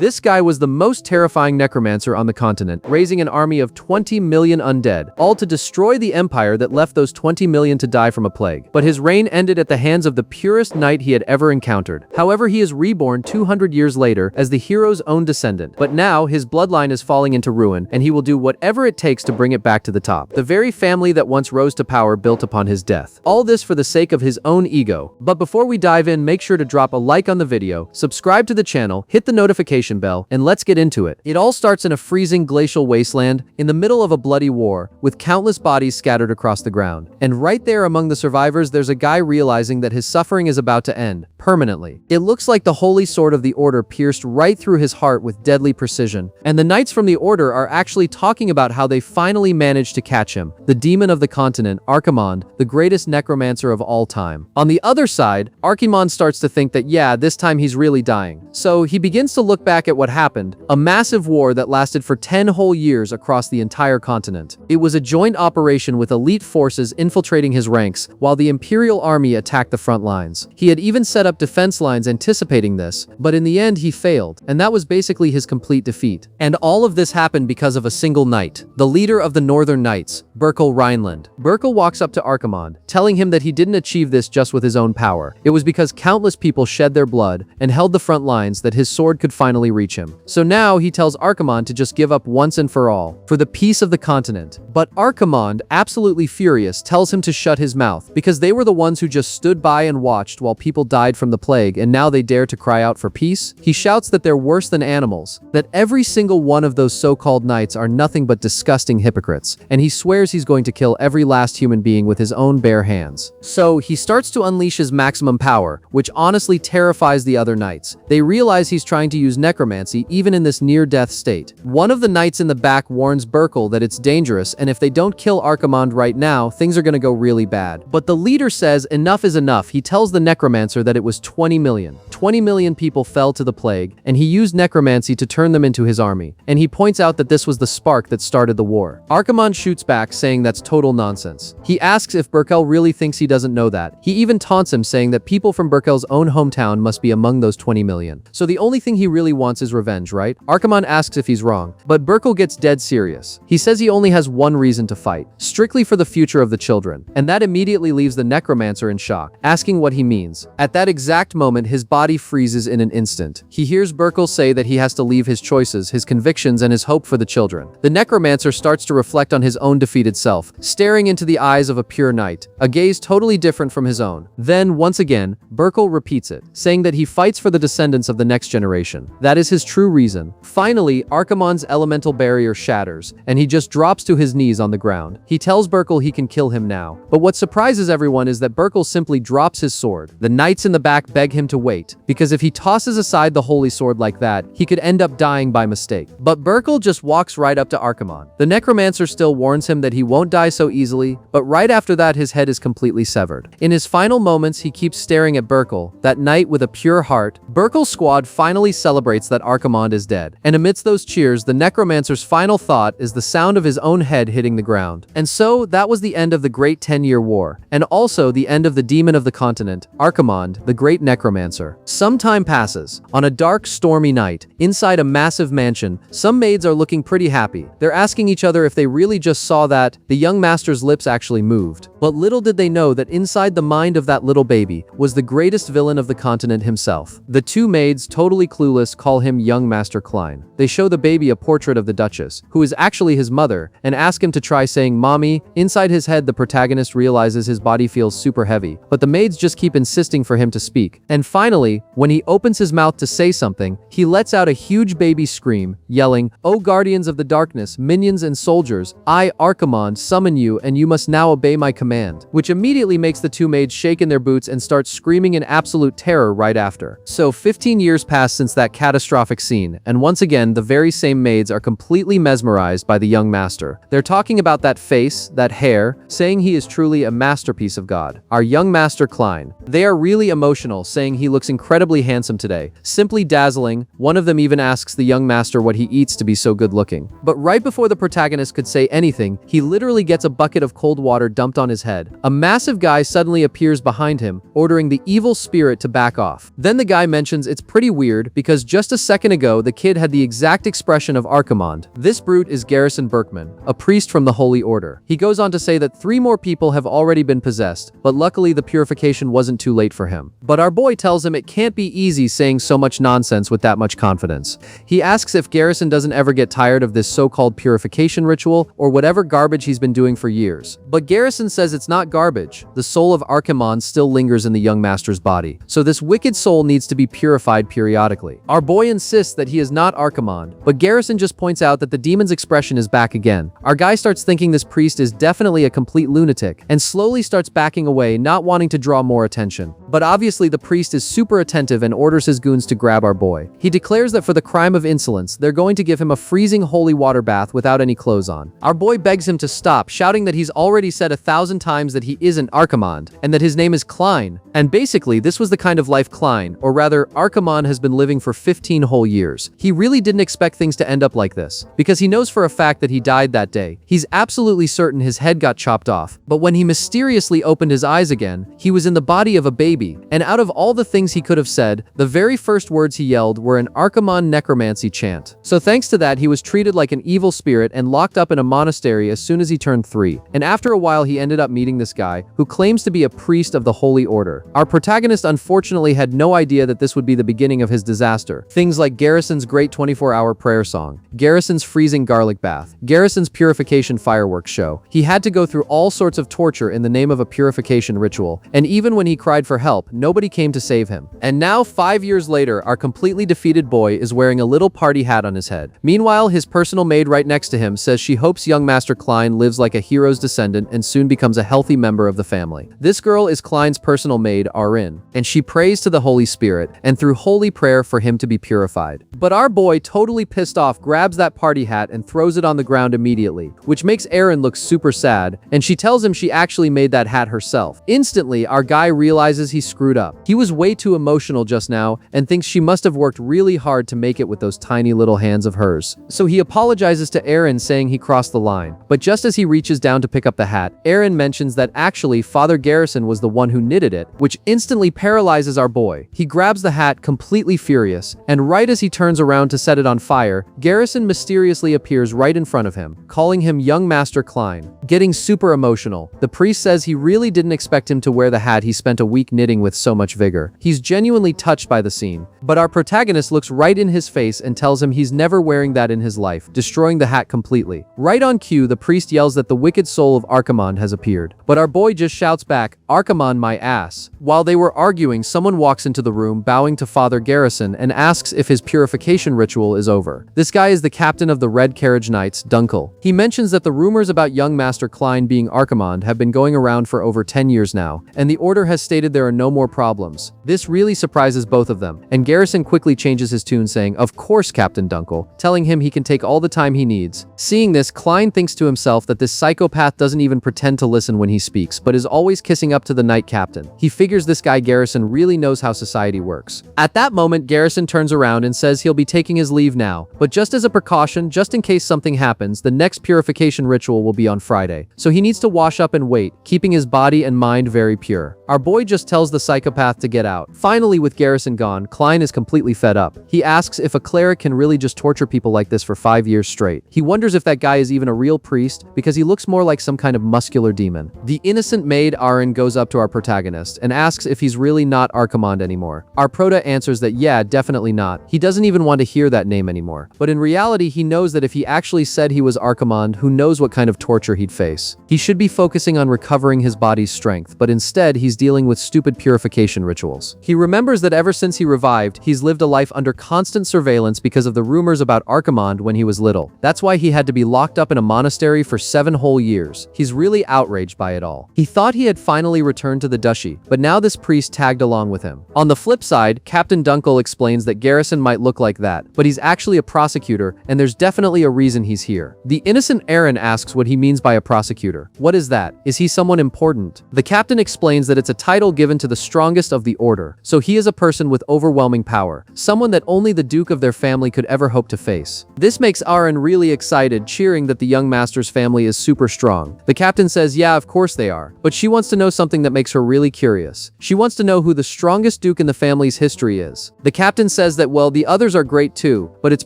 This guy was the most terrifying necromancer on the continent, raising an army of 20 million undead, all to destroy the empire that left those 20 million to die from a plague. But his reign ended at the hands of the purest knight he had ever encountered. However, he is reborn 200 years later as the hero's own descendant. But now, his bloodline is falling into ruin, and he will do whatever it takes to bring it back to the top. The very family that once rose to power built upon his death. All this for the sake of his own ego. But before we dive in, make sure to drop a like on the video, subscribe to the channel, hit the notification bell, and let's get into it. It all starts in a freezing glacial wasteland, in the middle of a bloody war, with countless bodies scattered across the ground. And right there among the survivors, there's a guy realizing that his suffering is about to end, permanently. It looks like the holy sword of the Order pierced right through his heart with deadly precision. And the knights from the Order are actually talking about how they finally managed to catch him, the demon of the continent, Archimonde, the greatest necromancer of all time. On the other side, Archimonde starts to think that yeah, this time he's really dying. So he begins to look back at what happened, a massive war that lasted for 10 whole years across the entire continent. It was a joint operation with elite forces infiltrating his ranks, while the Imperial Army attacked the front lines. He had even set up defense lines anticipating this, but in the end he failed, and that was basically his complete defeat. And all of this happened because of a single knight, the leader of the Northern Knights, Burkel Rhineland. Burkel walks up to Archimonde, telling him that he didn't achieve this just with his own power. It was because countless people shed their blood and held the front lines that his sword could finally reach him. So now he tells Archimonde to just give up once and for all, for the peace of the continent. But Archimonde, absolutely furious, tells him to shut his mouth, because they were the ones who just stood by and watched while people died from the plague, and now they dare to cry out for peace? He shouts that they're worse than animals, that every single one of those so-called knights are nothing but disgusting hypocrites, and he swears he's going to kill every last human being with his own bare hands. So he starts to unleash his maximum power, which honestly terrifies the other knights. They realize he's trying to use necromancy even in this near-death state. One of the knights in the back warns Burkel that it's dangerous, and if they don't kill Archimonde right now, things are gonna go really bad. But the leader says enough is enough. He tells the necromancer that it was 20 million. 20 million people fell to the plague, and he used necromancy to turn them into his army. And he points out that this was the spark that started the war. Archimonde shoots back, saying that's total nonsense. He asks if Burkel really thinks he doesn't know that. He even taunts him, saying that people from Burkel's own hometown must be among those 20 million. So the only thing he really wants is revenge, right? Archimonde asks if he's wrong, but Burkel gets dead serious. He says he only has one reason to fight, strictly for the future of the children. And that immediately leaves the necromancer in shock, asking what he means. At that exact moment, his body freezes in an instant. He hears Burkel say that he has to leave his choices, his convictions, and his hope for the children. The necromancer starts to reflect on his own defeated self, staring into the eyes of a pure knight, a gaze totally different from his own. Then, once again, Burkel repeats it, saying that he fights for the descendants of the next generation. That is his true reason. Finally, Archimonde's elemental barrier shatters, and he just drops to his knees on the ground. He tells Burkel he can kill him now. But what surprises everyone is that Burkel simply drops his sword. The knights in the back beg him to wait, because if he tosses aside the holy sword like that, he could end up dying by mistake. But Burkel just walks right up to Archimonde. The necromancer still warns him that he won't die so easily, but right after that his head is completely severed. In his final moments, he keeps staring at Burkel, that knight with a pure heart. Burkel's squad finally celebrates that Archimonde is dead, and amidst those cheers, the necromancer's final thought is the sound of his own head hitting the ground. And so, that was the end of the Great 10-Year War, and also the end of the demon of the continent, Archimonde, the great necromancer. Some time passes. On a dark, stormy night, inside a massive mansion, some maids are looking pretty happy. They're asking each other if they really just saw that the young master's lips actually moved. But little did they know that inside the mind of that little baby was the greatest villain of the continent himself. The two maids, totally clueless, call him young Master Klein. They show the baby a portrait of the Duchess, who is actually his mother, and ask him to try saying "mommy." Inside his head, the protagonist realizes his body feels super heavy, but the maids just keep insisting for him to speak. And finally, when he opens his mouth to say something, he lets out a huge baby scream, yelling, "O guardians of the darkness, minions and soldiers, I, Archimonde, summon you, and you must now obey my command," which immediately makes the two maids shake in their boots and start screaming in absolute terror right after. So 15 years pass since that catastrophic scene, and once again, the very same maids are completely mesmerized by the young master. They're talking about that face, that hair, saying he is truly a masterpiece of God. Our young Master Klein. They are really emotional, saying he looks incredibly handsome today, simply dazzling. One of them even asks the young master what he eats to be so good looking. But right before the protagonist could say anything, he literally gets a bucket of cold water dumped on his head. A massive guy suddenly appears behind him, ordering the evil spirit to back off. Then the guy mentions it's pretty weird because just Just a second ago, the kid had the exact expression of Archimonde. This brute is Garrison Berkman, a priest from the Holy Order. He goes on to say that 3 more people have already been possessed, but luckily the purification wasn't too late for him. But our boy tells him it can't be easy saying so much nonsense with that much confidence. He asks if Garrison doesn't ever get tired of this so-called purification ritual or whatever garbage he's been doing for years. But Garrison says it's not garbage. The soul of Archimonde still lingers in the young master's body, so this wicked soul needs to be purified periodically. Our boy insists that he is not Archimonde, but Garrison just points out that the demon's expression is back again. Our guy starts thinking this priest is definitely a complete lunatic and slowly starts backing away, not wanting to draw more attention. But obviously the priest is super attentive and orders his goons to grab our boy. He declares that for the crime of insolence, they're going to give him a freezing holy water bath without any clothes on. Our boy begs him to stop, shouting that he's already said 1,000 times that he isn't Archimonde and that his name is Klein. And basically, this was the kind of life Klein, or rather Archimonde, has been living for 15 whole years. He really didn't expect things to end up like this, because he knows for a fact that he died that day. He's absolutely certain his head got chopped off, but when he mysteriously opened his eyes again, he was in the body of a baby, and out of all the things he could have said, the very first words he yelled were an Archimonde necromancy chant. So thanks to that, he was treated like an evil spirit and locked up in a monastery as soon as he turned 3. And after a while, he ended up meeting this guy, who claims to be a priest of the Holy Order. Our protagonist unfortunately had no idea that this would be the beginning of his disaster. Things like Garrison's great 24-hour prayer song, Garrison's freezing garlic bath, Garrison's purification fireworks show. He had to go through all sorts of torture in the name of a purification ritual, and even when he cried for help, nobody came to save him. And now, 5 years later, our completely defeated boy is wearing a little party hat on his head. Meanwhile, his personal maid right next to him says she hopes young Master Klein lives like a hero's descendant and soon becomes a healthy member of the family. This girl is Klein's personal maid, Arin, and she prays to the Holy Spirit and through holy prayer for him to be purified. But our boy, totally pissed off, grabs that party hat and throws it on the ground immediately, which makes Arin look super sad, and she tells him she actually made that hat herself. Instantly, our guy realizes he screwed up. He was way too emotional just now and thinks she must have worked really hard to make it with those tiny little hands of hers. So he apologizes to Arin, saying he crossed the line. But just as he reaches down to pick up the hat, Arin mentions that actually Father Garrison was the one who knitted it, which instantly paralyzes our boy. He grabs the hat, completely furious, and right as he turns around to set it on fire, Garrison mysteriously appears right in front of him, calling him young Master Klein. Getting super emotional, the priest says he really didn't expect him to wear the hat he spent a week knitting with so much vigor. He's genuinely touched by the scene, but our protagonist looks right in his face and tells him he's never wearing that in his life, destroying the hat completely. Right on cue, the priest yells that the wicked soul of Archimonde has appeared, but our boy just shouts back, "Archimonde, my ass." While they were arguing, someone walks into the room, bowing to Father Garrison, and asks if his purification ritual is over. This guy is the captain of the Red Carriage Knights, Dunkel. He mentions that the rumors about young Master Klein being Archimonde have been going around for over 10 years now, and the Order has stated there are no more problems. This really surprises both of them, and Garrison quickly changes his tune, saying, "Of course, Captain Dunkel," telling him he can take all the time he needs. Seeing this, Klein thinks to himself that this psychopath doesn't even pretend to listen when he speaks, but is always kissing up to the Knight Captain. He figures this guy Garrison really knows how society works. At that moment, Garrison turns around and says he'll be taking his leave now, but just as a precaution, just in case something happens, the next purification ritual will be on Friday, so he needs to wash up and wait, keeping his body and mind very pure. Our boy just tells the psychopath to get out. Finally, with Garrison gone, Klein is completely fed up. He asks if a cleric can really just torture people like this for 5 years straight. He wonders if that guy is even a real priest, because he looks more like some kind of muscular demon. The innocent maid Arin goes up to our protagonist and asks if he's really not Archimonde anymore. Our prota answers that yeah, definitely not. He doesn't even want to hear that name anymore. But in reality, he knows that if he actually said he was Archimonde, who knows what kind of torture he'd face. He should be focusing on recovering his body's strength, but instead he's dealing with stupid purification rituals. He remembers that ever since he revived, he's lived a life under constant surveillance because of the rumors about Archimonde when he was little. That's why he had to be locked up in a monastery for 7 whole years. He's really outraged by it all. He thought he had finally returned to the duchy, but now this priest tagged along with him. On the flip side, Captain Dunkel explains that Garrison might look like that, but he's actually a prosecutor, and there's definitely a reason he's here. The innocent Arin asks what he means by a prosecutor. What is that? Is he someone important? The captain explains that it's a title given to to the strongest of the order, so he is a person with overwhelming power, someone that only the duke of their family could ever hope to face. This makes Aaron really excited, cheering that the young master's family is super strong. The captain says yeah, of course they are, but she wants to know something that makes her really curious. She wants to know who the strongest duke in the family's history is. The captain says that well, the others are great too, but it's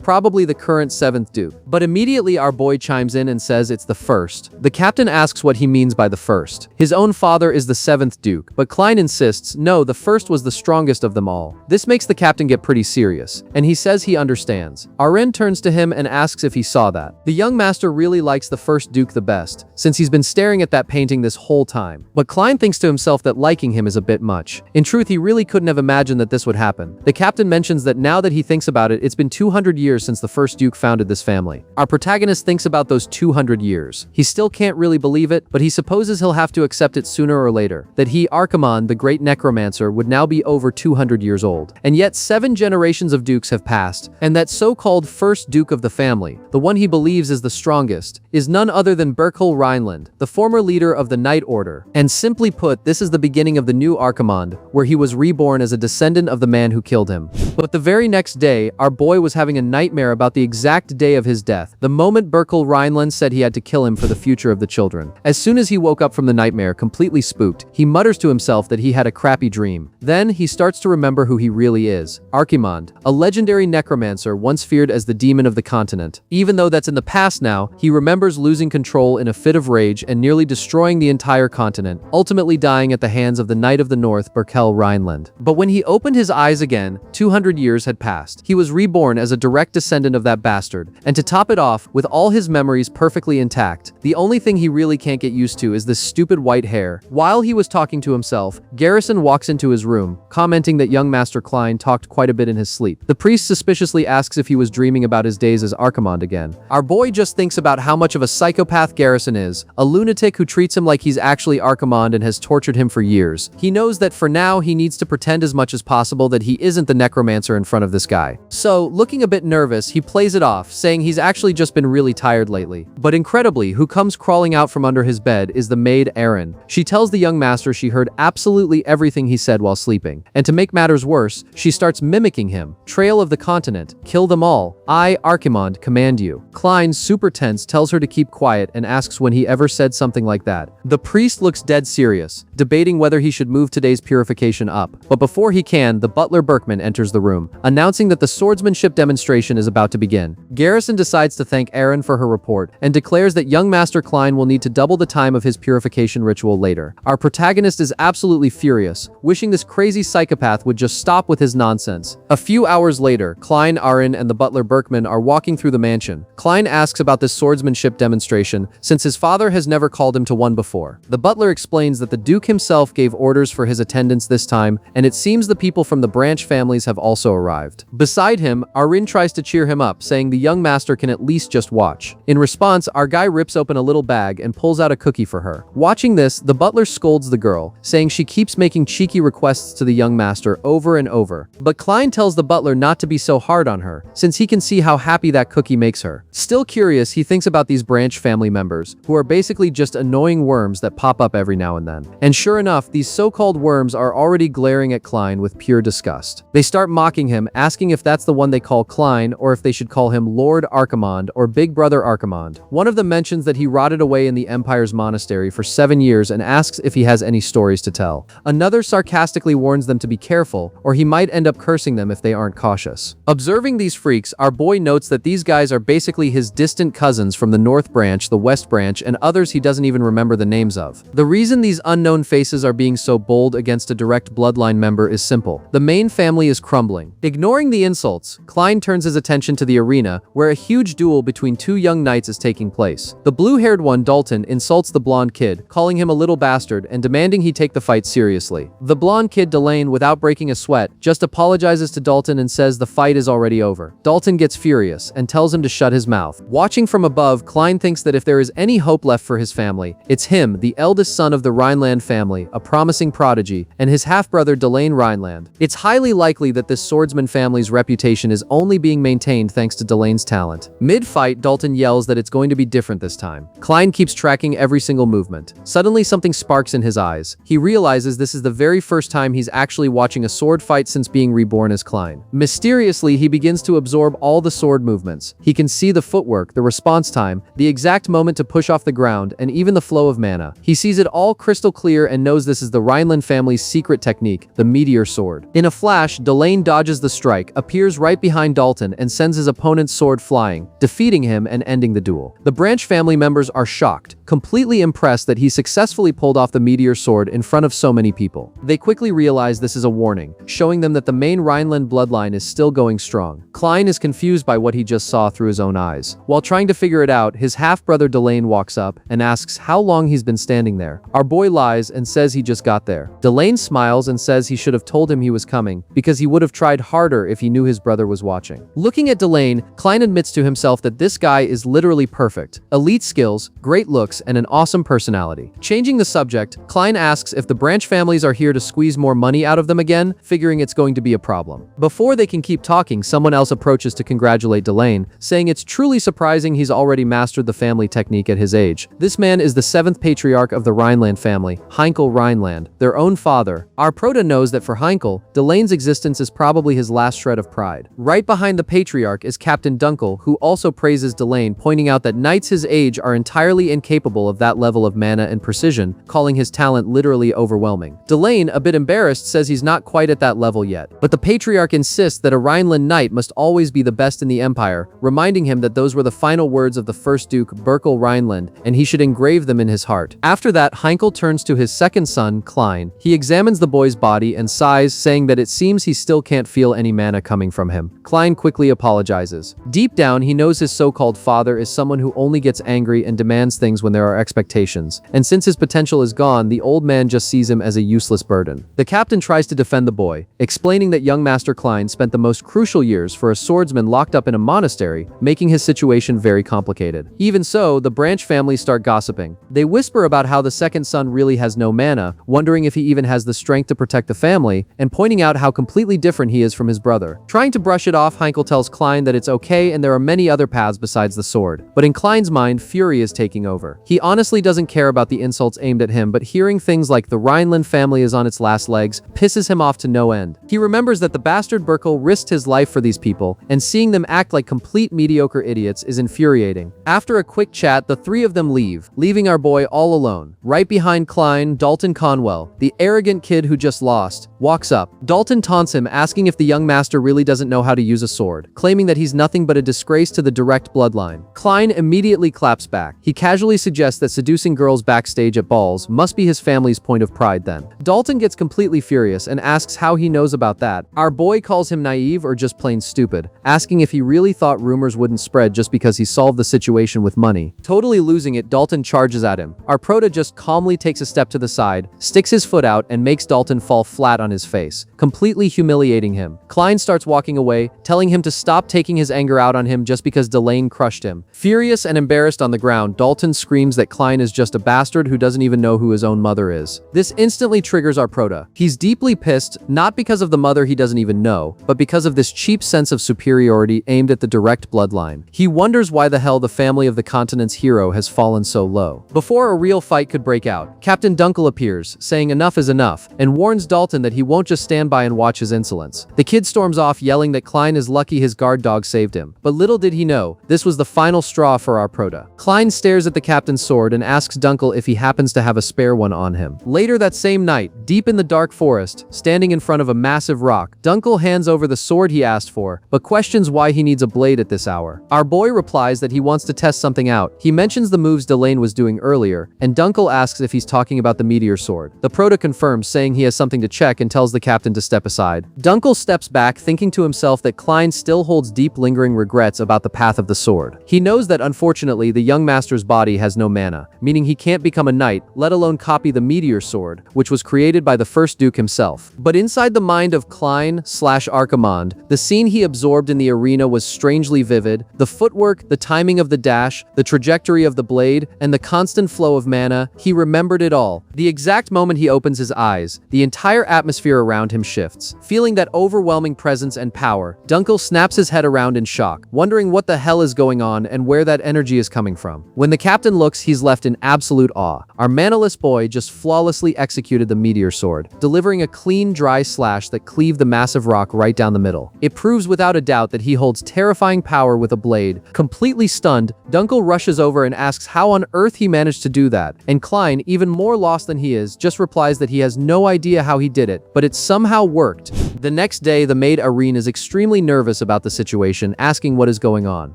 probably the current 7th duke. But immediately our boy chimes in and says it's the first. The captain asks what he means by the first. His own father is the 7th duke, but Klein insists no, the first was the strongest of them all. This makes the captain get pretty serious, and he says he understands. Aaron turns to him and asks if he saw that. The young master really likes the first duke the best, since he's been staring at that painting this whole time. But Klein thinks to himself that liking him is a bit much. In truth, he really couldn't have imagined that this would happen. The captain mentions that now that he thinks about it, it's been 200 years since the first duke founded this family. Our protagonist thinks about those 200 years. He still can't really believe it, but he supposes he'll have to accept it sooner or later, that he, Archimonde, the great necromancer, would now be over 200 years old. And yet 7 generations of dukes have passed, and that so-called first duke of the family, the one he believes is the strongest, is none other than Berkel Rhineland, the former leader of the Knight Order. And simply put, this is the beginning of the new Archimonde, where he was reborn as a descendant of the man who killed him. But the very next day, our boy was having a nightmare about the exact day of his death, the moment Berkel Rhineland said he had to kill him for the future of the children. As soon as he woke up from the nightmare, completely spooked, he mutters to himself that he had a crappy dream. Then, he starts to remember who he really is. Archimonde, a legendary necromancer once feared as the demon of the continent. Even though that's in the past now, he remembers losing control in a fit of rage and nearly destroying the entire continent, ultimately dying at the hands of the Knight of the North, Berkel Rhineland. But when he opened his eyes again, 200 years had passed. He was reborn as a direct descendant of that bastard, and to top it off, with all his memories perfectly intact, the only thing he really can't get used to is this stupid white hair. While he was talking to himself, Garrison walks into his room, commenting that young Master Klein talked quite a bit in his sleep. The priest suspiciously asks if he was dreaming about his days as Archimonde again. Our boy just thinks about how much of a psychopath Garrison is, a lunatic who treats him like he's actually Archimonde and has tortured him for years. He knows that for now he needs to pretend as much as possible that he isn't the necromancer in front of this guy. So, looking a bit nervous, he plays it off, saying he's actually just been really tired lately. But incredibly, who comes crawling out from under his bed is the maid Erin. She tells the young master she heard absolutely everything he said while sleeping. And to make matters worse, she starts mimicking him. Trail of the continent, kill them all. I, Archimonde, command you. Klein, super tense, tells her to keep quiet and asks when he ever said something like that. The priest looks dead serious, debating whether he should move today's purification up. But before he can, the butler Berkman enters the room, announcing that the swordsmanship demonstration is about to begin. Garrison decides to thank Erin for her report and declares that young Master Klein will need to double the time of his purification ritual later. Our protagonist is absolutely furious, wishing this crazy psychopath would just stop with his nonsense. A few hours later, Klein, Aaron, and the butler Berkman are walking through the mansion. Klein asks about this swordsmanship demonstration, since his father has never called him to one before. The butler explains that the Duke himself gave orders for his attendance this time, and it seems the people from the branch families have also arrived. Beside him, Aaron tries to cheer him up, saying the young master can at least just watch. In response, our guy rips open a little bag and pulls out a cookie for her. Watching this, the butler scolds the girl, saying she keeps making cheeky requests to the young master over and over. But Klein tells the butler not to be so hard on her, since he can see how happy that cookie makes her. Still curious, he thinks about these branch family members, who are basically just annoying worms that pop up every now and then. And sure enough, these so-called worms are already glaring at Klein with pure disgust. They start mocking him, asking if that's the one they call Klein, or if they should call him Lord Archimonde or Big Brother Archimonde. One of them mentions that he rotted away in the Empire's monastery for 7 years and asks if he has any stories to tell. Another sarcastically warns them to be careful, or he might end up cursing them if they aren't cautious. Observing these freaks, our boy notes that these guys are basically his distant cousins from the North Branch, the West Branch, and others he doesn't even remember the names of. The reason these unknown faces are being so bold against a direct bloodline member is simple. The main family is crumbling. Ignoring the insults, Klein turns his attention to the arena, where a huge duel between two young knights is taking place. The blue-haired one, Dalton, insults the blonde kid, calling him a little bastard and demanding he take the fight seriously. The blonde kid, Delane, without breaking a sweat, just apologizes to Dalton and says the fight is already over. Dalton gets furious and tells him to shut his mouth. Watching from above, Klein thinks that if there is any hope left for his family, it's him, the eldest son of the Rhineland family, a promising prodigy, and his half-brother Delane Rhineland. It's highly likely that this swordsman family's reputation is only being maintained thanks to Delane's talent. Mid-fight, Dalton yells that it's going to be different this time. Klein keeps tracking every single movement. Suddenly, something sparks in his eyes. He realizes this this is the very first time he's actually watching a sword fight since being reborn as Klein. Mysteriously, he begins to absorb all the sword movements. He can see the footwork, the response time, the exact moment to push off the ground, and even the flow of mana. He sees it all crystal clear and knows this is the Rhineland family's secret technique, the meteor sword. In a flash, Delane dodges the strike, appears right behind Dalton, and sends his opponent's sword flying, defeating him and ending the duel. The Branch family members are shocked, completely impressed that he successfully pulled off the meteor sword in front of so many people. They quickly realize this is a warning, showing them that the main Rhineland bloodline is still going strong. Klein is confused by what he just saw through his own eyes. While trying to figure it out, his half-brother Delane walks up and asks how long he's been standing there. Our boy lies and says he just got there. Delane smiles and says he should have told him he was coming, because he would have tried harder if he knew his brother was watching. Looking at Delane, Klein admits to himself that this guy is literally perfect. Elite skills, great looks, and an awesome personality. Changing the subject, Klein asks if the Branch families are here to squeeze more money out of them again, figuring it's going to be a problem. Before they can keep talking, someone else approaches to congratulate Delane, saying it's truly surprising he's already mastered the family technique at his age. This man is the 7th patriarch of the Rhineland family, Heinkel Rhineland, their own father. Our prota knows that for Heinkel, Delane's existence is probably his last shred of pride. Right behind the patriarch is Captain Dunkel, who also praises Delane, pointing out that knights his age are entirely incapable of that level of mana and precision, calling his talent literally overwhelming. Delane, a bit embarrassed, says he's not quite at that level yet, but the patriarch insists that a Rhineland knight must always be the best in the empire, reminding him that those were the final words of the first Duke, Berkel Rhineland, and he should engrave them in his heart. After that, Heinkel turns to his second son, Klein. He examines the boy's body and sighs, saying that it seems he still can't feel any mana coming from him. Klein quickly apologizes. Deep down, he knows his so-called father is someone who only gets angry and demands things when there are expectations, and since his potential is gone, the old man just sees him as a useless burden. The captain tries to defend the boy, explaining that young Master Klein spent the most crucial years for a swordsman locked up in a monastery, making his situation very complicated. Even so, the Branch families start gossiping. They whisper about how the second son really has no mana, wondering if he even has the strength to protect the family, and pointing out how completely different he is from his brother. Trying to brush it off, Heinkel tells Klein that it's okay and there are many other paths besides the sword. But in Klein's mind, fury is taking over. He honestly doesn't care about the insults aimed at him, but hearing things like the Rhineland family is on its last legs pisses him off to no end. He remembers that the bastard Berkel risked his life for these people, and seeing them act like complete mediocre idiots is infuriating. After a quick chat, the three of them leave, leaving our boy all alone. Right behind Klein, Dalton Conwell, the arrogant kid who just lost, walks up. Dalton taunts him, asking if the young master really doesn't know how to use a sword, claiming that he's nothing but a disgrace to the direct bloodline. Klein immediately claps back. He casually suggests that seducing girls backstage at balls must be his family's point of pride then. Dalton gets completely furious and asks how he knows about that. Our boy calls him naive or just plain stupid, asking if he really thought rumors wouldn't spread just because he solved the situation with money. Totally losing it, Dalton charges at him. Our prota just calmly takes a step to the side, sticks his foot out, and makes Dalton fall flat on his face, completely humiliating him. Klein starts walking away, telling him to stop taking his anger out on him just because Delane crushed him. Furious and embarrassed on the ground, Dalton screams that Klein is just a bastard who doesn't even know who his own mother is. This instantly triggers our prota. He's deeply pissed, not because of the mother he doesn't even know, but because of this cheap sense of superiority aimed at the direct bloodline. He wonders why the hell the family of the continent's hero has fallen so low. Before a real fight could break out, Captain Dunkel appears, saying enough is enough, and warns Dalton that he won't just stand by and watch his insolence. The kid storms off, yelling that Klein is lucky his guard dog saved him. But little did he know, this was the final straw for our prota. Klein stares at the captain's sword and asks Dunkel if he happens to have a spare one on him. Later that same night, deep in the dark forest, standing in front of a massive rock, Dunkel hands over the sword he asked for, but questions why he needs a blade at this hour. Our boy replies that he wants to test something out. He mentions the moves Delane was doing earlier, and Dunkel asks if he's talking about the meteor sword. The prota confirms, saying he has something to check, and tells the captain to step aside. Dunkel steps back, thinking to himself that Klein still holds deep lingering regrets about the path of the sword. He knows that unfortunately the young master's body has no mana, meaning he can't become a knight, let alone copy the meteor sword, which was created by the first Duke himself. But inside the mind of Klein/Archimond, the scene he absorbed in the arena was strangely vivid. The footwork, the timing of the dash, the trajectory of the blade, and the constant flow of mana, he remembered it all. The exact moment he opens his eyes, the entire atmosphere around him shifts. Feeling that overwhelming presence and power, Dunkel snaps his head around in shock, wondering what the hell is going on and where that energy is coming from. When the captain looks, he's left in absolute awe. Our manaless boy just flawlessly executes executed the meteor sword, delivering a clean, dry slash that cleaved the massive rock right down the middle. It proves without a doubt that he holds terrifying power with a blade. Completely stunned, Dunkel rushes over and asks how on earth he managed to do that, and Klein, even more lost than he is, just replies that he has no idea how he did it, but it somehow worked. The next day, the maid Irene is extremely nervous about the situation, asking what is going on.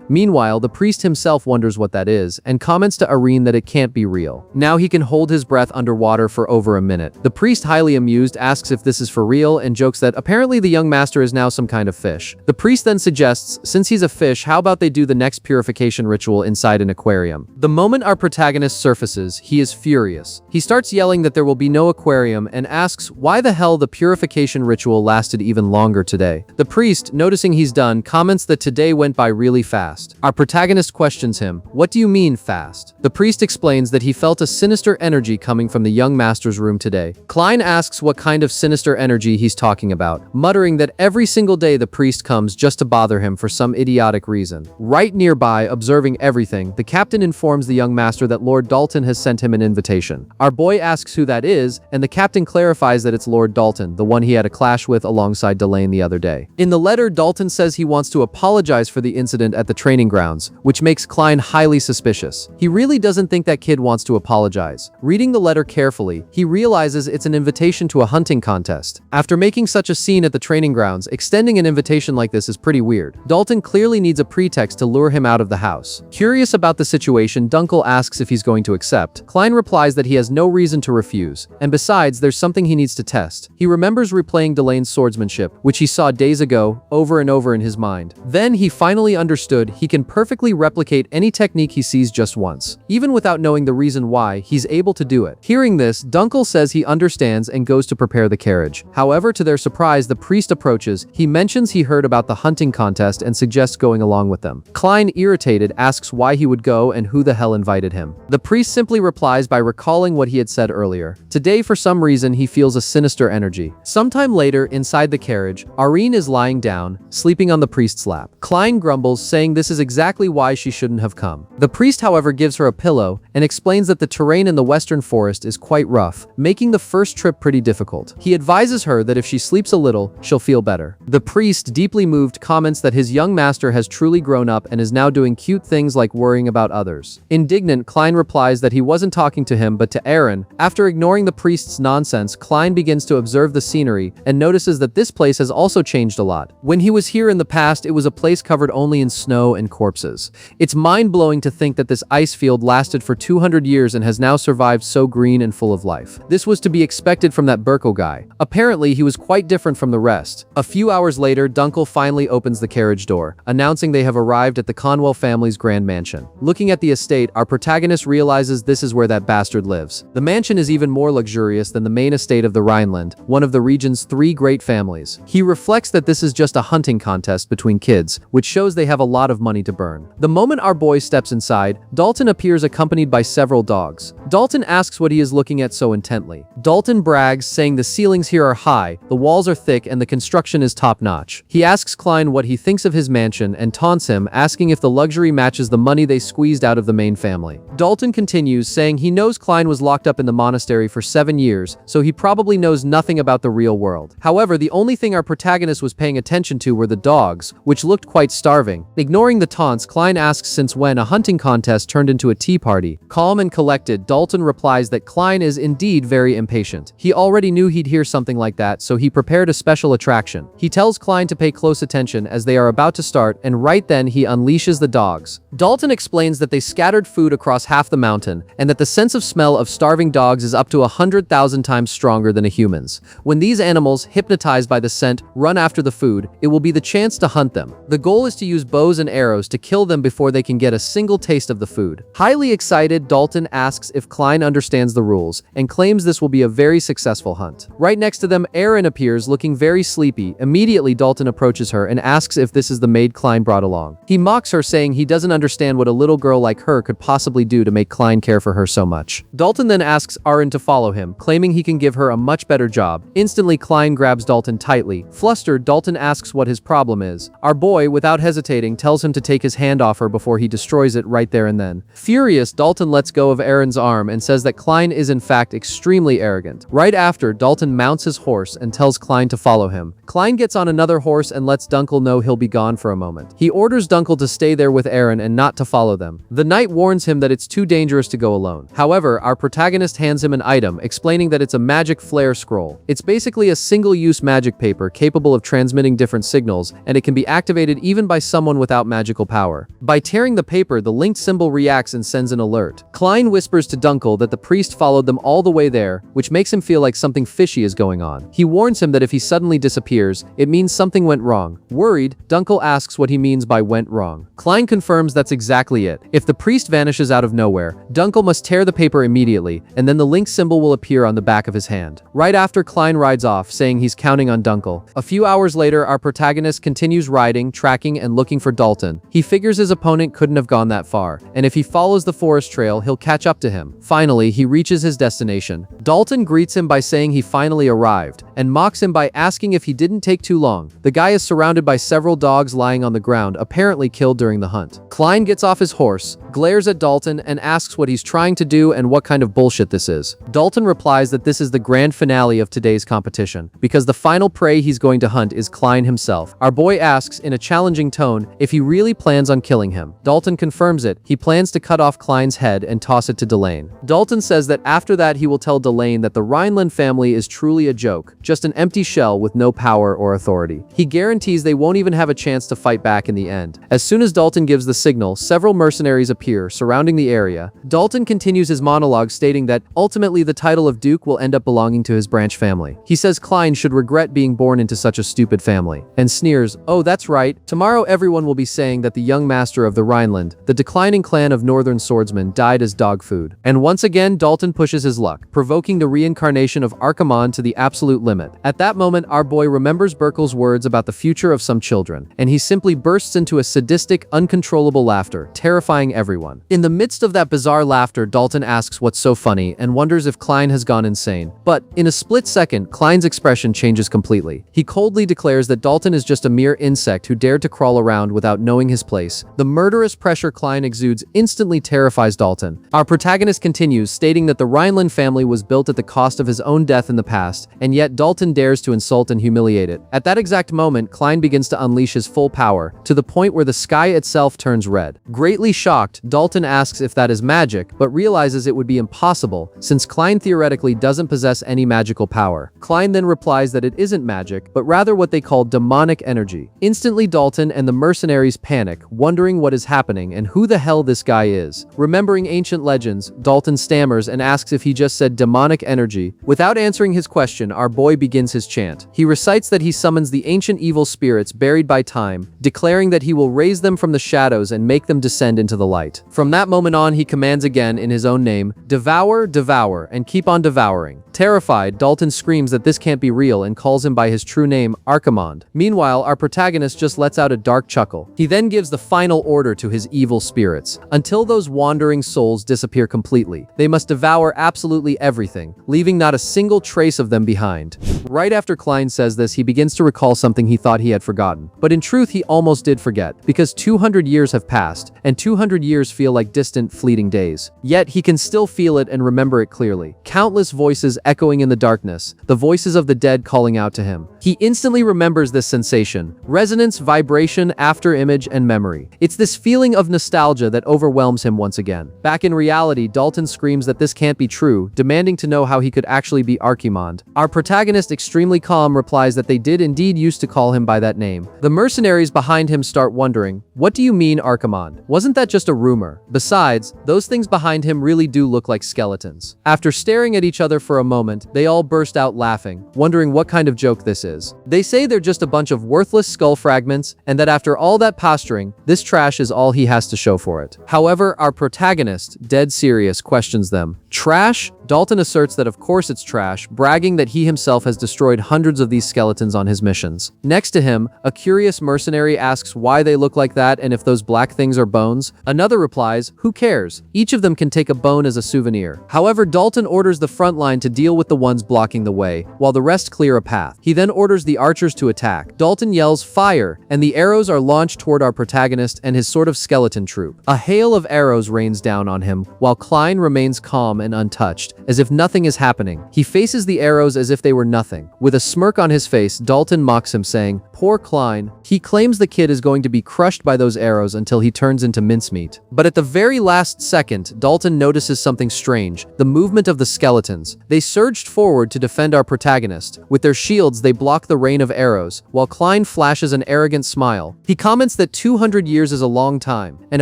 Meanwhile, the priest himself wonders what that is, and comments to Irene that it can't be real. Now he can hold his breath underwater for over a minute. The priest, highly amused, asks if this is for real and jokes that apparently the young master is now some kind of fish. The priest then suggests, since he's a fish, how about they do the next purification ritual inside an aquarium. The moment our protagonist surfaces, he is furious. He starts yelling that there will be no aquarium and asks why the hell the purification ritual lasted even longer today. The priest, noticing he's done, comments that today went by really fast. Our protagonist questions him, "What do you mean fast?" The priest explains that he felt a sinister energy coming from the young master's room today. Klein asks what kind of sinister energy he's talking about, muttering that every single day the priest comes just to bother him for some idiotic reason. Right nearby, observing everything, the captain informs the young master that Lord Dalton has sent him an invitation. Our boy asks who that is, and the captain clarifies that it's Lord Dalton, the one he had a clash with alongside Delane the other day. In the letter, Dalton says he wants to apologize for the incident at the training grounds, which makes Klein highly suspicious. He really doesn't think that kid wants to apologize. Reading the letter carefully, he realizes it's an invitation to a hunting contest. After making such a scene at the training grounds, extending an invitation like this is pretty weird. Dalton clearly needs a pretext to lure him out of the house. Curious about the situation, Dunkel asks if he's going to accept. Klein replies that he has no reason to refuse, and besides, there's something he needs to test. He remembers replaying Delane's swordsmanship, which he saw days ago, over and over in his mind. Then he finally understood he can perfectly replicate any technique he sees just once. Even without knowing the reason why, he's able to do it. Hearing this, Dunkel says he understands and goes to prepare the carriage. However, to their surprise, the priest approaches. He mentions he heard about the hunting contest and suggests going along with them. Klein, irritated, asks why he would go and who the hell invited him. The priest simply replies by recalling what he had said earlier. Today, for some reason, he feels a sinister energy. Sometime later, inside the carriage, Irene is lying down, sleeping on the priest's lap. Klein grumbles, saying this is exactly why she shouldn't have come. The priest, however, gives her a pillow and explains that the terrain in the western forest is quite rough, making the first trip pretty difficult. He advises her that if she sleeps a little, she'll feel better. The priest, deeply moved, comments that his young master has truly grown up and is now doing cute things like worrying about others. Indignant, Klein replies that he wasn't talking to him but to Aaron. After ignoring the priest's nonsense, Klein begins to observe the scenery and notices that this place has also changed a lot. When he was here in the past, it was a place covered only in snow and corpses. It's mind-blowing to think that this ice field lasted for 200 years and has now survived so green and full of life. This was to be expected from that Burko guy. Apparently, he was quite different from the rest. A few hours later, Dunkel finally opens the carriage door, announcing they have arrived at the Conwell family's grand mansion. Looking at the estate, our protagonist realizes this is where that bastard lives. The mansion is even more luxurious than the main estate of the Rhineland, one of the region's 3 great families. He reflects that this is just a hunting contest between kids, which shows they have a lot of money to burn. The moment our boy steps inside, Dalton appears accompanied by several dogs. Dalton asks what he is looking at so intently. Dalton brags, saying the ceilings here are high, the walls are thick, and the construction is top-notch. He asks Klein what he thinks of his mansion and taunts him, asking if the luxury matches the money they squeezed out of the main family. Dalton continues, saying he knows Klein was locked up in the monastery for 7 years, so he probably knows nothing about the real world. However, the only thing our protagonist was paying attention to were the dogs, which looked quite starving. Ignoring the taunts, Klein asks since when a hunting contest turned into a tea party. Calm and collected, Dalton replies that Klein is indeed very impatient. He already knew he'd hear something like that, so he prepared a special attraction. He tells Klein to pay close attention as they are about to start, and right then he unleashes the dogs. Dalton explains that they scattered food across half the mountain, and that the sense of smell of starving dogs is up to 100,000 times stronger than a human's. When these animals, hypnotized by the scent, run after the food, it will be the chance to hunt them. The goal is to use bows and arrows to kill them before they can get a single taste of the food. Highly excited, Dalton asks if Klein understands the rules, and claims this will be a very successful hunt. Right next to them, Erin appears, looking very sleepy. Immediately, Dalton approaches her and asks if this is the maid Klein brought along. He mocks her, saying he doesn't understand what a little girl like her could possibly do to make Klein care for her so much. Dalton then asks Erin to follow him, claiming he can give her a much better job. Instantly, Klein grabs Dalton tightly. Flustered, Dalton asks what his problem is. Our boy, without hesitating, tells him to take his hand off her before he destroys it right there and then. Furious, Dalton lets go of Erin's arm and says that Klein is in fact extremely extremely arrogant. Right after, Dalton mounts his horse and tells Klein to follow him. Klein gets on another horse and lets Dunkel know he'll be gone for a moment. He orders Dunkel to stay there with Aaron and not to follow them. The knight warns him that it's too dangerous to go alone. However, our protagonist hands him an item, explaining that it's a magic flare scroll. It's basically a single-use magic paper capable of transmitting different signals, and it can be activated even by someone without magical power. By tearing the paper, the linked symbol reacts and sends an alert. Klein whispers to Dunkel that the priest followed them all the way there, which makes him feel like something fishy is going on. He warns him that if he suddenly disappears, it means something went wrong. Worried, Dunkel asks what he means by went wrong. Klein confirms that's exactly it. If the priest vanishes out of nowhere, Dunkel must tear the paper immediately, and then the link symbol will appear on the back of his hand. Right after, Klein rides off, saying he's counting on Dunkel. A few hours later, our protagonist continues riding, tracking, and looking for Dalton. He figures his opponent couldn't have gone that far, and if he follows the forest trail, he'll catch up to him. Finally, he reaches his destination. Dalton greets him by saying he finally arrived, and mocks him by asking if he didn't take too long. The guy is surrounded by several dogs lying on the ground, apparently killed during the hunt. Klein gets off his horse, glares at Dalton, and asks what he's trying to do and what kind of bullshit this is. Dalton replies that this is the grand finale of today's competition, because the final prey he's going to hunt is Klein himself. Our boy asks, in a challenging tone, if he really plans on killing him. Dalton confirms it. He plans to cut off Klein's head and toss it to Delane. Dalton says that after that he will tell Delane that the Rhineland family is truly a joke, just an empty shell with no power or authority. He guarantees they won't even have a chance to fight back in the end. As soon as Dalton gives the signal, several mercenaries appear, surrounding the area. Dalton continues his monologue, stating that ultimately the title of Duke will end up belonging to his branch family. He says Klein should regret being born into such a stupid family, and sneers, "Oh, that's right. Tomorrow everyone will be saying that the young master of the Rhineland, the declining clan of northern swordsmen, died as dog food." And once again, Dalton pushes his luck, provoking the reincarnation of Archimonde to the absolute limit. At that moment, our boy remembers Burkle's words about the future of some children, and he simply bursts into a sadistic, uncontrollable laughter, terrifying everyone. In the midst of that bizarre laughter, Dalton asks what's so funny and wonders if Klein has gone insane. But, in a split second, Klein's expression changes completely. He coldly declares that Dalton is just a mere insect who dared to crawl around without knowing his place. The murderous pressure Klein exudes instantly terrifies Dalton. Our protagonist continues, stating that the Rhineland family was built at the cost of his own death in the past, and yet Dalton dares to insult and humiliate it. At that exact moment, Klein begins to unleash his full power, to the point where the sky itself turns red. Greatly shocked, Dalton asks if that is magic, but realizes it would be impossible, since Klein theoretically doesn't possess any magical power. Klein then replies that it isn't magic, but rather what they call demonic energy. Instantly, Dalton and the mercenaries panic, wondering what is happening and who the hell this guy is. Remembering ancient legends, Dalton stammers and asks if he just said demonic energy. Without answering his question, our boy begins his chant. He recites that he summons the ancient evil spirits buried by time, declaring that he will raise them from the shadows and make them descend into the light. From that moment on, he commands again in his own name, "Devour, devour, and keep on devouring." Terrified, Dalton screams that this can't be real and calls him by his true name, Archimonde. Meanwhile, our protagonist just lets out a dark chuckle. He then gives the final order to his evil spirits. Until those wandering souls disappear completely, they must devour absolutely everything, leaving not a single trace of them behind. Right after Klein says this, he begins to recall something he thought he had forgotten. But in truth, he almost did forget, because 200 years have passed, and 200 years feel like distant, fleeting days. Yet, he can still feel it and remember it clearly. Countless voices echoing in the darkness, the voices of the dead calling out to him. He instantly remembers this sensation: resonance, vibration, after-image, and memory. It's this feeling of nostalgia that overwhelms him once again. Back in reality, Dalton screams that this can't be true, demanding to know how he could actually be Archimonde. Our protagonist, extremely calm, replies that they did indeed used to call him by that name. The mercenaries behind him start wondering, "What do you mean, Archimonde? Wasn't that just a rumor? Besides, those things behind him really do look like skeletons." After staring at each other for a moment, they all burst out laughing, wondering what kind of joke this is. They say they're just a bunch of worthless skull fragments, and that after all that posturing, this trash is all he has to show for it. However, our protagonist, dead serious, questions them. Trash? Dalton asserts that of course it's trash, bragging that he himself has destroyed hundreds of these skeletons on his missions. Next to him, a curious mercenary asks why they look like that and if those black things are bones. Another replies, "Who cares? Each of them can take a bone as a souvenir." However, Dalton orders the front line to deal with the ones blocking the way, while the rest clear a path. He then orders the archers to attack. Dalton yells, "Fire!" and the arrows are launched toward our protagonist and his sort of skeleton troop. A hail of arrows rains down on him, while Klein remains calm and untouched, as if nothing is happening. He faces the arrows as if they were nothing. With a smirk on his face, Dalton mocks him, saying, "Poor Klein." He claims the kid is going to be crushed by those arrows until he turns into mincemeat. But at the very last second, Dalton notices something strange: the movement of the skeletons. They surged forward to defend our protagonist. With their shields, they block the rain of arrows, while Klein flashes an arrogant smile. He comments that 200 years is a long time, and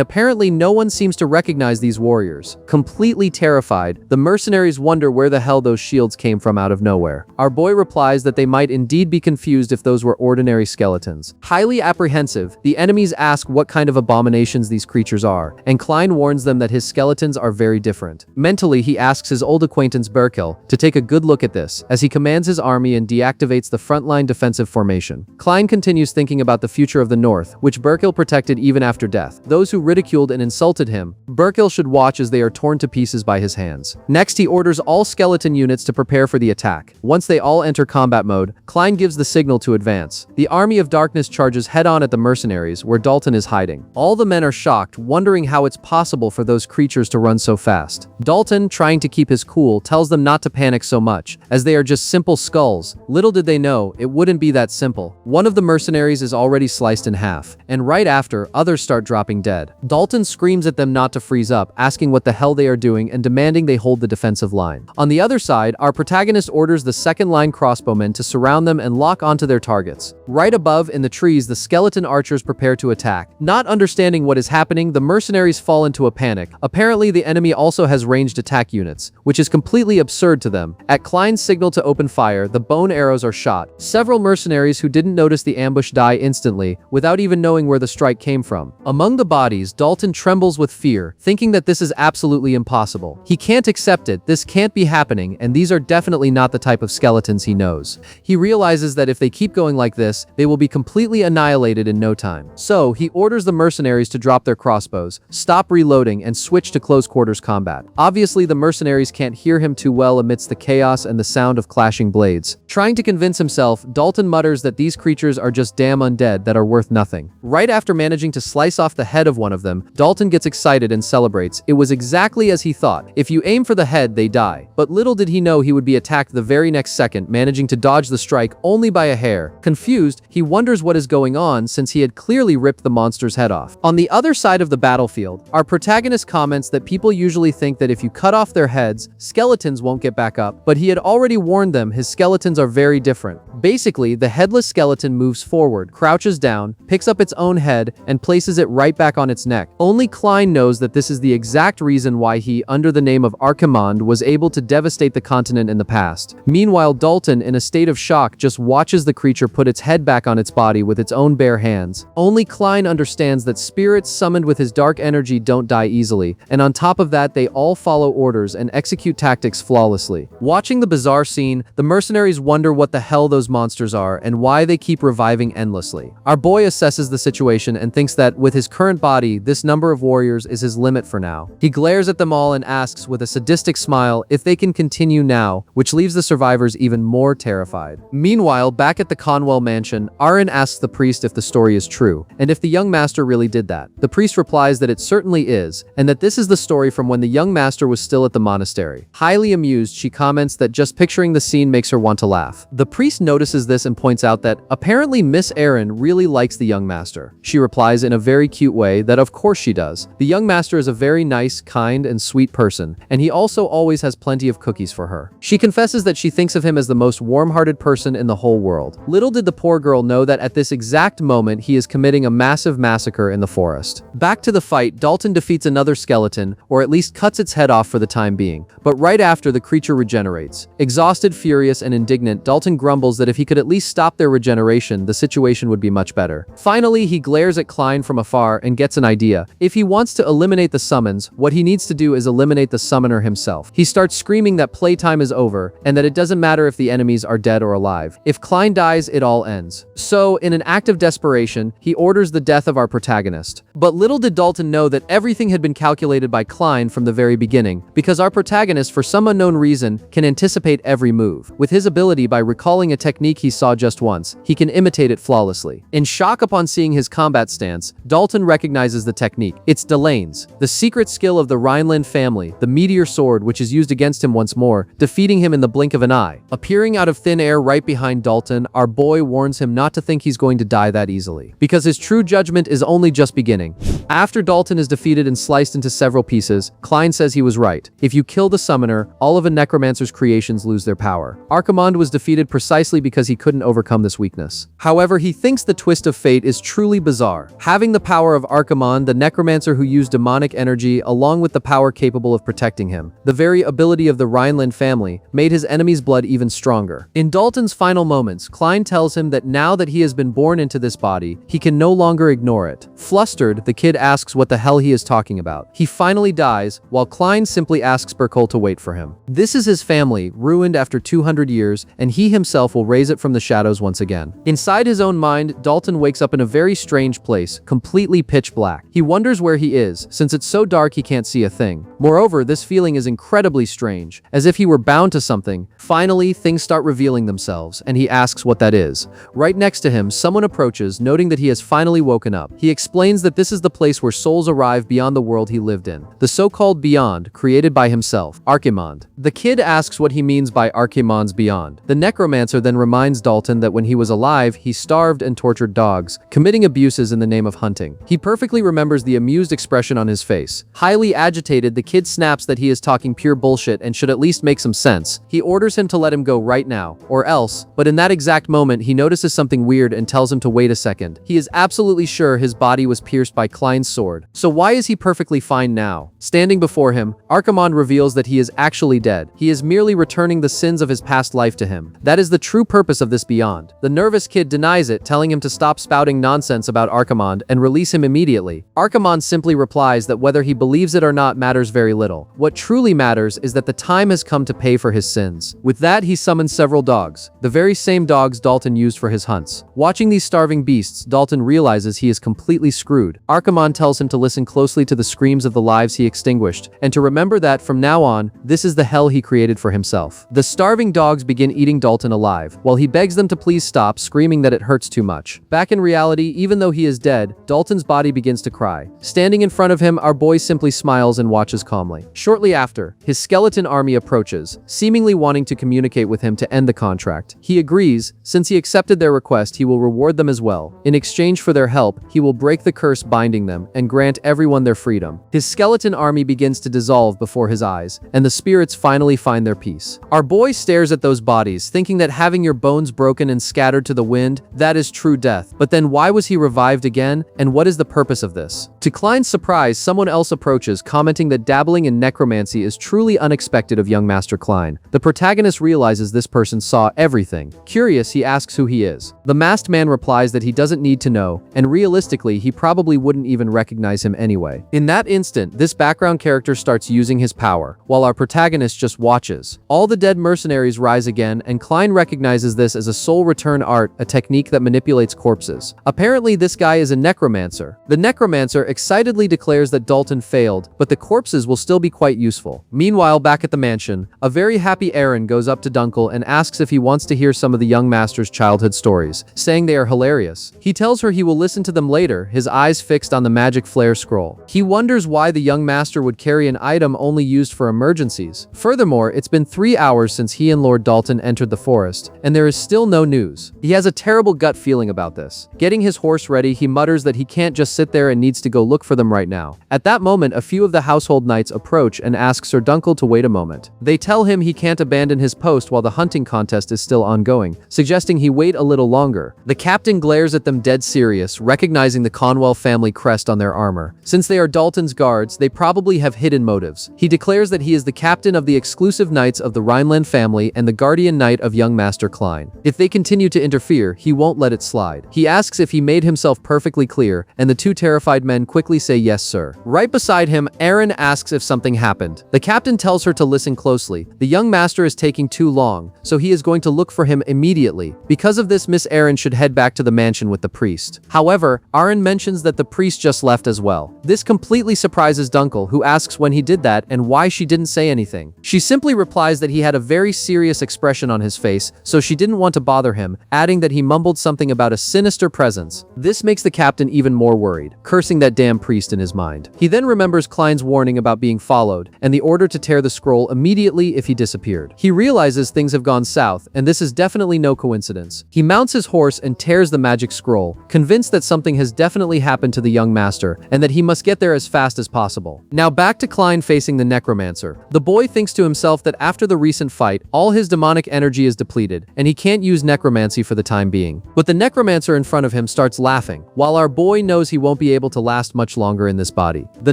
apparently no one seems to recognize these warriors. Completely terrified, the mercenaries wonder where the hell those shields came from out of nowhere. Our boy replies that they might indeed be confused if those were ordinary skeletons. Highly apprehensive, the enemies ask what kind of abominations these creatures are, and Klein warns them that his skeletons are very different. Mentally, he asks his old acquaintance Berkil to take a good look at this, as he commands his army and deactivates the frontline defensive formation. Klein continues thinking about the future of the North, which Berkil protected even after death. Those who ridiculed and insulted him, Berkil should watch as they are torn to pieces by his hands. Next, he orders all skeleton units to prepare for the attack. Once they all enter combat mode, Klein gives the signal to advance. The army of darkness charges head-on at the mercenaries, where Dalton is hiding. All the men are shocked, wondering how it's possible for those creatures to run so fast. Dalton, trying to keep his cool, tells them not to panic so much, as they are just simple skulls. Little did they know, it wouldn't be that simple. One of the mercenaries is already sliced in half, and right after, others start dropping dead. Dalton screams at them not to freeze up, asking what the hell they are doing and demanding they hold the defensive line. On the other side, our protagonist orders the second-line crossbowmen to surround them and lock onto their targets. Right above, in the trees, the skeleton archers prepare to attack. Not understanding what is happening, the mercenaries fall into a panic. Apparently, the enemy also has ranged attack units, which is completely absurd to them. At Klein's signal to open fire, the bone arrows are shot. Several mercenaries who didn't notice the ambush die instantly, without even knowing where the strike came from. Among the bodies, Dalton trembles with fear, thinking that this is absolutely impossible. He can't accept it, this can't be happening, and these are definitely not the type of skeletons he knows. He realizes that if they keep going like this, they will be completely annihilated in no time. So, he orders the mercenaries to drop their crossbows, stop reloading, and switch to close quarters combat. Obviously, the mercenaries can't hear him too well amidst the chaos and the sound of clashing blades. Trying to convince himself, Dalton mutters that these creatures are just damn undead that are worth nothing. Right after managing to slice off the head of one of them, Dalton gets excited and celebrates. It was exactly as he thought. If you aim for the head, they die. But little did he know he would be attacked the very next second, managing to dodge the strike only by a hair. Confused, he wonders what is going on since he had clearly ripped the monster's head off. On the other side of the battlefield, our protagonist comments that people usually think that if you cut off their heads, skeletons won't get back up, but he had already warned them his skeletons are very different. Basically, the headless skeleton moves forward, crouches down, picks up its own head, and places it right back on its neck. Only Klein knows that this is the exact reason why he, under the name of Archimond, was able to devastate the continent in the past. Meanwhile, Dalton, in a state of shock, just watches the creature put its head back on its body with its own bare hands. Only Klein understands that spirits summoned with his dark energy don't die easily, and on top of that, they all follow orders and execute tactics flawlessly. Watching the bizarre scene, the mercenaries wonder what the hell those monsters are and why they keep reviving endlessly. Our boy assesses the situation and thinks that, with his current body, this number of warriors is his limit for now. He glares at them all and asks with a sadistic smile if they can continue now, which leaves the survivors even more terrified. Meanwhile, back at the Conwell mansion, Aaron asks the priest if the story is true, and if the young master really did that. The priest replies that it certainly is, and that this is the story from when the young master was still at the monastery. Highly amused, she comments that just picturing the scene makes her want to laugh. The priest notices this and points out that apparently Miss Aaron really likes the young master. She replies in a very cute way that of course she does. The young master is a very nice, kind, and sweet person, and he also always has plenty of cookies for her. She confesses that she thinks of him as the most warm-hearted person in the whole world. Little did the poor girl know that at this exact moment he is committing a massive massacre in the forest. Back to the fight, Dalton defeats another skeleton, or at least cuts its head off for the time being. But right after, the creature regenerates. Exhausted, furious, and indignant, Dalton grumbles that if he could at least stop their regeneration, the situation would be much better. Finally, he glares at Klein from afar and gets an idea. If he wants to eliminate the summons, what he needs to do is eliminate the summoner himself. He starts screaming that playtime is over, and that it doesn't matter if the enemies are dead or alive. If Klein dies, it all ends. So, in an act of desperation, he orders the death of our protagonist. But little did Dalton know that everything had been calculated by Klein from the very beginning, because our protagonist, for some unknown reason, can anticipate every move. With his ability, by recalling a technique he saw just once, he can imitate it flawlessly. In shock upon seeing his combat stance, Dalton recognizes the technique. It's Delane's, the secret skill of the Rhineland family, the meteor meteor sword which is used against him once more, defeating him in the blink of an eye. Appearing out of thin air right behind Dalton, our boy warns him not to think he's going to die that easily, because his true judgment is only just beginning. After Dalton is defeated and sliced into several pieces, Klein says he was right. If you kill the summoner, all of a Necromancer's creations lose their power. Archimonde was defeated precisely because he couldn't overcome this weakness. However, he thinks the twist of fate is truly bizarre. Having the power of Archimonde, the Necromancer who used demonic energy, along with the power capable of protecting him, the very ability of the Rhineland family, made his enemy's blood even stronger. In Dalton's final moments, Klein tells him that now that he has been born into this body, he can no longer ignore it. Flustered, the kid asks what the hell he is talking about. He finally dies, while Klein simply asks Burkle to wait for him. This is his family, ruined after 200 years, and he himself will raise it from the shadows once again. Inside his own mind, Dalton wakes up in a very strange place, completely pitch black. He wonders where he is, since it's so dark he can't see a thing. Moreover, this feeling is incredibly strange, as if he were bound to something. Finally, things start revealing themselves, and he asks what that is. Right next to him, someone approaches, noting that he has finally woken up. He explains that this is the place where souls arrive beyond the world he lived in. The so-called beyond, created by himself, Archimonde. The kid asks what he means by Archimonde's beyond. The Necromancer then reminds Dalton that when he was alive, he starved and tortured dogs, committing abuses in the name of hunting. He perfectly remembers the amused expression on his face. Highly agitated, the kid snaps that he is talking pure bullshit and should at least make some sense. He orders him to let him go right now, or else, but in that exact moment, he notices something weird and tells him to wait a second. He is absolutely sure his body was pierced by Klein's sword. So why is he perfectly fine now? Standing before him, Archimonde reveals that he is actually dead. He is merely returning the sins of his past life to him. That is the true purpose of this beyond. The nervous kid denies it, telling him to stop spouting nonsense about Archimonde and release him immediately. Archimonde simply replies that whether he believes it or not matters very little. What truly matters is that the time has come to pay for his sins. With that, he summons several dogs, the very same dogs Dalton used for his hunts. Watching these starving beasts, Dalton realizes he is completely screwed. Archimonde tells him to listen closely to the screams of the lives he extinguished, and to remember that from now on, this is the hell he created for himself. The starving dogs begin eating Dalton alive, while he begs them to please stop, screaming that it hurts too much. Back in reality, even though he is dead, Dalton's body begins to cry. Standing in front of him, our boy simply smiles and watches calmly. Shortly after, his skeleton army approaches, seemingly wanting to communicate with him to end the contract. He agrees. Since he accepted their request, he will reward them as well. In exchange for their help, he will break the curse binding them and grant everyone their freedom. His skeleton army begins to dissolve before his eyes, and the spirits finally find their peace. Our boy stares at those bodies, thinking that having your bones broken and scattered to the wind, that is true death. But then why was he revived again, and what is the purpose of this? To Klein's surprise, someone else approaches, commenting that dabbling in necromancy is truly unexpected of young Master Klein. The protagonist realizes this person saw everything. Curious, he asks who he is. The masked man replies that he doesn't need to know, and realistically, he probably wouldn't even recognize him anyway. In that instant, this background character starts using his power, while our protagonist just watches. All the dead mercenaries rise again, and Klein recognizes this as a soul return art, a technique that manipulates corpses. Apparently, this guy is a necromancer. The necromancer excitedly declares that Dalton failed, but the corpses will still be quite useful. Meanwhile, back at the mansion, a very happy Aaron goes up to Dunkel and asks if he wants to hear some of the young master's childhood stories, saying they are hilarious. He tells her he will listen to them later, his eyes fixed on the magic flare scroll. He wonders why the young master would carry an item only used for emergencies. Furthermore, it's been 3 hours since he and Lord Dalton entered the forest, and there is still no news. He has a terrible gut feeling about this. Getting his horse ready, he mutters that he can't just sit there and needs to go look for them right now. At that moment, a few of the household knights approach and ask Sir Dunkel to wait a moment. They tell him he can't abandon his post while the hunting contest is still ongoing, suggesting he wait a little longer. The captain glares at them dead serious, recognizing the Conwell family crest on their armor. Since they are Dalton's guards, they probably have hidden motives. He declares that he is the captain of the exclusive knights of the Rhineland family and the guardian knight of young Master Klein. If they continue to interfere, he won't let it slide. He asks if he made himself perfectly clear, and the two terrified men quickly say yes, sir. Right beside him, Aaron asks if something happened. The captain tells her to listen closely. The young master is taking too long, so he is going to look for him immediately. Because of this, Miss Aaron should head back to the mansion with the priest. However, Aaron mentions that the priest just left as well. This completely surprises Dunkel, who asks when he did that and why she didn't say anything. She simply replies that he had a very serious expression on his face, so she didn't want to bother him, adding that he mumbled something about a sinister presence. This makes the captain even more worried, cursing that damn priest in his mind. He then remembers Klein's warning about being followed, followed, and the order to tear the scroll immediately if he disappeared. He realizes things have gone south, and this is definitely no coincidence. He mounts his horse and tears the magic scroll, convinced that something has definitely happened to the young master, and that he must get there as fast as possible. Now back to Klein facing the Necromancer. The boy thinks to himself that after the recent fight, all his demonic energy is depleted, and he can't use necromancy for the time being. But the Necromancer in front of him starts laughing, while our boy knows he won't be able to last much longer in this body. The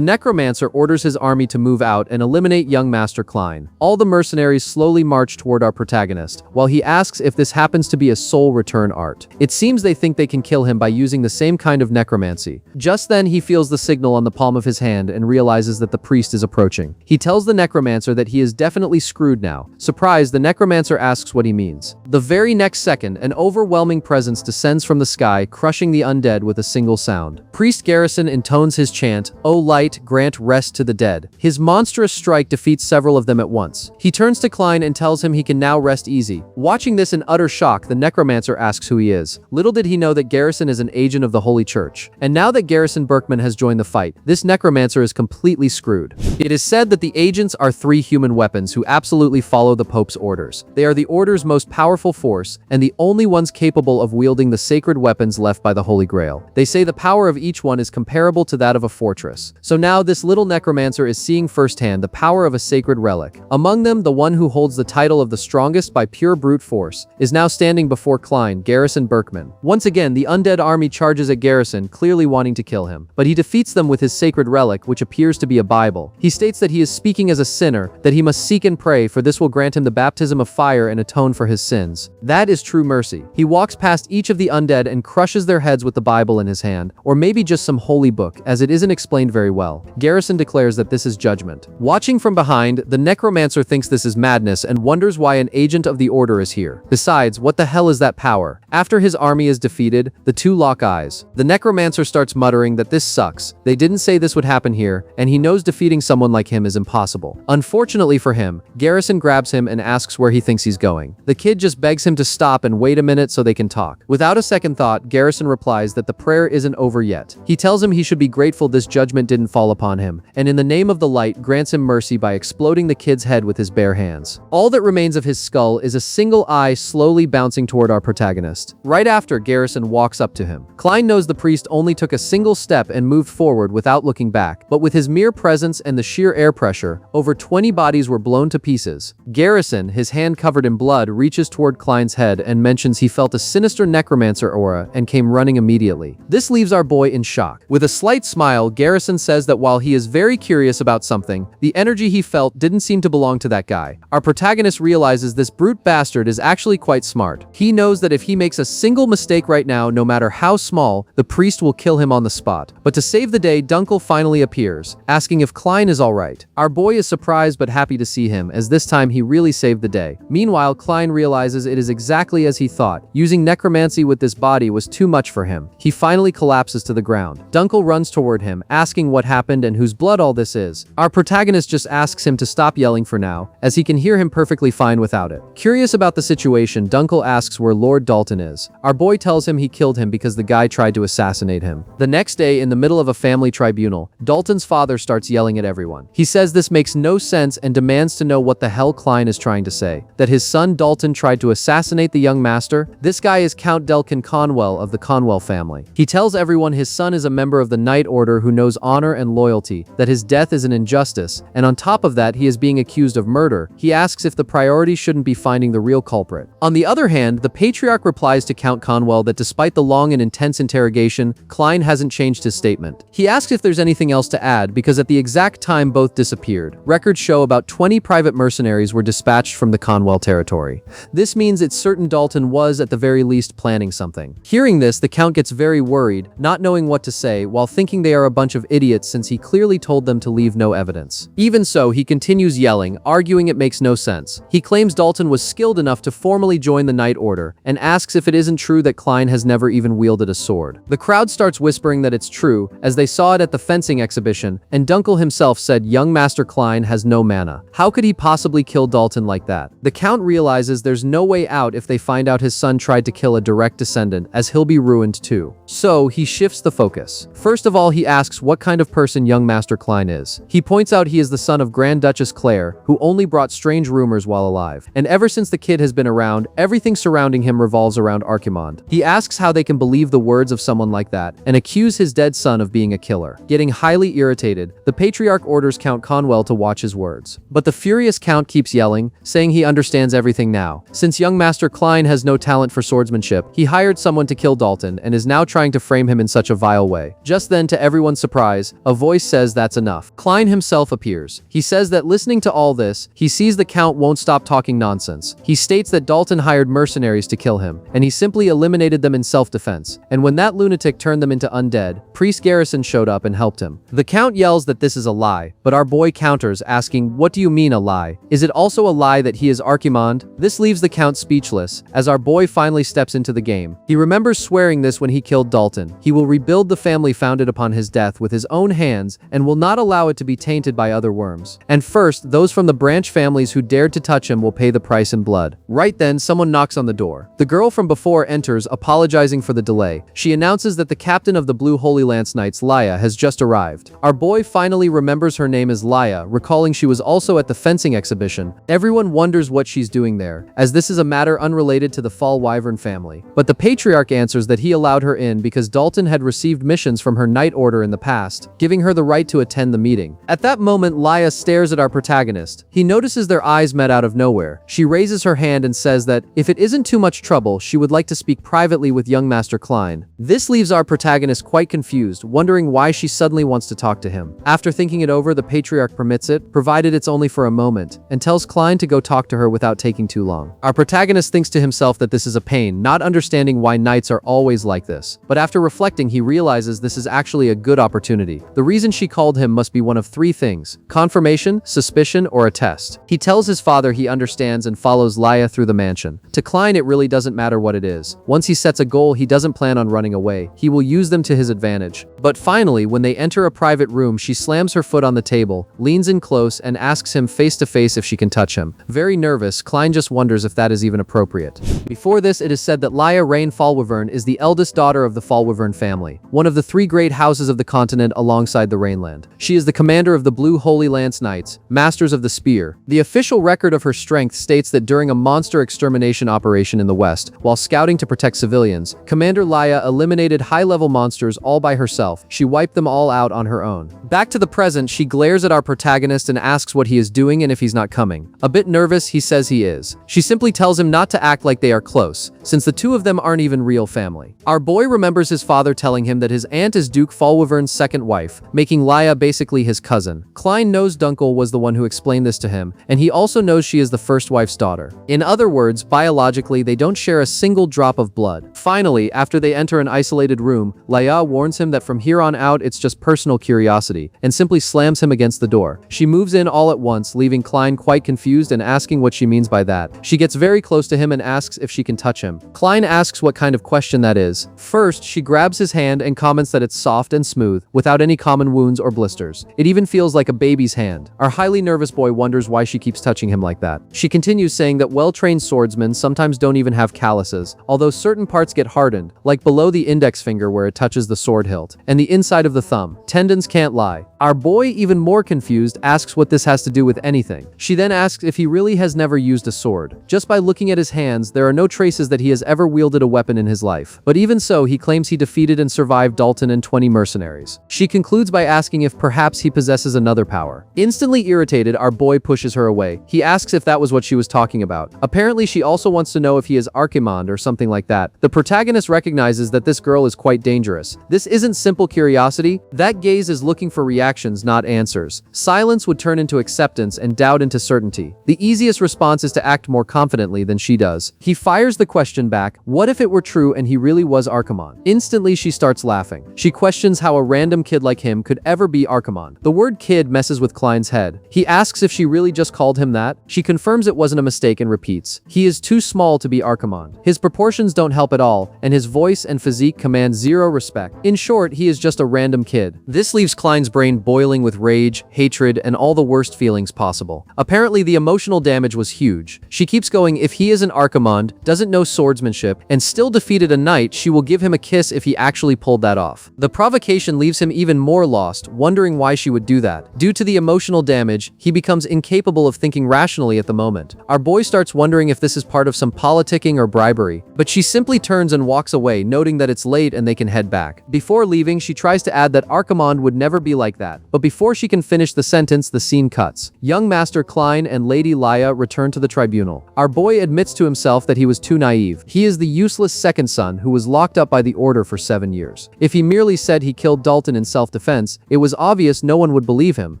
Necromancer orders his army to move out and eliminate young Master Klein. All the mercenaries slowly march toward our protagonist, while he asks if this happens to be a soul return art. It seems they think they can kill him by using the same kind of necromancy. Just then he feels the signal on the palm of his hand and realizes that the priest is approaching. He tells the Necromancer that he is definitely screwed now. Surprised, the Necromancer asks what he means. The very next second, an overwhelming presence descends from the sky, crushing the undead with a single sound. Priest Garrison intones his chant, "O light, grant rest to the dead." His monstrous strike defeats several of them at once. He turns to Klein and tells him he can now rest easy. Watching this in utter shock, the Necromancer asks who he is. Little did he know that Garrison is an agent of the Holy Church. And now that Garrison Berkman has joined the fight, this Necromancer is completely screwed. It is said that the agents are 3 human weapons who absolutely follow the Pope's orders. They are the Order's most powerful force, and the only ones capable of wielding the sacred weapons left by the Holy Grail. They say the power of each one is comparable to that of a fortress. So now this little Necromancer is seeing firsthand the power of a sacred relic. Among them, the one who holds the title of the strongest by pure brute force is now standing before Klein, Garrison Berkman. Once again, the undead army charges at Garrison, clearly wanting to kill him. But he defeats them with his sacred relic, which appears to be a Bible. He states that he is speaking as a sinner, that he must seek and pray, for this will grant him the baptism of fire and atone for his sins. That is true mercy. He walks past each of the undead and crushes their heads with the Bible in his hand, or maybe just some holy book, as it isn't explained very well. Garrison declares that this is judgment. Watching from behind, the Necromancer thinks this is madness and wonders why an agent of the Order is here. Besides, what the hell is that power? After his army is defeated, the two lock eyes. The Necromancer starts muttering that this sucks. They didn't say this would happen here, and he knows defeating someone like him is impossible. Unfortunately for him, Garrison grabs him and asks where he thinks he's going. The kid just begs him to stop and wait a minute so they can talk. Without a second thought, Garrison replies that the prayer isn't over yet. He tells him he should be grateful this judgment didn't fall upon him, and in the name of the light grants him mercy by exploding the kid's head with his bare hands. All that remains of his skull is a single eye slowly bouncing toward our protagonist. Right after, Garrison walks up to him. Klein knows the priest only took a single step and moved forward without looking back, but with his mere presence and the sheer air pressure, over 20 bodies were blown to pieces. Garrison, his hand covered in blood, reaches toward Klein's head and mentions he felt a sinister Necromancer aura and came running immediately. This leaves our boy in shock. With a slight smile, Garrison says that while he is very curious about something, the energy he felt didn't seem to belong to that guy. Our protagonist realizes this brute bastard is actually quite smart. He knows that if he makes a single mistake right now, no matter how small, the priest will kill him on the spot. But to save the day, Dunkel finally appears, asking if Klein is alright. Our boy is surprised but happy to see him, as this time he really saved the day. Meanwhile, Klein realizes it is exactly as he thought. Using necromancy with this body was too much for him. He finally collapses to the ground. Dunkel runs toward him, asking what happened and whose blood all this is. Our protagonist just asks him to stop yelling for now, as he can hear him perfectly fine without it. Curious about the situation, Dunkel asks where Lord Dalton is. Our boy tells him he killed him because the guy tried to assassinate him. The next day, in the middle of a family tribunal, Dalton's father starts yelling at everyone. He says this makes no sense and demands to know what the hell Klein is trying to say. That his son Dalton tried to assassinate the young master? This guy is Count Delkin Conwell of the Conwell family. He tells everyone his son is a member of the Knight Order who knows honor and loyalty, that his death is an injustice, and on top of that he is being accused of murder. He asks if the priority shouldn't be finding the real culprit. On the other hand, the patriarch replies to Count Conwell that despite the long and intense interrogation, Klein hasn't changed his statement. He asks if there's anything else to add because at the exact time both disappeared, records show about 20 private mercenaries were dispatched from the Conwell territory. This means it's certain Dalton was at the very least planning something. Hearing this, the Count gets very worried, not knowing what to say, while thinking they are a bunch of idiots since he clearly told them to leave no evidence. Even so, he continues yelling, arguing it makes no sense. He claims Dalton was skilled enough to formally join the Knight Order, and asks if it isn't true that Klein has never even wielded a sword. The crowd starts whispering that it's true, as they saw it at the fencing exhibition, and Dunkel himself himself said young Master Klein has no mana. How could he possibly kill Dalton like that? The Count realizes there's no way out if they find out his son tried to kill a direct descendant, as he'll be ruined too. So he shifts the focus. First of all, he asks what kind of person young Master Klein is. He points out he is the son of Grand Duchess Claire, who only brought strange rumors while alive. And ever since the kid has been around, everything surrounding him revolves around Archimond. He asks how they can believe the words of someone like that, and accuse his dead son of being a killer. Getting highly irritated, the Patriarch orders Count Conwell to watch his words. But the furious Count keeps yelling, saying he understands everything now. Since young Master Klein has no talent for swordsmanship, he hired someone to kill Dalton and is now trying to frame him in such a vile way. Just then, to everyone's surprise, a voice says that's enough. Klein himself appears. He says that listening to all this, he sees the Count won't stop talking nonsense. He states that Dalton hired mercenaries to kill him, and he simply eliminated them in self-defense. And when that lunatic turned them into undead, Priest Garrison showed up and helped him. The Count yells that this is a lie, but our boy counters, asking, "What do you mean a lie? Is it also a lie that he is Archimond?" This leaves the Count speechless, as our boy finally steps into the game. He remembers swearing this when he killed Dalton. He will rebuild the family founded upon his death with his own hands, and will not allow it to be tainted by other worms. And first, those from the branch families who dared to touch him will pay the price in blood. Right then, someone knocks on the door. The girl from before enters, apologizing for the delay. She announces that the captain of the Blue Holy Lance Knights, Laya, has just arrived. Our boy finally remembers her name is Laya, recalling she was also at the fencing exhibition. Everyone wonders what she's doing there, as this is a matter unrelated to the Fall Wyvern family. But the Patriarch answers that he allowed her in because Dalton had received missions from her Knight Order in the past, giving her the right to attend the meeting. At that moment, Laya stares at our protagonist. He notices their eyes met out of nowhere. She raises her hand and says that, if it isn't too much trouble, she would like to speak privately with young Master Klein. This leaves our protagonist quite confused, wondering why she suddenly wants to talk to him. After thinking it over, the Patriarch permits it, provided it's only for a moment, and tells Klein to go talk to her without taking too long. Our protagonist thinks to himself that this is a pain, not understanding why knights are always like this. But after reflecting, he realizes this is actually a good opportunity. The reason she called him must be one of three things: confirmation, suspicion, or a test. He tells his father he understands and follows Laya through the mansion. To Klein, it really doesn't matter what it is. Once he sets a goal, he doesn't plan on running away. He will use them to his advantage. But finally, when they enter a private room, she slams her foot on the table, leans in close, and asks him face to face if she can touch him. Very nervous, Klein just wonders if that is even appropriate. Before this, it is said that Laya Rain Fallwyvern is the eldest daughter of the Fallwyvern family, one of the three great houses of the continent alongside the Rainland. She is the commander of the Blue Holy Lance Knights, masters of the spear. The official record of her strength states that during a monster extermination operation in the West, while scouting to protect civilians, Commander Laya eliminated high-level monsters all by herself. She wiped them all out on her own. Back to the present, she glares at our protagonist and asks what he is doing and if he's not coming. A bit nervous, he says he is. She simply tells him not to act like they are close, since the two of them aren't even real family. Our boy remembers his father telling him that his aunt is Duke Fallwyvern's second wife, making Laya basically his cousin. Klein knows Dunkel was the one who explained this to him, and he also knows she is the first wife's daughter. In other words, biologically, they don't share a single drop of blood. Finally, after they enter an isolated room, Laya warns him that from here on out it's just personal curiosity, and simply slams him against the door. She moves in all at once, leaving Klein quite confused and asking what she means by that. She gets very close to him and asks if she can touch him. Klein asks what kind of question that is. First, she grabs his hand and comments that it's soft and smooth, without any common wounds or blisters. It even feels like a baby's hand. Our highly nervous boy wonders why she keeps touching him like that. She continues saying that well-trained swordsmen sometimes don't even have calluses, although certain parts get hardened, like below the index finger where it touches the sword hilt, and the inside of the thumb. Tendons can't lie. Our boy, even more confused, asks what this has to do with anything. She then asks if he really has never used a sword. Just by looking at his hands, there are no traces that he has ever wielded a weapon in his life. But even so, he claims he defeated and survived Dalton and 20 mercenaries. She concludes by asking if perhaps he possesses another power. Instantly irritated, our boy pushes her away. He asks if that was what she was talking about. Apparently, she also wants to know if he is Archimond or something like that. The protagonist recognizes that this girl is quite dangerous. This isn't simple curiosity. That gaze is looking for reactions, not answers. Silence would turn into acceptance and doubt into certainty. The easiest response is to act more confidently than she does. He fires the question back, what if it were true and he really was Archimond? Instantly, she starts laughing. She questions how a random kid like him could ever be Archimond. The word kid messes with Klein's head. He asks if she really just called him that. She confirms it wasn't a mistake and repeats, he is too small to be Archimond. His proportions don't help at all, and his voice and physique command zero respect. In short, he is just a random kid. This leaves Klein's brain boiling with with rage, hatred, and all the worst feelings possible. Apparently, the emotional damage was huge. She keeps going, if he is an Archimond, doesn't know swordsmanship, and still defeated a knight, she will give him a kiss if he actually pulled that off. The provocation leaves him even more lost, wondering why she would do that. Due to the emotional damage, he becomes incapable of thinking rationally at the moment. Our boy starts wondering if this is part of some politicking or bribery, but she simply turns and walks away, noting that it's late and they can head back. Before leaving, she tries to add that Archimond would never be like that, but before she can finish the sentence, the scene cuts. Young Master Klein and Lady Laya return to the tribunal. Our boy admits to himself that he was too naive. He is the useless second son who was locked up by the Order for 7 years. If he merely said he killed Dalton in self-defense, it was obvious no one would believe him.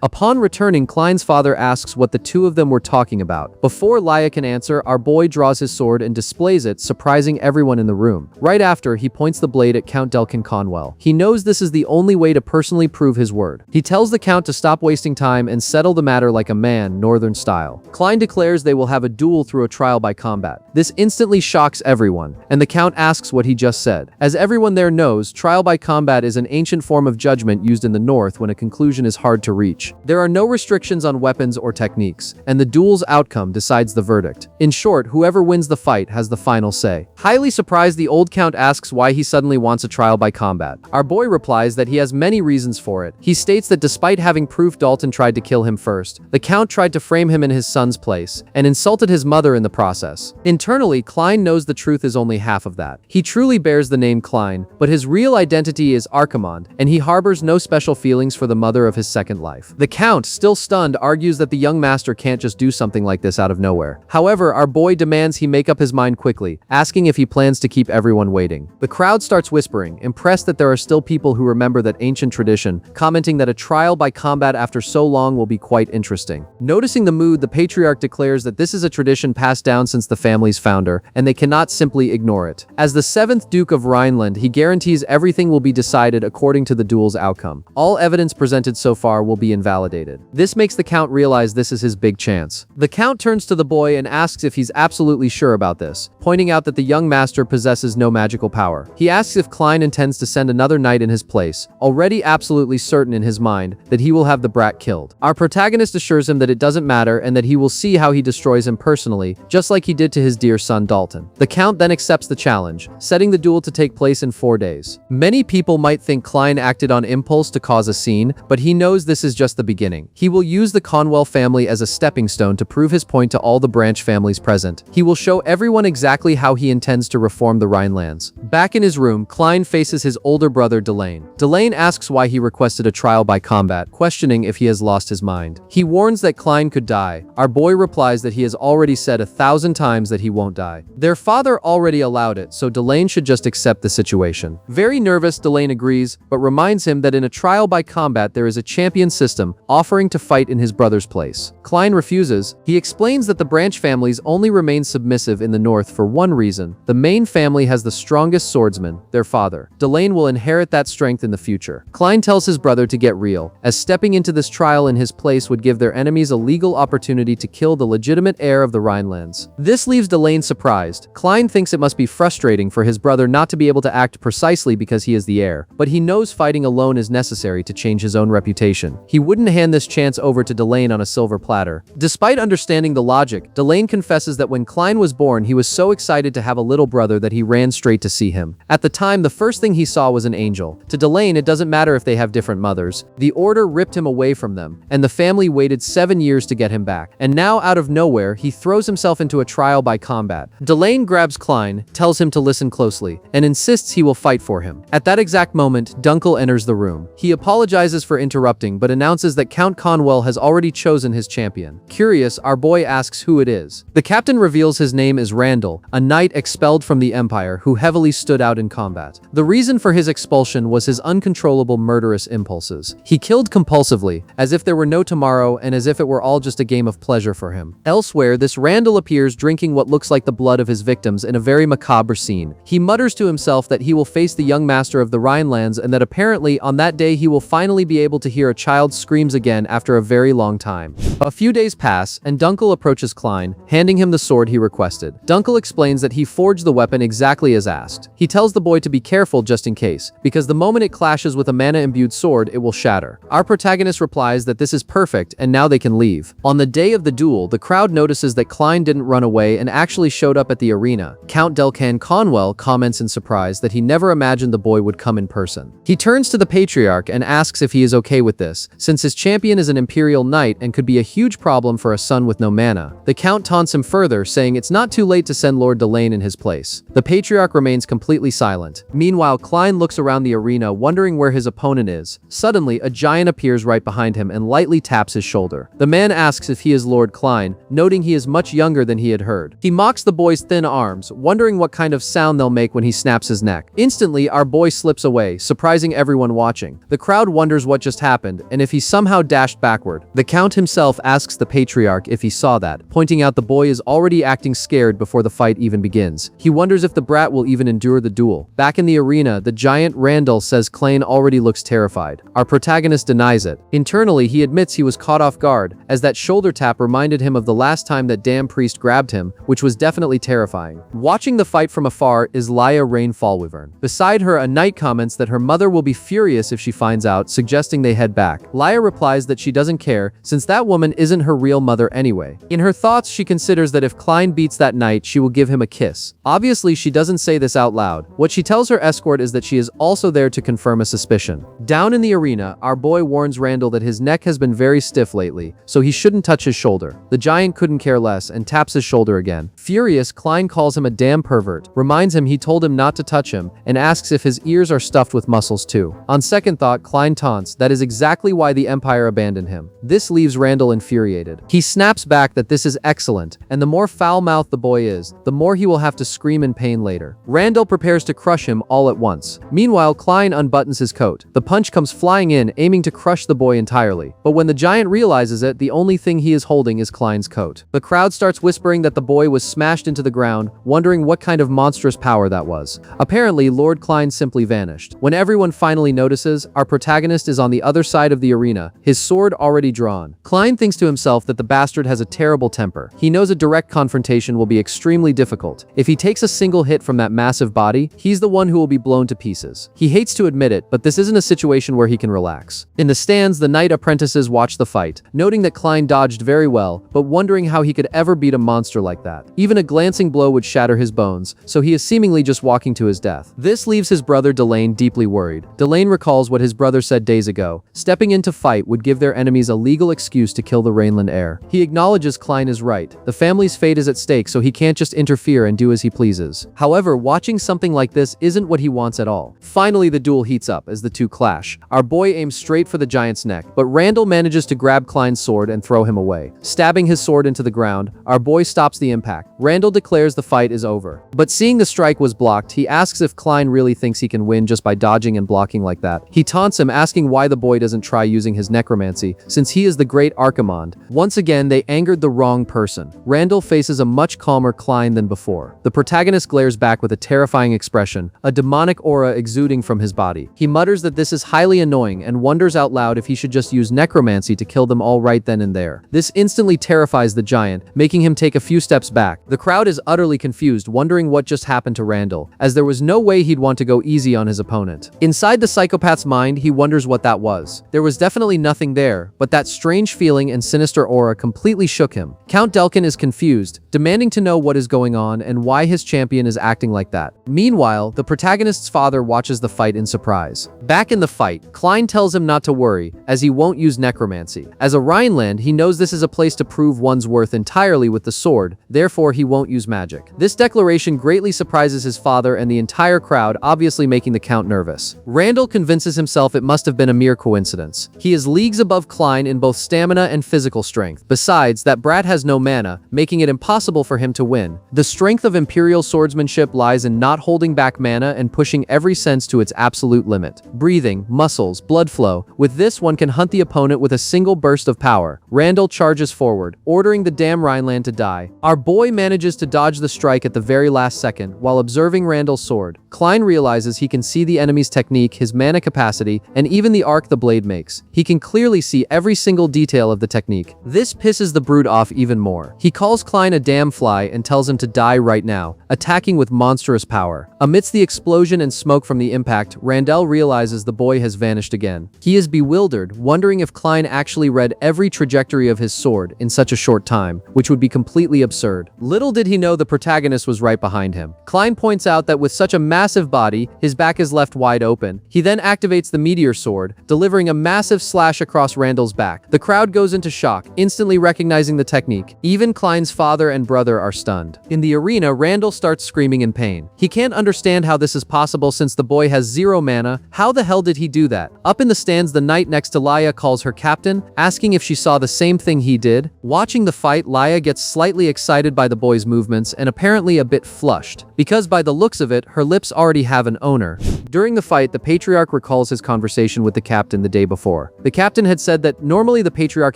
Upon returning, Klein's father asks what the two of them were talking about. Before Laya can answer, our boy draws his sword and displays it, surprising everyone in the room. Right after, he points the blade at Count Delkin Conwell. He knows this is the only way to personally prove his word. He tells the Count to stop wasting time and settle the matter like a man, northern style. Klein declares they will have a duel through a trial by combat. This instantly shocks everyone, and the Count asks what he just said. As everyone there knows, trial by combat is an ancient form of judgment used in the North when a conclusion is hard to reach. There are no restrictions on weapons or techniques, and the duel's outcome decides the verdict. In short, whoever wins the fight has the final say. Highly surprised, the old Count asks why he suddenly wants a trial by combat. Our boy replies that he has many reasons for it. He states that despite having proof Dalton tried to kill him first, the Count tried to frame him in his son's place, and insulted his mother in the process. Internally, Klein knows the truth is only half of that. He truly bears the name Klein, but his real identity is Archimond, and he harbors no special feelings for the mother of his second life. The Count, still stunned, argues that the young master can't just do something like this out of nowhere. However, our boy demands he make up his mind quickly, asking if he plans to keep everyone waiting. The crowd starts whispering, impressed that there are still people who remember that ancient tradition, commenting that a trial by combat after so long will be quite interesting. Noticing the mood, the patriarch declares that this is a tradition passed down since the family's founder, and they cannot simply ignore it. As the 7th Duke of Rhineland, he guarantees everything will be decided according to the duel's outcome. All evidence presented so far will be invalidated. This makes the Count realize this is his big chance. The Count turns to the boy and asks if he's absolutely sure about this, pointing out that the young master possesses no magical power. He asks if Klein intends to send another knight in his place, already absolutely certain in his mind that he will have the brat killed. Our protagonist assures him that it doesn't matter and that he will see how he destroys him personally, just like he did to his dear son Dalton. The Count then accepts the challenge, setting the duel to take place in 4 days. Many people might think Klein acted on impulse to cause a scene, but he knows this is just the beginning. He will use the Conwell family as a stepping stone to prove his point to all the branch families present. He will show everyone exactly how he intends to reform the Rhinelands. Back in his room, Klein faces his older brother Delane. Delane asks why he requested a trial by combat, questioning if he has lost his mind. He warns that Klein could die. Our boy replies that he has already said 1,000 times that he won't die. Their father already allowed it, so Delane should just accept the situation. Very nervous, Delane agrees, but reminds him that in a trial by combat there is a champion system, offering to fight in his brother's place. Klein refuses. He explains that the branch families only remain submissive in the North for one reason. The main family has the strongest swordsman, their father. Delane will inherit that strength in the future. Klein tells his brother to get real, as stepping into this trial in his place would give their enemies a legal opportunity to kill the legitimate heir of the Rhinelands. This leaves Delane surprised. Klein thinks it must be frustrating for his brother not to be able to act precisely because he is the heir, but he knows fighting alone is necessary to change his own reputation. He wouldn't hand this chance over to Delane on a silver platter. Despite understanding the logic, Delane confesses that when Klein was born, he was so excited to have a little brother that he ran straight to see him. At the time, the first thing he saw was an angel. To Delane, it doesn't matter if they have different mothers. The Order ripped him away from them, and the family waited 7 years to get him back. And now, out of nowhere, he throws himself into a trial by combat. Delane grabs Klein, tells him to listen closely, and insists he will fight for him. At that exact moment, Dunkel enters the room. He apologizes for interrupting, but announces that Count Conwell has already chosen his champion. Curious, our boy asks who it is. The captain reveals his name is Randall, a knight expelled from the Empire who heavily stood out in combat. The reason for his expulsion was his uncontrollable murderous impulses. He killed compulsively, as if there were no tomorrow and as if it were all just a game of pleasure for him. Elsewhere, this Randall appears drinking what looks like the blood of his victims in a very macabre scene. He mutters to himself that he will face the young master of the Rhinelands and that apparently on that day he will finally be able to hear a child's screams again after a very long time. A few days pass, and Dunkel approaches Klein, handing him the sword he requested. Dunkel explains that he forged the weapon exactly as asked. He tells the boy to be careful just in case, because the moment it clashes with a mana-imbued sword, it will shatter. Our protagonist replies that this is perfect, and now they can leave. On the day of the duel, the crowd notices that Klein didn't run away and actually showed up at the arena. Count Delcan Conwell comments in surprise that he never imagined the boy would come in person. He turns to the Patriarch and asks if he is okay with this, since his champion is an Imperial Knight and could be a huge problem for a son with no mana. The Count taunts him further, saying it's not too late to send Lord Delane in his place. The Patriarch remains completely silent. Meanwhile, Klein looks around the arena, wondering where his opponent is. Suddenly, a giant appears right behind him and lightly taps his shoulder. The man asks if he is Lord Klein, noting he is much younger than he had heard. He mocks the boy's thin arms, wondering what kind of sound they'll make when he snaps his neck. Instantly, our boy slips away, surprising everyone watching. The crowd wonders what just happened, and if he somehow dashed backward. The Count himself asks the Patriarch if he saw that, pointing out the boy is already acting scared before the fight even begins. He wonders if the brat will even endure the duel. Back in the arena, the giant Randall says Klein already looks terrified. Our protagonist denies it. Internally, he admits he was caught off guard, as that shoulder tap reminded him of the last time that damn priest grabbed him, which was definitely terrifying. Watching the fight from afar is Laya Rain Fallwyvern. Beside her, a knight comments that her mother will be furious if she finds out, suggesting they head back. Laya replies that she doesn't care, since that woman isn't her real mother anyway. In her thoughts, she considers that if Klein beats that knight, she will give him a kiss. Obviously, she doesn't say this out loud. What she tells her escort is that she is also there to confirm a suspicion. Down in the arena, our boy warns Randall that his neck has been very stiff lately, so he shouldn't touch his shoulder. The giant couldn't care less and taps his shoulder again. Furious, Klein calls him a damn pervert, reminds him he told him not to touch him, and asks if his ears are stuffed with muscles too. On second thought, Klein taunts that is exactly why the Empire abandoned him. This leaves Randall infuriated. He snaps back that this is excellent, and the more foul-mouthed the boy is, the more he will have to scream in pain later. Randall prepares to crush him all at once. Meanwhile, Klein unbuttons his coat. The punch comes flying in, aiming to crush the boy entirely. But when the giant realizes it, the only thing he is holding is Klein's coat. The crowd starts whispering that the boy was smashed into the ground, wondering what kind of monstrous power that was. Apparently, Lord Klein simply vanished. When everyone finally notices, our protagonist is on the other side of the arena, his sword already drawn. Klein thinks to himself that the bastard has a terrible temper. He knows a direct confrontation will be extremely difficult. If he takes a single hit from that massive body, he's the one who will be blown to pieces. He hates to admit it, but this isn't a situation where he can relax. In the stands, the knight apprentices watch the fight, noting that Klein dodged very well, but wondering how he could ever beat a monster like that. Even a glancing blow would shatter his bones, so he is seemingly just walking to his death. This leaves his brother Delane deeply worried. Delane recalls what his brother said days ago. Stepping into fight would give their enemies a legal excuse to kill the Rainland heir. He acknowledges Klein is right. The family's fate is at stake, so he can't just interfere and do as he pleases. However, watching something like this isn't what he wants at all. Finally, the duel heats up as the two clash. Our boy aims straight for the giant's neck, but Randall manages to grab Klein's sword and throw him away. Stabbing his sword into the ground, our boy stops the impact. Randall declares the fight is over. But seeing the strike was blocked, he asks if Klein really thinks he can win just by dodging and blocking like that. He taunts him, asking why the boy doesn't try using his necromancy, since he is the great Archimond. Once again, they angered the wrong person. Randall faces a much calmer Klein than before. The protagonist glares back with a terrifying expression, a demonic aura exuding from his body. He mutters that this is highly annoying and wonders out loud if he should just use necromancy to kill them all right then and there. This instantly terrifies the giant, making him take a few steps back. The crowd is utterly confused, wondering what just happened to Randall, as there was no way he'd want to go easy on his opponent. Inside the psychopath's mind, he wonders what that was. There was definitely nothing there, but that strange feeling and sinister aura completely shook him. Count Delcan is confused, demanding to know what is going on and why his champion is acting like that. Meanwhile, the protagonist's father watches the fight in surprise. Back in the fight, Klein tells him not to worry, as he won't use necromancy. As a Rhineland, he knows this is a place to prove one's worth entirely with the sword, therefore he won't use magic. This declaration greatly surprises his father and the entire crowd, obviously making the Count nervous. Randall convinces himself it must have been a mere coincidence. He is leagues above Klein in both stamina and physical strength. Besides, that brat has no mana, making it impossible for him to win. The strength of Imperial swordsmanship lies in not holding back mana and pushing every sense to its absolute limit. Breathing, muscles, blood flow. With this, one can hunt the opponent with a single burst of power. Randall charges forward, ordering the damn Rhineland to die. Our boy manages to dodge the strike at the very last second while observing Randall's sword. Klein realizes he can see the enemy's technique, his mana capacity, and even the arc the blade makes. He can clearly see every single detail of the technique. This pisses the brute off even more. He calls Klein a damn fly and tells him to die right now, attacking with monstrous power. Amidst the explosion and smoke from the impact, Randall realizes the boy has vanished again. He is bewildered, wondering if Klein actually read every trajectory of his sword in such a short time, which would be completely absurd. Little did he know the protagonist was right behind him. Klein points out that with such a massive body, his back is left wide open. He then activates the meteor sword, delivering a massive slash across Randall's back. The crowd goes into shock, instantly recognizing the technique. Even Klein's father and brother are stunned. In the arena, Randall starts screaming in pain. He can't understand how this is possible since the boy has 0 mana. How the hell did he do that? Up in the stands, the knight next to Laia calls her captain, asking if she saw the same thing he did. Watching the fight, Laia gets slightly excited by the boy's movements and apparently a bit flushed, because by the looks of it, her lips already have an owner. During the fight, the patriarch recalls his conversation with the captain the day before. The captain had said that normally the patriarch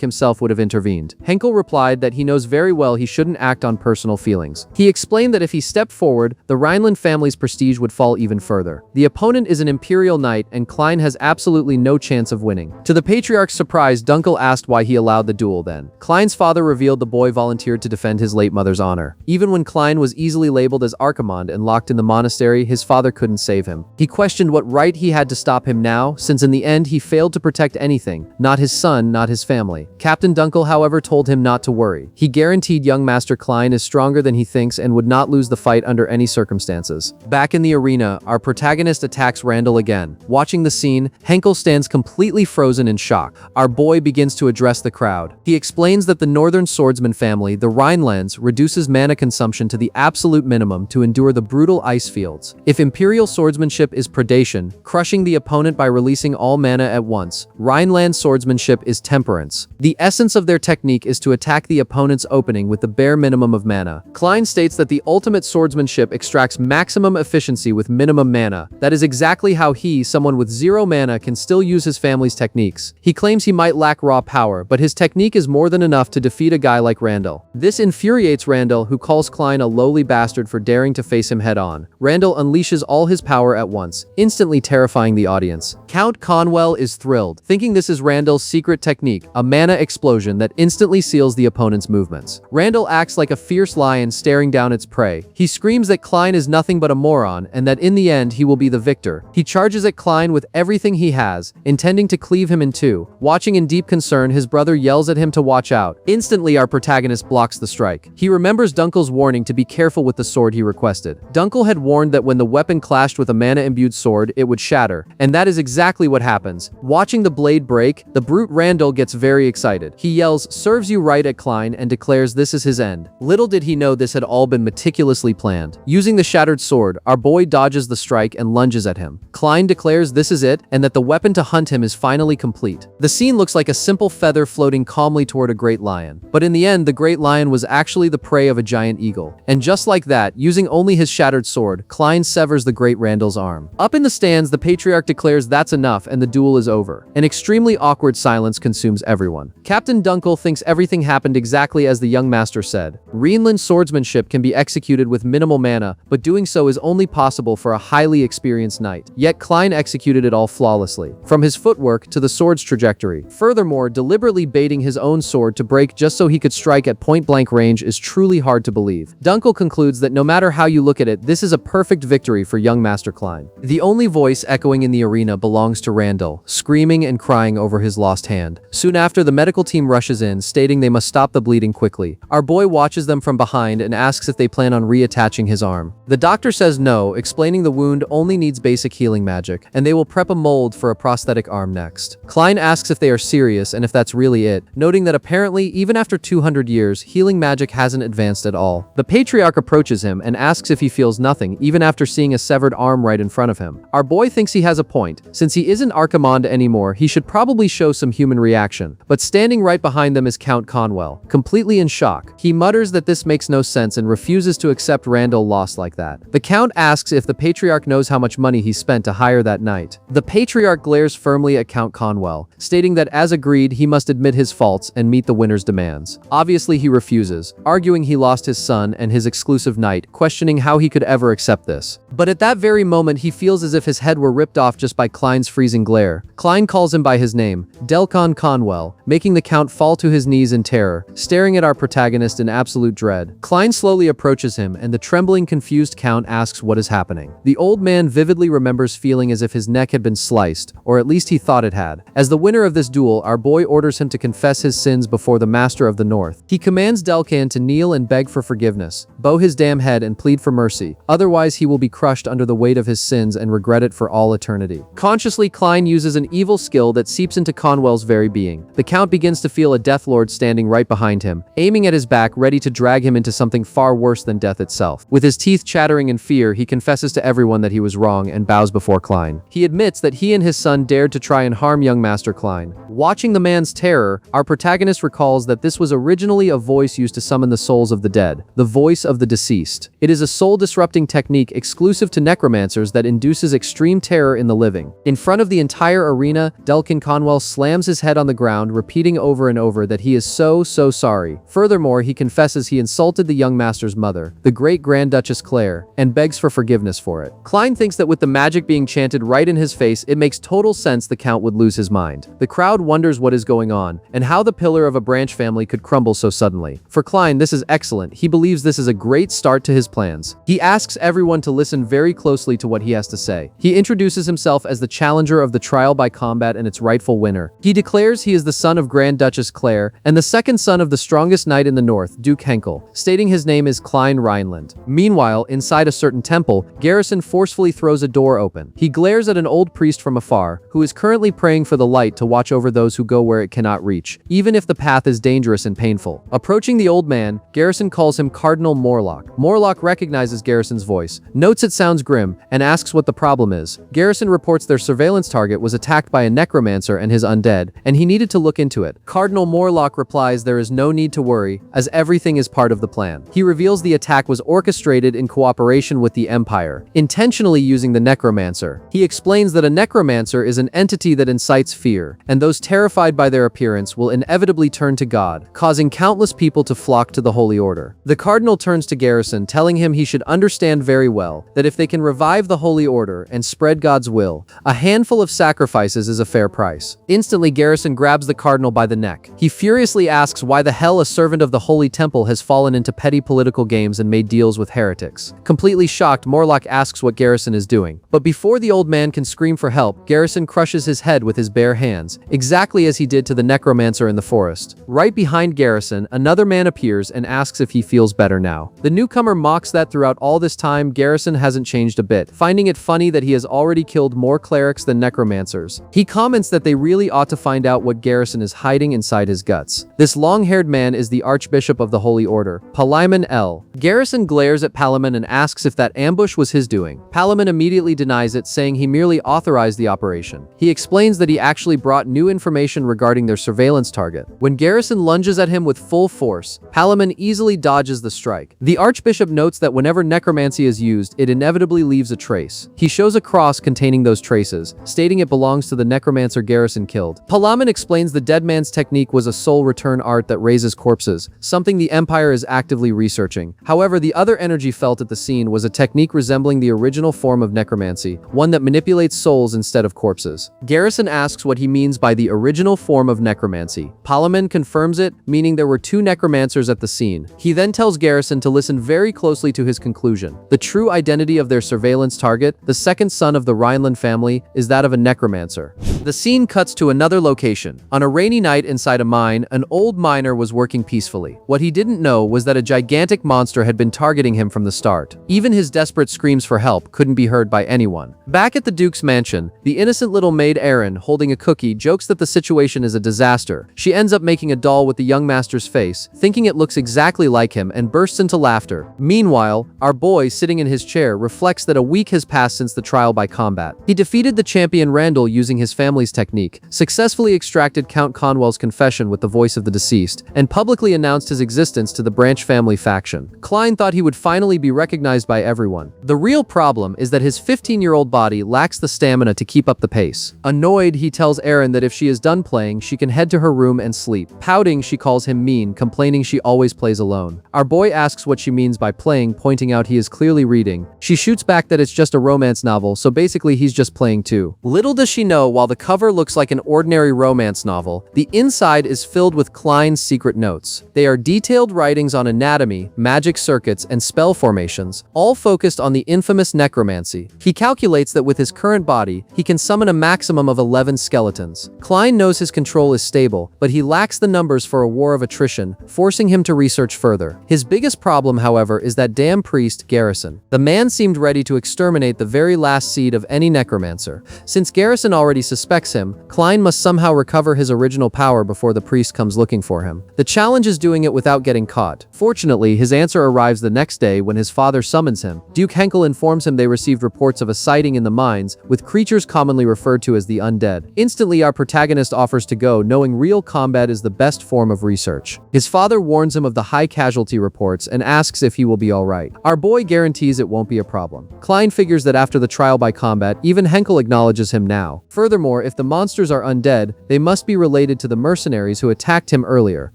himself would have intervened. Henkel replied that he knows very well he shouldn't act on personal feelings. He explained that if he stepped forward, the Rhineland family's prestige would fall even further. The opponent is an imperial knight and Klein has absolutely no chance of winning. To the patriarch's surprise, Dunkel asked why he allowed the duel then. Klein's father revealed the boy volunteered to defend his late mother's honor. Even when Klein was easily labeled as Archimond and locked in the monastery, his father couldn't save him. He questioned what right he had to stop him now, since in the end he failed to protect anything, not his son, not his family. Captain Dunkel, however, told him not to worry. He guaranteed young Master Klein is stronger than he thinks and would not lose the fight under any circumstances. Back in the arena, our protagonist attacks Randall again. Watching the scene, Henkel stands completely frozen in shock. Our boy begins to address the crowd. He explains that the Northern Swordsman family, the Rhinelands, reduces mana consumption to the absolute minimum to endure the brutal ice fields. If Imperial swordsmanship is predation, crushing the opponent by releasing all mana at once, Rhineland swordsmanship is temperance. The essence of their technique is to attack the opponent's opening with the bare minimum of mana. Klein states that the ultimate swordsmanship extracts maximum efficiency with minimum mana. That is exactly how he, someone with 0 mana, can still use his family's techniques. He claims he might lack raw power, but his technique is more than enough to defeat a guy like Randall. This infuriates Randall, who calls Klein a lowly bastard for daring to face him head-on. Randall unleashes all his power at once, instantly terrifying the audience. Count Conwell is thrilled, thinking this is Randall's secret technique, a mana explosion that instantly seals the opponent's movements. Randall acts like a fierce lion staring down its prey. He screams that Klein is nothing but a moron and that in the end he will be the victor. He charges at Klein with everything he has, intending to cleave him in two. Watching in deep concern, his brother yells at him to watch out. Instantly, our protagonist blocks the strike. He remembers Dunkel's warning to be careful with the sword he requested. Dunkel had warned that when the weapon clashed with a mana-imbued sword, it would shatter, and that is exactly what happens. Watching the blade break, the brute Randall gets very excited. He yells, "Serves you right," at Klein and declares this is his end. Little did he know this had all been meticulously planned. Using the shattered sword, our boy dodges the strike and lunges at him. Klein declares this is it, and that the weapon to hunt him is finally complete. The scene looks like a simple feather floating calmly toward a great lion. But in the end, the great lion was actually the prey of a giant eagle. And just like that, using only his shattered sword, Klein severs the great Randall's arm. Up in the stands, the patriarch declares that's enough and the duel is over. An extremely awkward silence consumes everyone. Captain Dunkel thinks everything happened exactly as the young master said. Rhineland swordsmanship can be executed with minimal mana, but doing so is only possible for a highly experienced knight. Yet Klein executed it all flawlessly, from his footwork to the sword's trajectory. Furthermore, deliberately baiting his own sword to break just so he could strike at point-blank range is truly hard to believe. Dunkel concludes that no matter how you look at it, this is a perfect victory for young Master Klein. The only voice echoing in the arena belongs to Randall, screaming and crying over his lost hand. Soon after, the medical team rushes in, stating they must stop the bleeding quickly. Our boy watches them from behind and asks if they plan on reattaching his arm. The doctor says no, explaining the wound only needs basic healing magic, and they will prep a mold for a prosthetic arm next. Klein asks if they are serious and if that's really it, noting that apparently, even after 200 years, healing magic hasn't advanced at all. The patriarch approaches him and asks if he feels nothing, even after seeing a severed arm right in front of him. Our boy thinks he has a point. Since he isn't Archimond anymore, he should probably show some human reaction. But standing right behind them is Count Conwell, completely in shock. He mutters that this makes no sense and refuses to accept Randall lost like that. The Count asks if the patriarch knows how much money he spent to hire that knight. The patriarch glares firmly at Count Conwell, stating that as agreed, he must admit his faults and meet the winner's demands. Obviously, he refuses, arguing he lost his son and his exclusive knight, questioning how he could ever accept this. But at that very moment he feels as if his head were ripped off just by Klein's freezing glare. Klein calls him by his name, Delcon Conwell, making the Count fall to his knees in terror, staring at our protagonist in absolute dread. Klein slowly approaches him and the trembling, confused Count asks what is happening. The old man vividly remembers feeling as if his neck had been sliced, or at least he thought it had. As the winner of this duel, our boy orders him to confess his sins before the Master of the North. He commands Delcan to kneel and beg for forgiveness, bow his damn head and plead for mercy, otherwise he will be crushed under the weight of his sins and regret it for all eternity. Consciously, Klein uses an evil skill that seeps into Conwell's very being. The Count begins to feel a Death Lord standing right behind him, aiming at his back, ready to drag him into something far worse than death itself. With his teeth chattering in fear, he confesses to everyone that he was wrong and bows before Klein. He admits that he and his son dared to try and harm young Master Klein. Watching the man's terror, our protagonist recalls that this was originally a voice used to summon the souls of the dead, the voice of the deceased. It is a soul-disrupting technique exclusive to necromancers that induces extreme terror in the living. In front of the entire arena, Delcan Conwell slams his head on the ground, repeating over and over that he is so sorry. Furthermore, he confesses he insulted the young master's mother, the great Grand Duchess Claire, and begs for forgiveness for it. Klein thinks that with the magic being chanted right in his face, it makes total sense the Count would lose his mind. The crowd wonders what is going on, and how the pillar of a branch family could crumble so suddenly. For Klein, this is excellent. He believes this is a great start to his plans. He asks everyone to listen very closely to what he has to say. He introduces himself as the challenger of the trial by combat and its rightful winner. He declares he is the son of Grand Duchess Claire, and the second son of the strongest knight in the north, Duke Henkel, stating his name is Klein Rhineland. Meanwhile, inside a certain temple, Garrison forcefully throws a door open. He glares at an old priest from afar, who is currently praying for the light to watch over those who go where it cannot reach, even if the path is dangerous and painful. Approaching the old man, Garrison calls him Cardinal Morlock. Morlock recognizes Garrison's voice, notes it sounds grim, and asks what the problem is. Garrison reports their surveillance target was attacked by a necromancer and his undead, and he needed to look into it. Cardinal Morlock replies there is no need to worry, as everything is part of the plan. He reveals the attack was orchestrated in cooperation with the Empire, intentionally using the necromancer. He explains that a necromancer is an entity that incites fear, and those terrified by their appearance will inevitably turn to God, causing countless people to flock to the Holy Order. The Cardinal turns to Garrison, telling him he should understand very well that if they can revive the Holy Order and spread God's will, a handful of sacrifices is a fair price. Instantly, Garrison grabs the Cardinal by the neck. He furiously asks why the hell a servant of the Holy Temple has fallen into petty political games and made deals with heretics. Completely shocked, Morlock asks what Garrison is doing. But before the old man can scream for help, Garrison crushes his head with his bare hands, exactly as he did to the necromancer in the forest. Right behind Garrison, another man appears and asks if he feels better now. The newcomer mocks that throughout all this time, Garrison hasn't changed a bit, finding it funny that he has already killed more clerics than necromancers. He comments that they really ought to find out what Garrison is hiding inside his guts. This long-haired man is the Archbishop of the Holy Order, Palamon L. Garrison glares at Palamon and asks if that ambush was his doing. Palamon immediately denies it, saying he merely authorized the operation. He explains that he actually brought new information regarding their surveillance target. When Garrison lunges at him with full force, Palamon easily dodges the strike. The Archbishop notes that whenever necromancy is used, it inevitably leaves a trace. He shows a cross containing those traces, stating it belongs to the necromancer Garrison killed. Palamon explains the dead man's technique was a soul return art that raises corpses, something the Empire is actively researching. However, the other energy felt at the scene was a technique resembling the original form of necromancy, one that manipulates souls instead of corpses. Garrison asks what he means by the original form of necromancy. Palamon confirms it, meaning there were two necromancers at the scene. He then tells Garrison to listen very closely to his conclusion. The true identity of their surveillance target, the second son of the Rhineland family, is that of a necromancer. The scene cuts to another location. On a rainy night inside a mine, an old miner was working peacefully. What he didn't know was that a gigantic monster had been targeting him from the start. Even his desperate screams for help couldn't be heard by anyone. Back at the Duke's mansion, the innocent little maid Erin, holding a cookie, jokes that the situation is a disaster. She ends up making a doll with the young master's face, thinking it looks exactly like him, and bursts into laughter. Meanwhile, our boy, sitting in his chair, reflects that a week has passed since the trial by combat. He defeated the champion Randall using his family family's technique, successfully extracted Count Conwell's confession with the voice of the deceased, and publicly announced his existence to the Branch family faction. Klein thought he would finally be recognized by everyone. The real problem is that his 15-year-old body lacks the stamina to keep up the pace. Annoyed, he tells Erin that if she is done playing, she can head to her room and sleep. Pouting, she calls him mean, complaining she always plays alone. Our boy asks what she means by playing, pointing out he is clearly reading. She shoots back that it's just a romance novel, so basically he's just playing too. Little does she know, while the cover looks like an ordinary romance novel, the inside is filled with Klein's secret notes. They are detailed writings on anatomy, magic circuits, and spell formations, all focused on the infamous necromancy. He calculates that with his current body, he can summon a maximum of 11 skeletons. Klein knows his control is stable, but he lacks the numbers for a war of attrition, forcing him to research further. His biggest problem, however, is that damn priest, Garrison. The man seemed ready to exterminate the very last seed of any necromancer. Since Garrison already suspects him, Klein must somehow recover his original power before the priest comes looking for him. The challenge is doing it without getting caught. Fortunately, his answer arrives the next day when his father summons him. Duke Henkel informs him they received reports of a sighting in the mines, with creatures commonly referred to as the undead. Instantly, our protagonist offers to go, knowing real combat is the best form of research. His father warns him of the high casualty reports and asks if he will be alright. Our boy guarantees it won't be a problem. Klein figures that after the trial by combat, even Henkel acknowledges him now. Furthermore, if the monsters are undead, they must be related to the mercenaries who attacked him earlier.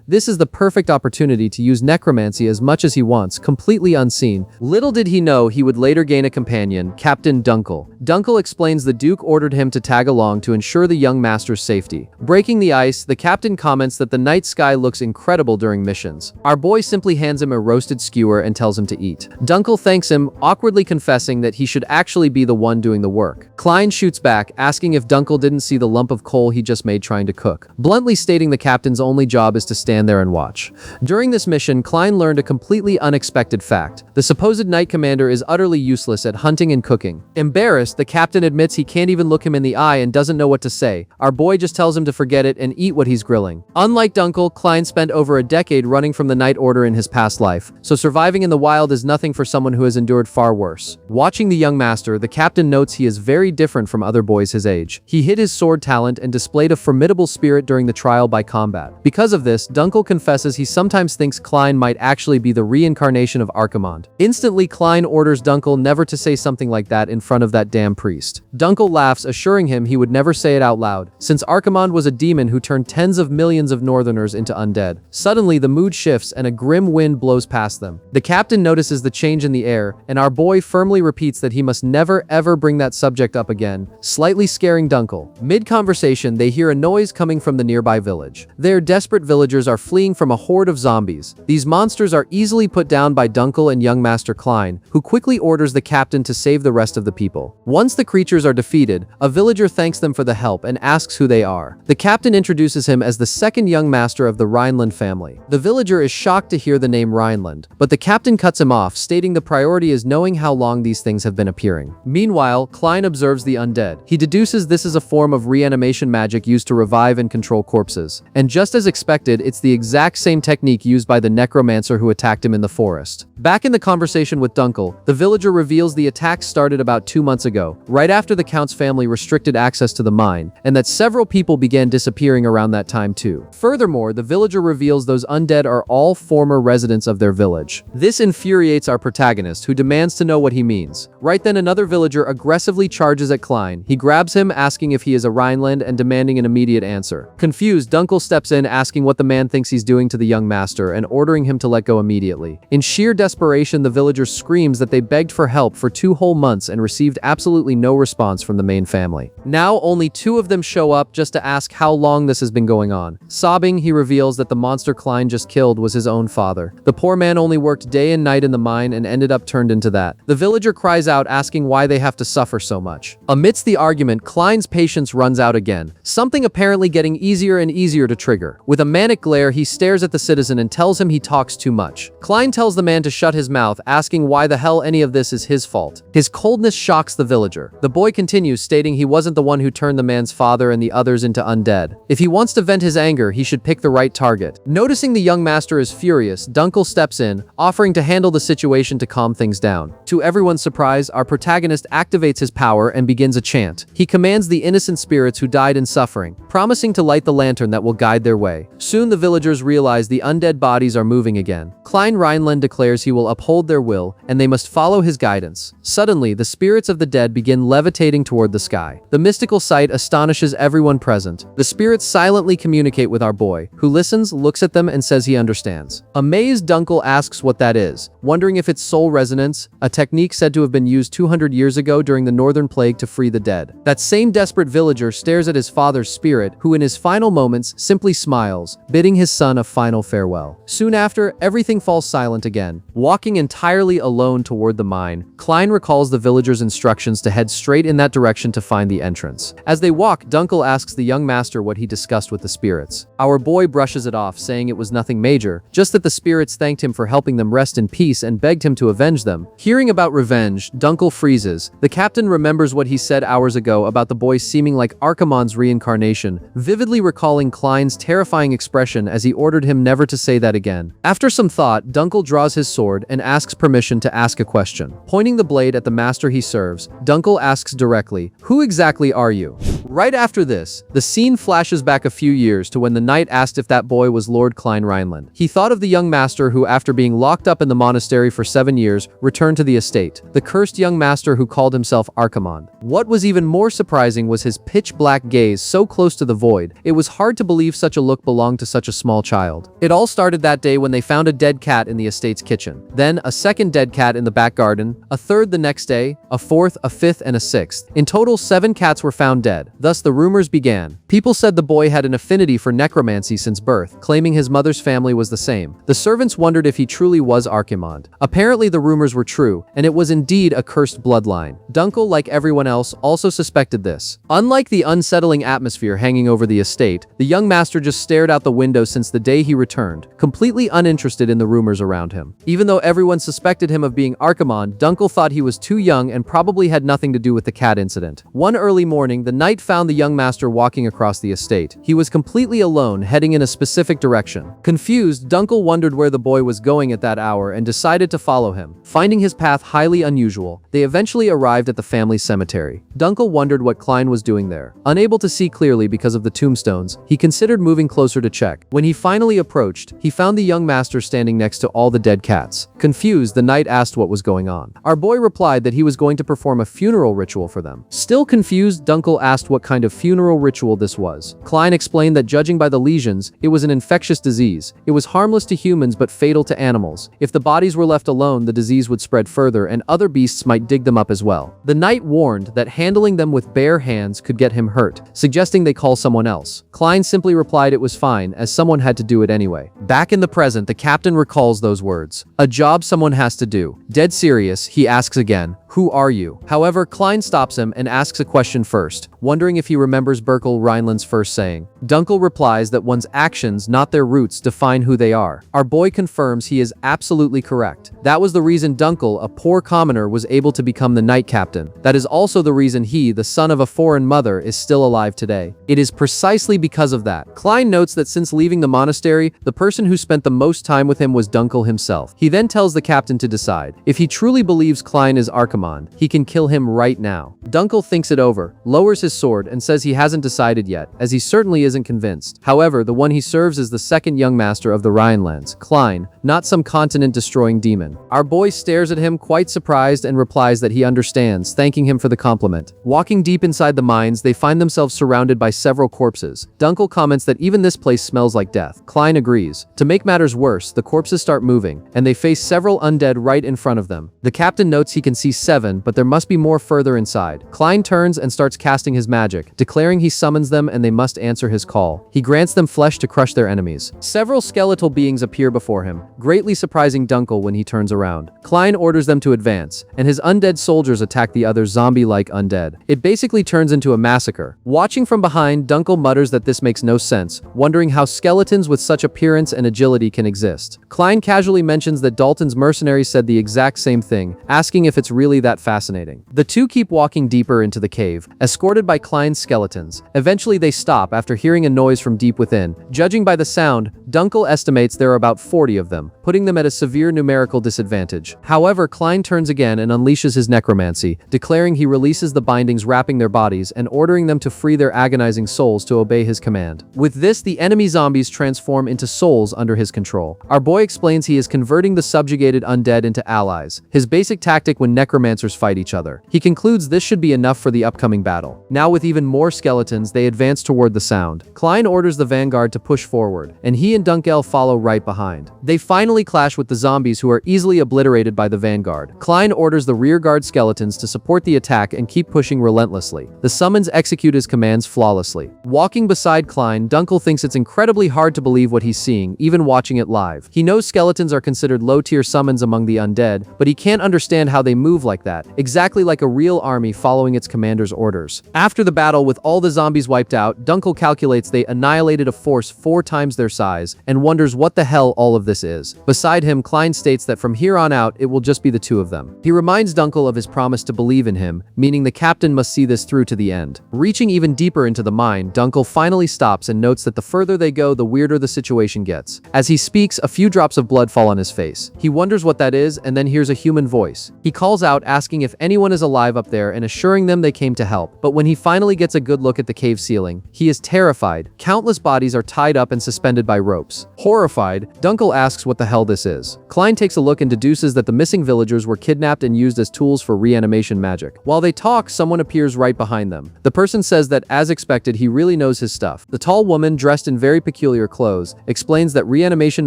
This is the perfect opportunity to use necromancy as much as he wants, completely unseen. Little did he know he would later gain a companion, Captain Dunkel. Dunkel explains the Duke ordered him to tag along to ensure the young master's safety. Breaking the ice, the captain comments that the night sky looks incredible during missions. Our boy simply hands him a roasted skewer and tells him to eat. Dunkel thanks him, awkwardly confessing that he should actually be the one doing the work. Klein shoots back, asking if Dunkel didn't see the lump of coal he just made trying to cook, bluntly stating the captain's only job is to stand there and watch. During this mission, Klein learned a completely unexpected fact. The supposed knight commander is utterly useless at hunting and cooking. Embarrassed, the captain admits he can't even look him in the eye and doesn't know what to say. Our boy just tells him to forget it and eat what he's grilling. Unlike Dunkel, Klein spent over a decade running from the Night Order in his past life, so surviving in the wild is nothing for someone who has endured far worse. Watching the young master, the captain notes he is very different from other boys his age. He hid his sword talent and displayed a formidable spirit during the trial by combat. Because of this, Dunkel confesses he sometimes thinks Klein might actually be the reincarnation of Archimonde. Instantly, Klein orders Dunkel never to say something like that in front of that damn priest. Dunkel laughs, assuring him he would never say it out loud, since Archimonde was a demon who turned tens of millions of northerners into undead. Suddenly, the mood shifts and a grim wind blows past them. The captain notices the change in the air, and our boy firmly repeats that he must never ever bring that subject up again, slightly scaring Dunkel. Mid-conversation, they hear a noise coming from the nearby village. Their desperate villagers are fleeing from a horde of zombies. These monsters are easily put down by Dunkel and young Master Klein, who quickly orders the captain to save the rest of the people. Once the creatures are defeated, a villager thanks them for the help and asks who they are. The captain introduces him as the second young master of the Rhineland family. The villager is shocked to hear the name Rhineland, but the captain cuts him off, stating the priority is knowing how long these things have been appearing. Meanwhile, Klein observes the undead. He deduces this is a form of reanimation magic used to revive and control corpses. And just as expected, it's the exact same technique used by the necromancer who attacked him in the forest. Back in the conversation with Dunkel, the villager reveals the attack started about 2 months ago, right after the Count's family restricted access to the mine, and that several people began disappearing around that time too. Furthermore, the villager reveals those undead are all former residents of their village. This infuriates our protagonist, who demands to know what he means. Right then, another villager aggressively charges at Klein. He grabs him, asking if he is a Rhineland and demanding an immediate answer. Confused, Dunkel steps in, asking what the man thinks he's doing to the young master and ordering him to let go immediately. In sheer desperation, the villager screams that they begged for help for 2 whole months and received absolutely no response from the main family. Now, only 2 of them show up just to ask how long this has been going on. Sobbing, he reveals that the monster Klein just killed was his own father. The poor man only worked day and night in the mine and ended up turned into that. The villager cries out, asking why they have to suffer so much. Amidst the argument, Klein's patience runs out again, something apparently getting easier and easier to trigger. With a manic glare, he stares at the citizen and tells him he talks too much. Klein tells the man to shut his mouth, asking why the hell any of this is his fault. His coldness shocks the villager. The boy continues, stating he wasn't the one who turned the man's father and the others into undead. If he wants to vent his anger, he should pick the right target. Noticing the young master is furious, Dunkel steps in, offering to handle the situation to calm things down. To everyone's surprise, our protagonist activates his power and begins a chant. He commands the innocent innocent spirits who died in suffering, promising to light the lantern that will guide their way. Soon the villagers realize the undead bodies are moving again. Klein Rhineland declares he will uphold their will, and they must follow his guidance. Suddenly, the spirits of the dead begin levitating toward the sky. The mystical sight astonishes everyone present. The spirits silently communicate with our boy, who listens, looks at them, and says he understands. Amazed, Dunkel asks what that is, wondering if it's soul resonance, a technique said to have been used 200 years ago during the Northern Plague to free the dead. That same desperate villager stares at his father's spirit, who in his final moments simply smiles, bidding his son a final farewell. Soon after, everything falls silent again. Walking entirely alone toward the mine, Klein recalls the villager's instructions to head straight in that direction to find the entrance. As they walk, Dunkel asks the young master what he discussed with the spirits. Our boy brushes it off, saying it was nothing major, just that the spirits thanked him for helping them rest in peace and begged him to avenge them. Hearing about revenge, Dunkel freezes. The captain remembers what he said hours ago about the boy seeming like Archimonde's reincarnation, vividly recalling Klein's terrifying expression as he ordered him never to say that again. After some thought, Dunkel draws his sword and asks permission to ask a question. Pointing the blade at the master he serves, Dunkel asks directly, "Who exactly are you?" Right after this, the scene flashes back a few years to when the knight asked if that boy was Lord Klein Rhineland. He thought of the young master who, after being locked up in the monastery for 7 years, returned to the estate. The cursed young master who called himself Archimonde. What was even more surprising was his pitch-black gaze so close to the void. It was hard to believe such a look belonged to such a small child. It all started that day when they found a dead cat in the estate's kitchen. Then, a second dead cat in the back garden, a third the next day, a fourth, a fifth, and a sixth. In total, 7 cats were found dead. Thus, the rumors began. People said the boy had an affinity for necromancy since birth, claiming his mother's family was the same. The servants wondered if he truly was Archimonde. Apparently, the rumors were true, and it was indeed a cursed bloodline. Dunkel, like everyone else, also suspected this. Unlike the unsettling atmosphere hanging over the estate, the young master just stared out the window since the day he returned, completely uninterested in the rumors around him. Even though everyone suspected him of being Archimonde, Dunkel thought he was too young and probably had nothing to do with the cat incident. One early morning, the knight found the young master walking across the estate. He was completely alone, heading in a specific direction. Confused, Dunkel wondered where the boy was going at that hour and decided to follow him. Finding his path highly unusual, they eventually arrived at the family cemetery. Dunkel wondered what Klein was doing there. Unable to see clearly because of the tombstones, he considered moving closer to check. When he finally approached, he found the young master standing next to all the dead cats. Confused, the knight asked what was going on. Our boy replied that he was going to perform a funeral ritual for them. Still confused, Dunkel asked what kind of funeral ritual this was. Klein explained that judging by the lesions, it was an infectious disease. It was harmless to humans but fatal to animals. If the bodies were left alone, the disease would spread further and other beasts might dig them up as well. The knight warned that handling them with bare hands could get him hurt, suggesting they call someone else. Klein simply replied it was fine, as someone had to do it anyway. Back in the present, the captain recalls those words. A job someone has to do. Dead serious, he asks again, "Who are you?" However, Klein stops him and asks a question first, wondering if he remembers Berkel Rhineland's first saying. Dunkel replies that one's actions, not their roots, define who they are. Our boy confirms he is absolutely correct. That was the reason Dunkel, a poor commoner, was able to become the knight captain. That is also the reason he, the son of a foreign mother, is still alive today. It is precisely because of that. Klein notes that since leaving the monastery, the person who spent the most time with him was Dunkel himself. He then tells the captain to decide. If he truly believes Klein is Archimonde, he can kill him right now. Dunkel thinks it over, lowers his sword, and says he hasn't decided yet, as he certainly isn't convinced. However, the one he serves is the second young master of the Rhinelands, Klein, not some continent-destroying demon. Our boy stares at him quite surprised and replies that he understands, thanking him for the compliment. Walking deep inside the mines, they find themselves surrounded by several corpses. Dunkel comments that even this place smells like death. Klein agrees. To make matters worse, the corpses start moving, and they face several undead right in front of them. The captain notes he can see 7, but there must be more further inside. Klein turns and starts casting his magic, declaring he summons them and they must answer his call. He grants them flesh to crush their enemies. Several skeletal beings appear before him, greatly surprising Dunkel when he turns around. Klein orders them to advance, and his undead soldiers attack the other zombie-like undead. It basically turns into a massacre. Watching from behind, Dunkel mutters that this makes no sense, wondering how skeletons with such appearance and agility can exist. Klein casually mentions that Dalton's mercenaries said the exact same thing, asking if it's really that fascinating. The two keep walking deeper into the cave, escorted by Klein's skeletons. Eventually they stop after hearing a noise from deep within. Judging by the sound, Dunkel estimates there are about 40 of them, putting them at a severe numerical disadvantage. However, Klein turns again and unleashes his necromancy, declaring he releases the bindings wrapping their bodies and ordering them to free their agonizing souls to obey his command. With this, the enemy zombies transform into souls under his control. Our boy explains he is converting the subjugated undead into allies, his basic tactic when necromancers fight each other. He concludes this should be enough for the upcoming battle. Now with even more skeletons, they advance toward the sound. Klein orders the vanguard to push forward, and he and Dunkel follow right behind. They finally clash with the zombies who are easily obliterated by the vanguard. Klein orders the rearguard skeletons to support the attack and keep pushing relentlessly. The summons execute his commands flawlessly. Walking beside Klein, Dunkel thinks it's incredibly hard to believe what he's seeing, even watching it live. He knows skeletons are considered low-tier summons among the undead, but he can't understand how they move like that, exactly like a real army following its commander's orders. After the battle, with all the zombies wiped out, Dunkel calculates they annihilated a force 4 times their size and wonders what the hell all of this is. Beside him, Klein states that from here on out, it will just be the two of them. He reminds Dunkel of his promise to believe in him, meaning the captain must see this through to the end. Reaching even deeper into the mine, Dunkel finally stops and notes that the further they go, the weirder the situation gets. As he speaks, a few drops of blood fall on his face. He wonders what that is and then hears a human voice. He calls out, asking if anyone is alive up there and assuring them they came to help. But when he finally gets a good look at the cave ceiling, he is terrified. Countless bodies are tied up and suspended by ropes. Horrified, Dunkel asks what the hell this is. Klein takes a look and deduces that the missing villagers were kidnapped and used as tools for reanimation magic. While they talk, someone appears right behind them. The person says that, as expected, he really knows his stuff. The tall woman, dressed in very peculiar clothes, explains that reanimation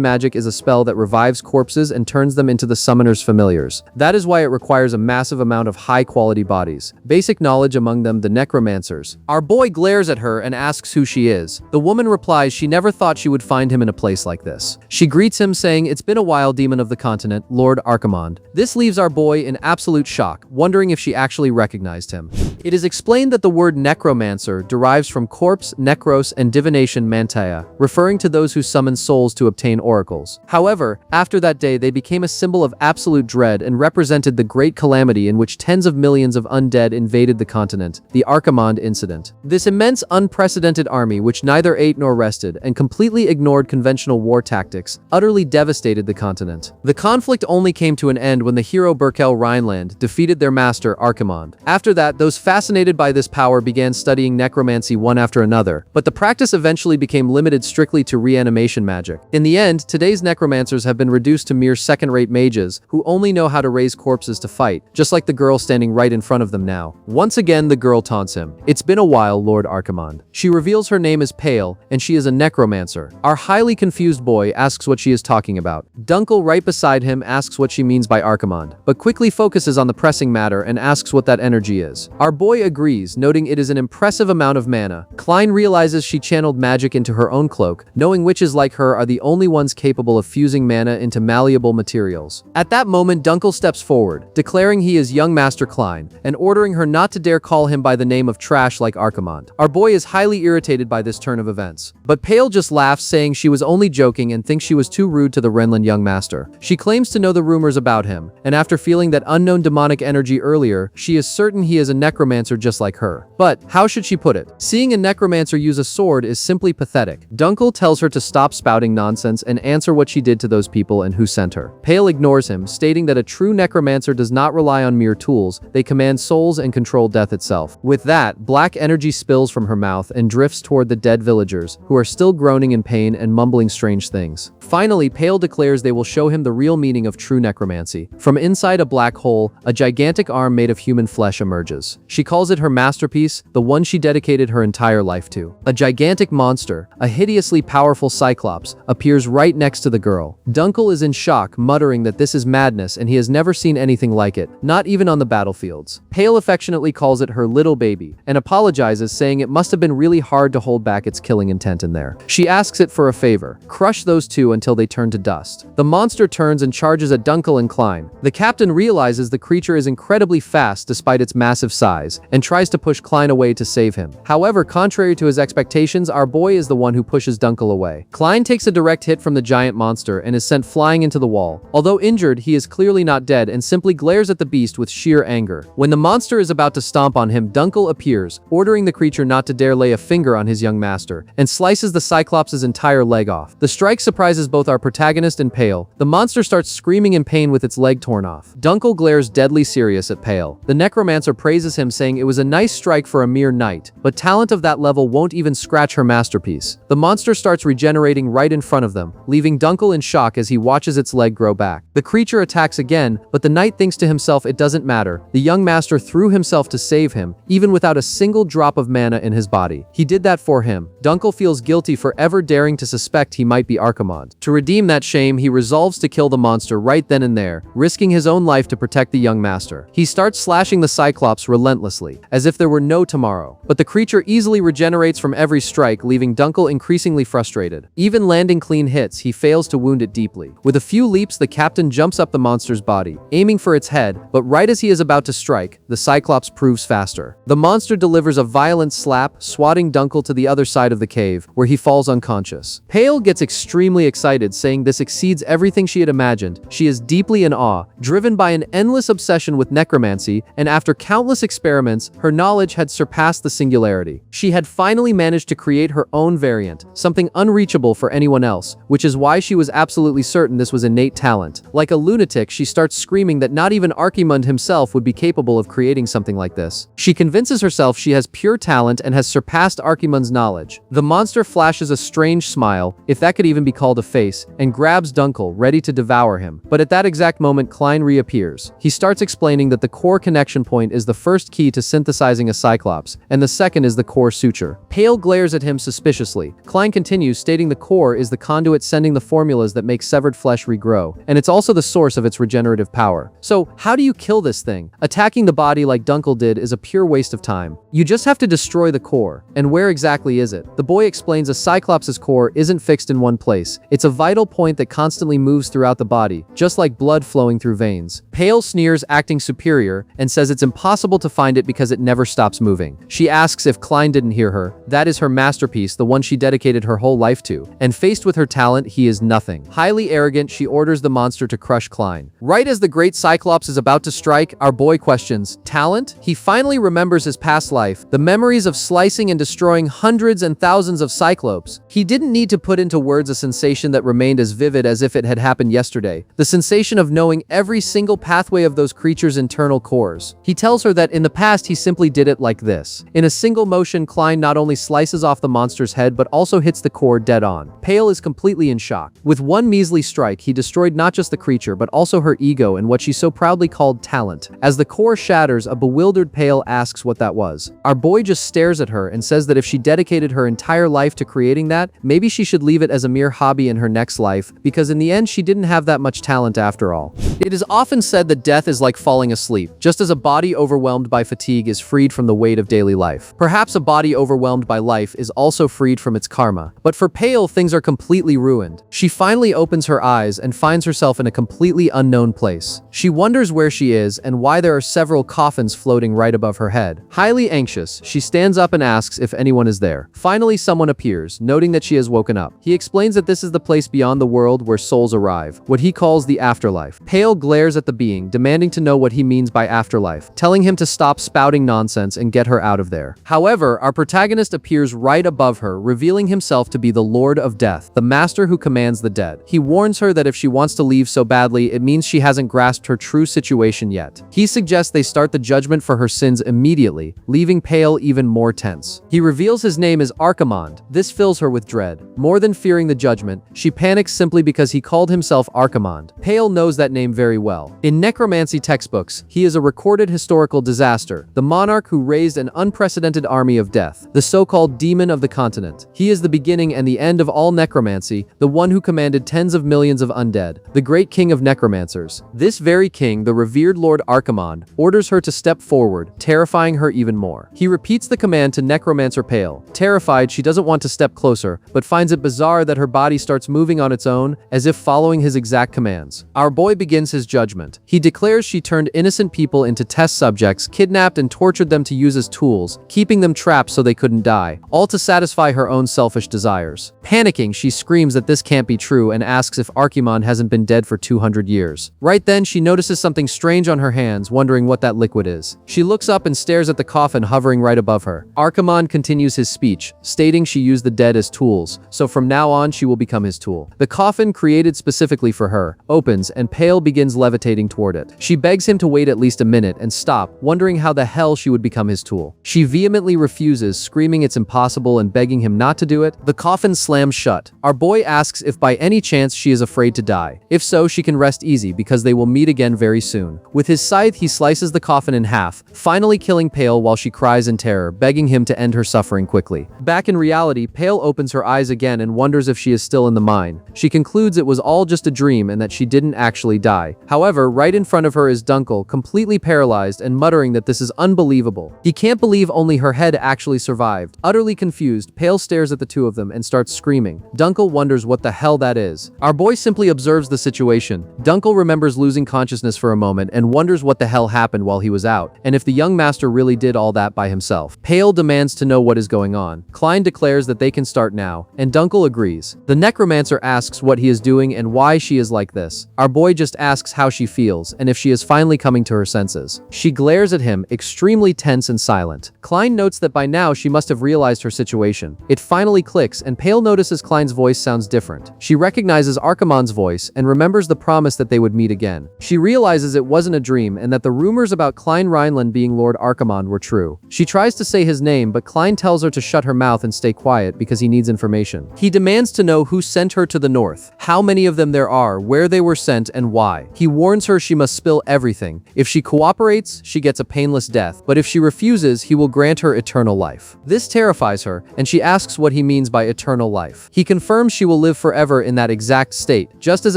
magic is a spell that revives corpses and turns them into the summoner's familiars. That is why it requires a massive amount of high-quality bodies. Basic knowledge among them the necromancers. Our boy glares at her and asks who she is. The woman replies she never thought she would find him in a place like this. She greets him saying, "It's been a while, demon of the continent, Lord Archimonde." This leaves our boy in absolute shock, wondering if she actually recognized him. It is explained that the word necromancer derives from corpse, necros, and divination mantia, referring to those who summon souls to obtain oracles. However, after that day they became a symbol of absolute dread and represented the great calamity in which tens of millions of undead invaded the continent, the Archimonde incident. This immense, unprecedented army, which neither ate nor rested and completely ignored conventional war tactics, utterly devastated the continent. The conflict only came to an end when the hero Berkel Rhineland defeated their master Archimonde. After that, those fascinated by this power began studying necromancy one after another, but the practice eventually became limited strictly to reanimation magic. In the end, today's necromancers have been reduced to mere second-rate mages who only know how to raise corpses to fight, just like the girl standing right in front of them now. Once again, the girl taunts him. "It's been a while, Lord Archimonde." She reveals her name is Pale, and she is a necromancer. Our highly confused boy asks what she is talking about. Dunkel, right beside him, asks what she means by Archimonde, but quickly focuses on the pressing matter and asks what that energy is. Our boy agrees, noting it is an impressive amount of mana. Klein realizes she channeled magic into her own cloak, knowing witches like her are the only ones capable of fusing mana into malleable materials. At that moment, Dunkel steps forward, declaring he is young Master Klein, and ordering her not to dare call him by the name of trash like Archimonde. Our boy is highly irritated by this turn of events, but Pale just laughs, saying she was only joking and thinks she was too rude to the Renland young master. She claims to know the rumors about him, and after feeling that unknown demonic energy earlier, she is certain he is a necromancer just like her. But how should she put it? Seeing a necromancer use a sword is simply pathetic. Dunkel tells her to stop spouting nonsense and answer what she did to those people and who sent her. Pale ignores him, stating that a true necromancer does not rely on mere tools, they command souls and control death itself. With that, black energy spills from her mouth and drifts toward the dead villagers, who are still groaning in pain and mumbling strange things. Finally, Pale declares they will show him the real meaning of true necromancy. From inside a black hole, a gigantic arm made of human flesh emerges. She calls it her masterpiece, the one she dedicated her entire life to. A gigantic monster, a hideously powerful cyclops, appears right next to the girl. Dunkel is in shock, muttering that this is madness and he has never seen anything like it, not even on the battlefields. Pale affectionately calls it her little baby, and apologizes, saying it must have been really hard to hold back its killing intent in there. She asks it for a favor: crush those two until they turn to dust. The monster turns and charges at Dunkel and Klein. The captain realizes the creature is incredibly fast despite its massive size, and tries to push Klein away to save him. However, contrary to his expectations, our boy is the one who pushes Dunkel away. Klein takes a direct hit from the giant monster and is sent flying into the wall. Although injured, he is clearly not dead and simply glares at the beast with sheer anger. When the monster is about to stomp on him, Dunkel appears, ordering the creature not to dare lay a finger on his young master, and slices the Cyclops' entire leg off. The strike surprises both our protagonist and Pale. The monster starts screaming in pain with its leg torn off. Dunkel glares deadly serious at Pale. The Necromancer praises him, saying it was a nice strike for a mere knight, but talent of that level won't even scratch her masterpiece. The monster starts regenerating right in front of them, leaving Dunkel in shock as he watches its leg grow back. The creature attacks again, but the knight thinks to himself it doesn't matter. The young master threw himself to save him, even without a single drop of mana in his body. He did that for him. Dunkel feels guilty for ever daring to suspect he might be Archimonde. To redeem that shame, he resolves to kill the monster right then and there, risking his own life to protect the young master. He starts slashing the Cyclops relentlessly, as if there were no tomorrow. But the creature easily regenerates from every strike, leaving Dunkel increasingly frustrated. Even landing clean hits, he fails to wound it deeply. With a few leaps, the captain jumps up the monster's body, aiming for its head, but right as he is about to strike, the Cyclops proves faster. The monster delivers a violent slap, swatting Dunkel to the other side of the cave, where he falls unconscious. Pale gets extremely excited, saying this exceeds everything she had imagined. She is deeply in awe, driven by an endless obsession with necromancy, and after countless experiments, her knowledge had surpassed the singularity. She had finally managed to create her own variant, something unreachable for anyone else, which is why she was absolutely certain this was innate talent. Like a lunatic, she starts screaming that not even Archimonde himself would be capable of creating something like this. She convinces herself she has pure talent and has surpassed Archimonde's knowledge. The monster flashes a strange smile, if that could even be called a face, and grabs Dunkel, ready to devour him. But at that exact moment, Klein reappears. He starts explaining that the core connection point is the first key to synthesizing a Cyclops, and the second is the core suture. Pale glares at him suspiciously. Klein continues, stating the core is the conduit sending the formulas that make severed flesh regrow, and it's also the source of its regenerative power. So, how do you kill this thing? Attacking the body like Dunkel did is a pure waste of time. You just have to destroy the core. And where exactly is it? The boy explains a Cyclops' core isn't fixed in one place. It's a vital point that constantly moves throughout the body, just like blood flowing through veins. Pale sneers, acting superior, and says it's impossible to find it because it never stops moving. She asks if Klein didn't hear her. That is her masterpiece, the one she dedicated her whole life to. And faced with her talent, he is nothing. Highly arrogant, she orders the monster to crush Klein. Right as the great Cyclops is about to strike, our boy questions, talent? He finally remembers his past life, the memories of slicing and destroying hundreds and thousands of Cyclopes. He didn't need to put into words a sensation that remained as vivid as if it had happened yesterday, the sensation of knowing every single pathway of those creatures' internal cores. He tells her that in the past he simply did it like this. In a single motion, Klein not only slices off the monster's head but also hits the core dead on. Pale is completely in shock. With one measly strike, he destroyed not just the creature but also her ego and what she so proudly called talent. As the core shatters, a bewildered Pale asks what that was. Our boy just stares at her and says that if she dedicated her entire life to creating that, maybe she should leave it as a mere hobby in her next life, because in the end she didn't have that much talent after all. It is often said that death is like falling asleep, just as a body overwhelmed by fatigue is freed from the weight of daily life. Perhaps a body overwhelmed by life is also freed from its karma. But for Pale, things are completely ruined. She finally opens her eyes and finds herself in a completely unknown place. She wonders where she is and why there are several coffins floating right above her head. Highly anxious, she stands up and asks if anyone is there. Finally, someone appears, noting that she has woken up. He explains that this is the place beyond the world where souls arrive, what he calls the afterlife. Pale glares at the being, demanding to know what he means by afterlife, telling him to stop spouting nonsense and get her out of there. However, our protagonist appears right above her, revealing himself to be the Lord of Death, the master who commands the dead. He warns her that if she wants to leave so badly, it means she hasn't grasped her true situation yet. He suggests they start the judgment for her sins immediately, leaving Pale even more tense. He reveals his name is Archimonde. This fills her with dread. More than fearing the judgment, she panics simply because he called himself Archimonde. Pale knows that name very well. In necromancy textbooks, he is a recorded historical disaster, the monarch who raised an unprecedented army of death, the so-called demon of the continent. He is the beginning and the end of all necromancy, the one who commanded tens of millions of undead, the great king of necromancers. This very king, the revered Lord Archimonde, orders her to step forward, terrifying her even more. He repeats the command to Necromancer Pale. Terrified, she doesn't want to step closer, but finds it bizarre that her body starts moving on its own, as if following his exact commands. Our boy begins his judgment. He declares she turned innocent people into test subjects, kidnapped and tortured them to use as tools, keeping them trapped so they couldn't die, all to satisfy her own selfish desires. Panicking, she screams that this can't be true and asks if Archimonde hasn't been dead for 200 years. Right then, she notices something strange on her hands, wondering what that liquid is. She looks up and stares at the the coffin hovering right above her. Archimonde continues his speech, stating she used the dead as tools, so from now on she will become his tool. The coffin, created specifically for her, opens and Pale begins levitating toward it. She begs him to wait at least a minute and stop, wondering how the hell she would become his tool. She vehemently refuses, screaming it's impossible and begging him not to do it. The coffin slams shut. Our boy asks if by any chance she is afraid to die. If so, she can rest easy because they will meet again very soon. With his scythe, he slices the coffin in half, finally killing Pale while she cries in terror, begging him to end her suffering quickly. Back in reality, Pale opens her eyes again and wonders if she is still in the mine. She concludes it was all just a dream and that she didn't actually die. However, right in front of her is Dunkel, completely paralyzed and muttering that this is unbelievable. He can't believe only her head actually survived. Utterly confused, Pale stares at the two of them and starts screaming. Dunkel wonders what the hell that is. Our boy simply observes the situation. Dunkel remembers losing consciousness for a moment and wonders what the hell happened while he was out, and if the young master really did all that by himself. Pale demands to know what is going on. Klein declares that they can start now, and Dunkel agrees. The Necromancer asks what he is doing and why she is like this. Our boy just asks how she feels and if she is finally coming to her senses. She glares at him, extremely tense and silent. Klein notes that by now she must have realized her situation. It finally clicks and Pale notices Klein's voice sounds different. She recognizes Archimonde's voice and remembers the promise that they would meet again. She realizes it wasn't a dream and that the rumors about Klein Rhineland being Lord Archimonde were true. She tries to say his name, but Klein tells her to shut her mouth and stay quiet because he needs information. He demands to know who sent her to the north, how many of them there are, where they were sent, and why. He warns her she must spill everything. If she cooperates, she gets a painless death, but if she refuses, he will grant her eternal life. This terrifies her, and she asks what he means by eternal life. He confirms she will live forever in that exact state, just as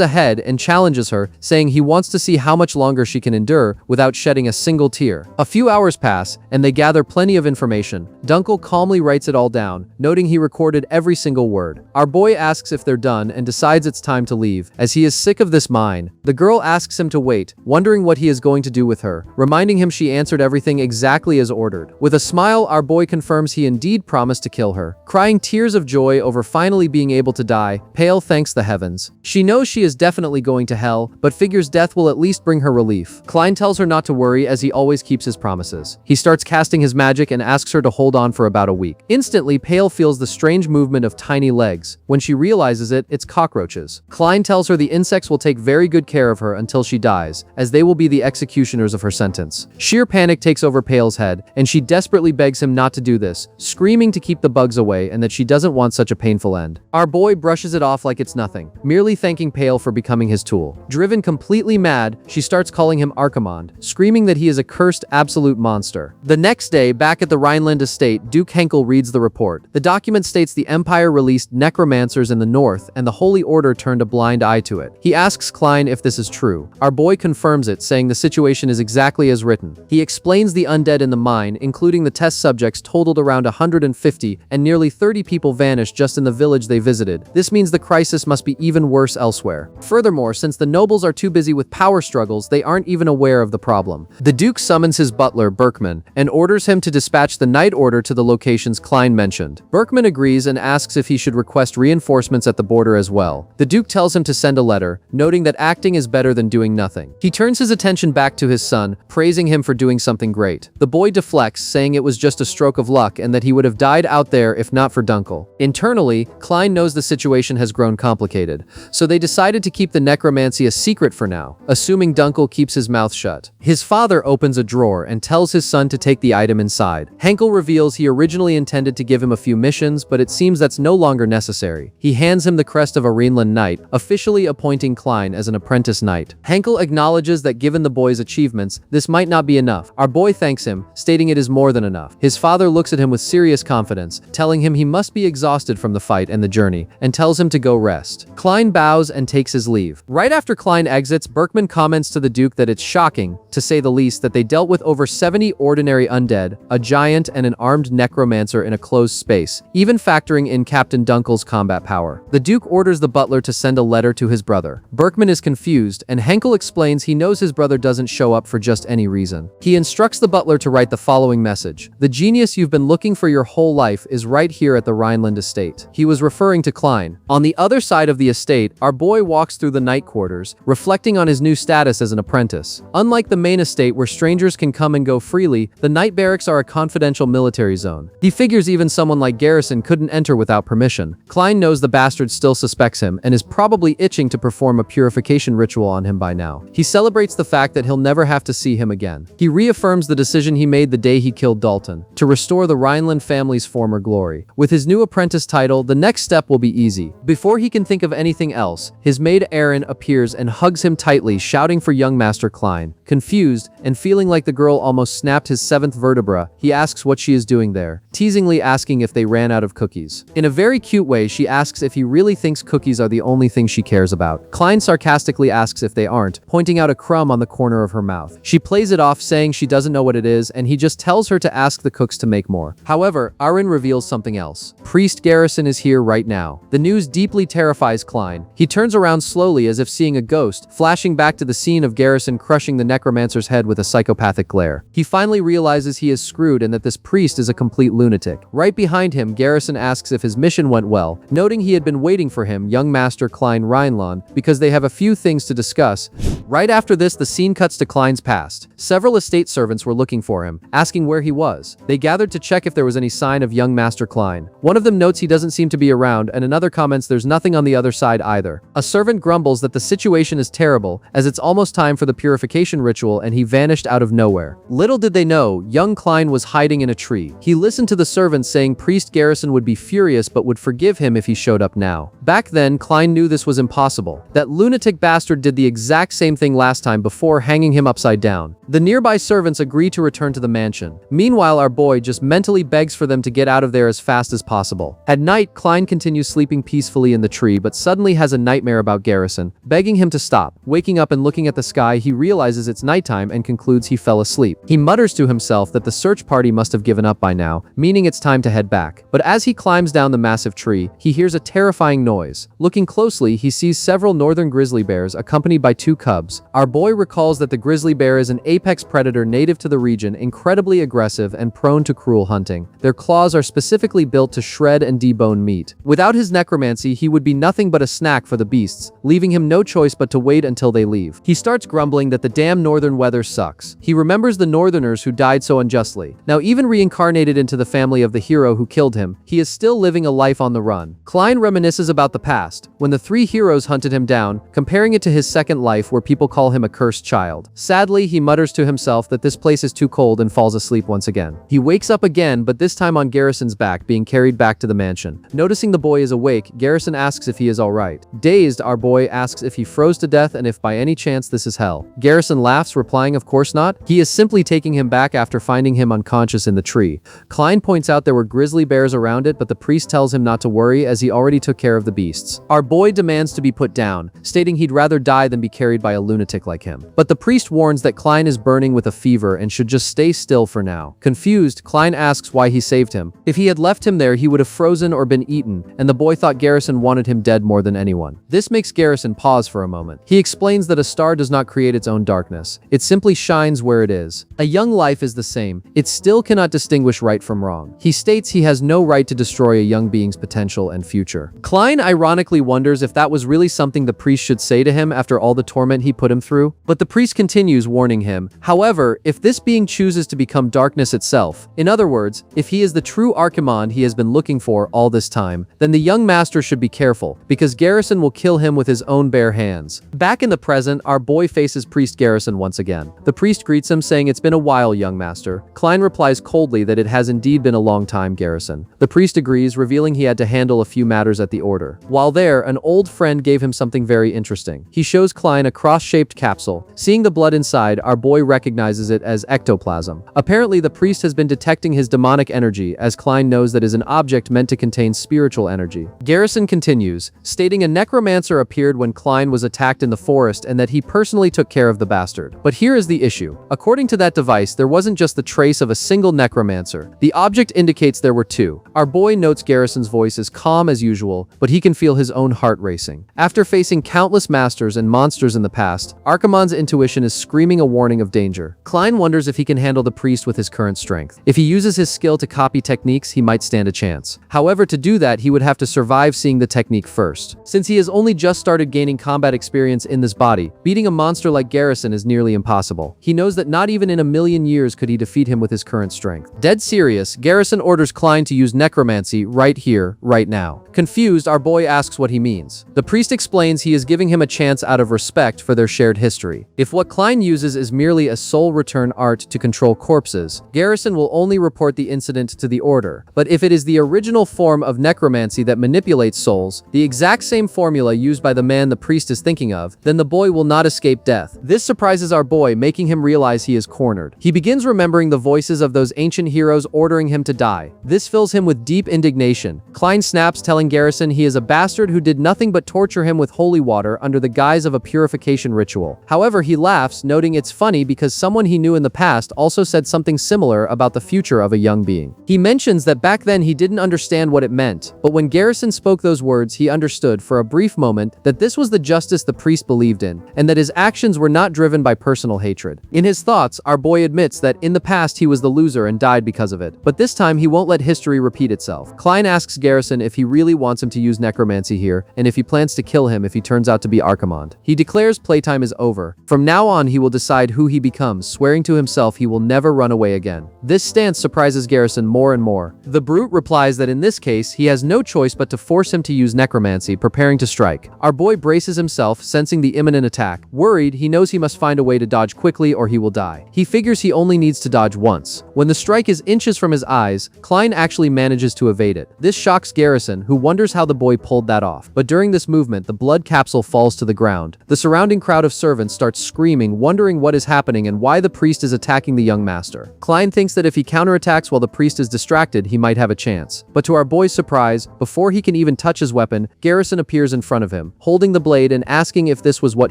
ahead, and challenges her, saying he wants to see how much longer she can endure without shedding a single tear. A few hours pass, and they gather plenty of information. Dunkel calmly writes it all down, noting he recorded every single word. Our boy asks if they're done and decides it's time to leave, as he is sick of this mine. The girl asks him to wait, wondering what he is going to do with her, reminding him she answered everything exactly as ordered. With a smile, our boy confirms he indeed promised to kill her. Crying tears of joy over finally being able to die, Pale thanks the heavens. She knows she is definitely going to hell, but figures death will at least bring her relief. Klein tells her not to worry as he always keeps his promises. He starts casting his magic and asks her to hold on for about a week. Instantly, Pale feels the strange movement of tiny legs. When she realizes it, it's cockroaches. Klein tells her the insects will take very good care of her until she dies, as they will be the executioners of her sentence. Sheer panic takes over Pale's head, and she desperately begs him not to do this, screaming to keep the bugs away and that she doesn't want such a painful end. Our boy brushes it off like it's nothing, merely thanking Pale for becoming his tool. Driven completely mad, she starts calling him Archimonde, screaming that he is a cursed absolute monster. The next day, back at the Rhineland estate, Duke Henkel reads the report. The document states the Empire released necromancers in the north and the Holy Order turned a blind eye to it. He asks Klein if this is true. Our boy confirms it, saying the situation is exactly as written. He explains the undead in the mine, including the test subjects, totaled around 150, and nearly 30 people vanished just in the village they visited. This means the crisis must be even worse elsewhere. Furthermore, since the nobles are too busy with power struggles, they aren't even aware of the problem. The Duke summons his butler, Berkman, and orders him to dispatch the night order to the locations Klein mentioned. Berkman agrees and asks if he should request reinforcements at the border as well. The Duke tells him to send a letter, noting that acting is better than doing nothing. He turns his attention back to his son, praising him for doing something great. The boy deflects, saying it was just a stroke of luck and that he would have died out there if not for Dunkel. Internally, Klein knows the situation has grown complicated, so they decided to keep the necromancy a secret for now, assuming Dunkel keeps his mouth shut. His father opens a drawer and tells his son to take the item inside. Henkel reveals he originally intended to give him a few missions, but it seems that's no longer necessary. He hands him the crest of a Rhineland knight, officially appointing Klein as an apprentice knight. Henkel acknowledges that given the boy's achievements, this might not be enough. Our boy thanks him, stating it is more than enough. His father looks at him with serious confidence, telling him he must be exhausted from the fight and the journey, and tells him to go rest. Klein bows and takes his leave. Right after Klein exits, Berkman comments to the Duke that it's shocking, to say the least, that they dealt with over 70 ordinary undead, a giant and an armed necromancer in a closed space, even factoring in Captain Dunkel's combat power. The Duke orders the butler to send a letter to his brother. Berkman is confused, and Henkel explains he knows his brother doesn't show up for just any reason. He instructs the butler to write the following message: "The genius you've been looking for your whole life is right here at the Rhineland estate." He was referring to Klein. On the other side of the estate, our boy walks through the night quarters, reflecting on his new status as an apprentice. Unlike the main estate where strangers can come and go freely, the The night barracks are a confidential military zone. He figures even someone like Garrison couldn't enter without permission. Klein knows the bastard still suspects him and is probably itching to perform a purification ritual on him by now. He celebrates the fact that he'll never have to see him again. He reaffirms the decision he made the day he killed Dalton, to restore the Rhineland family's former glory. With his new apprentice title, the next step will be easy. Before he can think of anything else, his maid Erin appears and hugs him tightly, shouting for young Master Klein. Confused, and feeling like the girl almost snapped his seventh vertebra, he asks what she is doing there, teasingly asking if they ran out of cookies. In a very cute way, she asks if he really thinks cookies are the only thing she cares about. Klein sarcastically asks if they aren't, pointing out a crumb on the corner of her mouth. She plays it off, saying she doesn't know what it is, and he just tells her to ask the cooks to make more. However, Aaron reveals something else. Priest Garrison is here right now. The news deeply terrifies Klein. He turns around slowly as if seeing a ghost, flashing back to the scene of Garrison crushing the Necromancer's head with a psychopathic glare. He finally realizes he is screwed and that this priest is a complete lunatic. Right behind him, Garrison asks if his mission went well, noting he had been waiting for him, young Master Klein Rhineland, because they have a few things to discuss. Right after this, the scene cuts to Klein's past. Several estate servants were looking for him, asking where he was. They gathered to check if there was any sign of young Master Klein. One of them notes he doesn't seem to be around, and another comments there's nothing on the other side either. A servant grumbles that the situation is terrible, as it's almost time for the purification ritual and he vanished out of nowhere. Little did they know, young Klein was hiding in a tree. He listened to the servants saying Priest Garrison would be furious but would forgive him if he showed up now. Back then, Klein knew this was impossible. That lunatic bastard did the exact same thing last time before hanging him upside down. The nearby servants agree to return to the mansion. Meanwhile, our boy just mentally begs for them to get out of there as fast as possible. At night, Klein continues sleeping peacefully in the tree but suddenly has a nightmare about Garrison, begging him to stop. Waking up and looking at the sky, he realizes it's nighttime and concludes he fell asleep. He mutters to himself that the search party must have given up by now, meaning it's time to head back. But as he climbs down the massive tree, he hears a terrifying noise. Looking closely, he sees several northern grizzly bears accompanied by two cubs. Our boy recalls that the grizzly bear is an apex predator native to the region, incredibly aggressive and prone to cruel hunting. Their claws are specifically built to shred and debone meat. Without his necromancy, he would be nothing but a snack for the beasts, leaving him no choice but to wait until they leave. He starts grumbling that the damn northern weather sucks. He remembers the northerners who died so unjustly. Now even reincarnated into the family of the hero who killed him, he is still living a life on the run. Klein reminisces about the past, when the three heroes hunted him down, comparing it to his second life where people call him a cursed child. Sadly, he mutters to himself that this place is too cold and falls asleep once again. He wakes up again, but this time on Garrison's back, being carried back to the mansion. Noticing the boy is awake, Garrison asks if he is alright. Dazed, our boy asks if he froze to death and if by any chance this is hell. Garrison laughs, replying of course not. He is simply taking him back after finding him unconscious in the tree. Klein points out there were grizzly bears around it, but the priest tells him not to worry as he already took care of the beasts. Our boy demands to be put down, stating he'd rather die than be carried by a lunatic like him. But the priest warns that Klein is burning with a fever and should just stay still for now. Confused, Klein asks why he saved him. If he had left him there, he would have frozen or been eaten, and the boy thought Garrison wanted him dead more than anyone. This makes Garrison pause for a moment. He explains that a star does not create its own darkness. It simply shines where it is. A young life is the same. It still cannot distinguish right from wrong. He states he has no right to destroy a young being's potential and future. Klein ironically wonders if that was really something the priest should say to him after all the torment he put him through. But the priest continues, warning him, however, if this being chooses to become darkness itself, in other words, if he is the true Archimand he has been looking for all this time, then the young master should be careful, because Garrison will kill him with his own bare hands. Back in the present, our boy faces Priest Garrison once again. The priest greets him, saying it's been a while, young master. Klein replies coldly that it has indeed been a long time, Garrison. The priest agrees, revealing he had to handle a few matters at the order. While there, an old friend gave him something very interesting. He shows Klein a cross-shaped capsule. Seeing the blood inside, our boy recognizes it as ectoplasm. Apparently, the priest has been detecting his demonic energy, as Klein knows that is an object meant to contain spiritual energy. Garrison continues, stating a necromancer appeared when Klein was attacked in the forest and that he personally took care of the bastard. But here is the issue. According to that device, there wasn't just the trace of a single necromancer. The object indicates there were two. Our boy notes Garrison's voice is calm as usual, but he can feel his own heart racing. After facing countless masters and monsters in the past, past, Archimond's intuition is screaming a warning of danger. Klein wonders if he can handle the priest with his current strength. If he uses his skill to copy techniques, he might stand a chance. However, to do that, he would have to survive seeing the technique first. Since he has only just started gaining combat experience in this body, beating a monster like Garrison is nearly impossible. He knows that not even in a million years could he defeat him with his current strength. Dead serious, Garrison orders Klein to use necromancy right here, right now. Confused, our boy asks what he means. The priest explains he is giving him a chance out of respect for their shared history. If what Klein uses is merely a soul return art to control corpses, Garrison will only report the incident to the Order. But if it is the original form of necromancy that manipulates souls, the exact same formula used by the man the priest is thinking of, then the boy will not escape death. This surprises our boy, making him realize he is cornered. He begins remembering the voices of those ancient heroes ordering him to die. This fills him with deep indignation. Klein snaps, telling Garrison he is a bastard who did nothing but torture him with holy water under the guise of a purification ritual. However, he laughs, noting it's funny because someone he knew in the past also said something similar about the future of a young being. He mentions that back then he didn't understand what it meant, but when Garrison spoke those words, he understood for a brief moment that this was the justice the priest believed in, and that his actions were not driven by personal hatred. In his thoughts, our boy admits that in the past he was the loser and died because of it, but this time he won't let history repeat itself. Klein asks Garrison if he really wants him to use necromancy here, and if he plans to kill him if he turns out to be Archimond. He declares playtime is over. From now on, he will decide who he becomes, swearing to himself he will never run away again. This stance surprises Garrison more and more. The brute replies that in this case, he has no choice but to force him to use necromancy, preparing to strike. Our boy braces himself, sensing the imminent attack. Worried, he knows he must find a way to dodge quickly or he will die. He figures he only needs to dodge once. When the strike is inches from his eyes, Klein actually manages to evade it. This shocks Garrison, who wonders how the boy pulled that off. But during this movement, the blood capsule falls to the ground. The surrounding crowd of servants starts screaming, wondering what is happening and why the priest is attacking the young master. Klein thinks that if he counterattacks while the priest is distracted, he might have a chance. But to our boy's surprise, before he can even touch his weapon, Garrison appears in front of him, holding the blade and asking if this was what